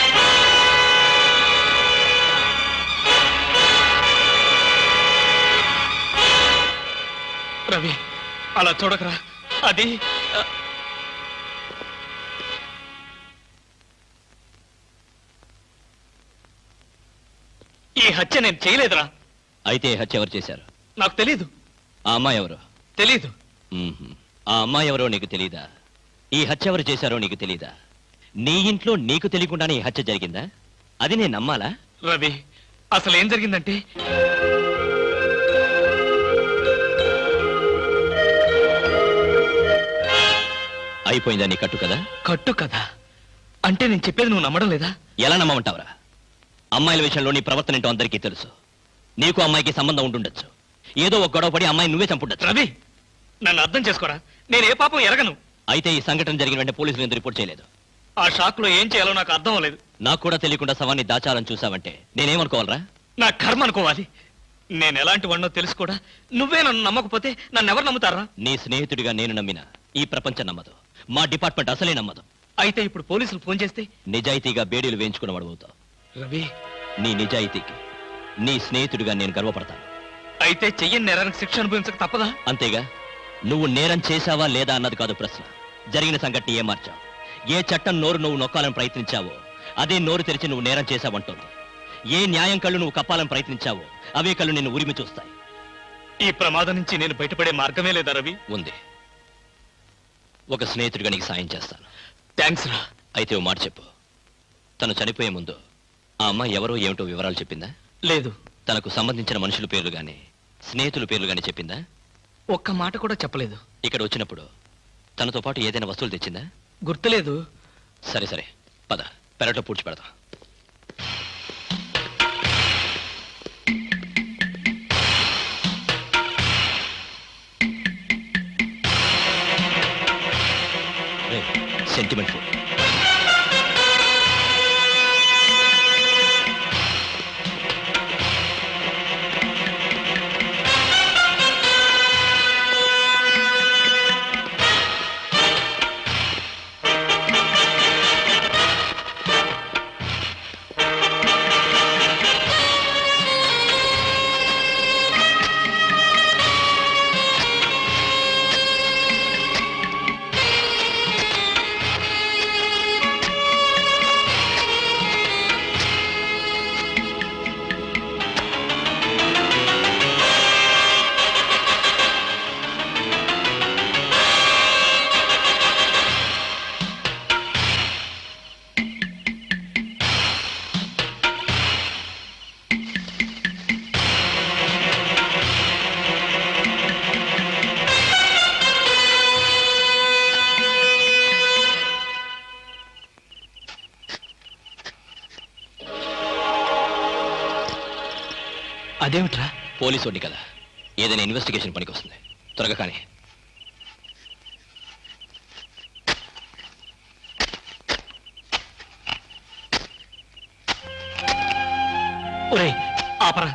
రవి, అలా చూడకరా. అది ఈ హత్య నేను చేయలేదురా. అయితే హత్య ఎవరు చేశారు? నాకు తెలీదు. ఆ అమ్మాయి ఎవరు? తెలీదు. ఆ అమ్మాయి ఎవరో నీకు తెలీదా? ఈ హత్య ఎవరు చేశారో నీకు తెలీదా? నీ ఇంట్లో నీకు తెలియకుండానే ఈ హత్య జరిగిందా? అది నేను నమ్మాలా? రవి, అసలు ఏం జరిగిందంటే అయిపోయిందా నీ కట్టు కదా? కట్టు కదా అంటే నేను చెప్పేది నువ్వు నమ్మడం లేదా? ఎలా నమ్మమంటావురా? అమ్మాయిల విషయంలో నీ ప్రవర్తన ఏంటో అందరికీ తెలుసు. నీకు అమ్మాయికి సంబంధం ఉండుండొచ్చు. ఏదో ఒక గొడవ పడి అమ్మాయి నువ్వే చంపుండొచ్చు. రవి, నన్ను అర్థం చేసుకోరా. నేను ఏ పాపం ఎరగను. అయితే ఈ సంఘటన జరిగిన వెంటనే పోలీసులు ఎందుకు రిపోర్ట్ చేయలేదు? ఆ షాక్ లో ఏం చేయాలో నాకు అర్థం అవ్వలేదు. నాకు కూడా తెలియకుండా శవాన్ని దాచాలని చూసావంటే నేనేమనుకోవాలరా? నా కర్మ అనుకోవాలి. నేను ఎలాంటి వాడినో తెలుసు కూడా నువ్వే నన్ను నమ్మకపోతే నన్ను ఎవరు నమ్ముతారా? నీ స్నేహితుడిగా నేను నమ్మినా ఈ ప్రపంచం నమ్మదు. మా డిపార్ట్మెంట్ అసలే నమ్మదు. అయితే ఇప్పుడు పోలీసులు ఫోన్ చేస్తే నిజాయితీగా బేడీలు వేయించుకున్నవాడు అవుతావు. రవి, నీ నిజాయితీకి నీ స్నేహితుడిగా నేను గర్వపడతాను. అయితే చెయ్యని నేరానికి శిక్ష అనుభవించక తప్పదా? అంతేగా. నువ్వు నేరం చేశావా లేదా అన్నది కాదు ప్రశ్న. జరిగిన సంఘటన ఏం మార్చావు? ఏ చట్టం నోరు నువ్వు నొక్కాలని ప్రయత్నించావో అదే నోరు తెరిచి నువ్వు నేరం చేశావంటోంది. ఏ న్యాయం కళ్ళు నువ్వు కప్పాలని ప్రయత్నించావో అవే కళ్ళు నిన్ను ఉరిమి చూస్తాయి. ఈ ప్రమాదం నుంచి నేను బయటపడే మార్గమే లేదా రవి? ఉంది. ఒక స్నేహితుడిగా నీకు సాయం చేస్తాను. థ్యాంక్స్ రా. అయితే ఓ మాట చెప్పు. తను చనిపోయే ముందు ఆ అమ్మాయి ఎవరో ఏమిటో వివరాలు చెప్పిందా? లేదు. తనకు సంబంధించిన మనుషుల పేర్లు గాని స్నేహితుల పేర్లు గాని చెప్పిందా? ఒక్క మాట కూడా చెప్పలేదు. ఇక్కడ వచ్చినప్పుడు తనతో పాటు ఏదైనా వస్తువులు తెచ్చిందా? గుర్తులేదు. సరే సరే, పద, పెరట్లో పూడ్చి పెడతాం. Sentiment food. అదేమిట్రా? పోలీసు వాడిని కదా, ఏదైనా ఇన్వెస్టిగేషన్ పనికి వస్తుంది. త్వరగా కానీ. ఒరేయ్, ఆపరా.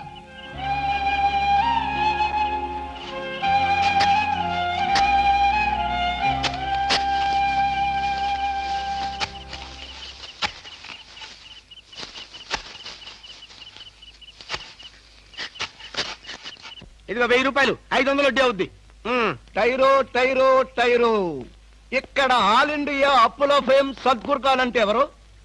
ఇదిగో 1000 రూపాయలు, 500 వడ్డీ అవుద్ది. టైరో టైరో టైరో. ఇక్కడ ఆల్ ఇండియా అప్పులో ఫేమ్ సద్గురు ఖాన్ అంటే ఎవరు?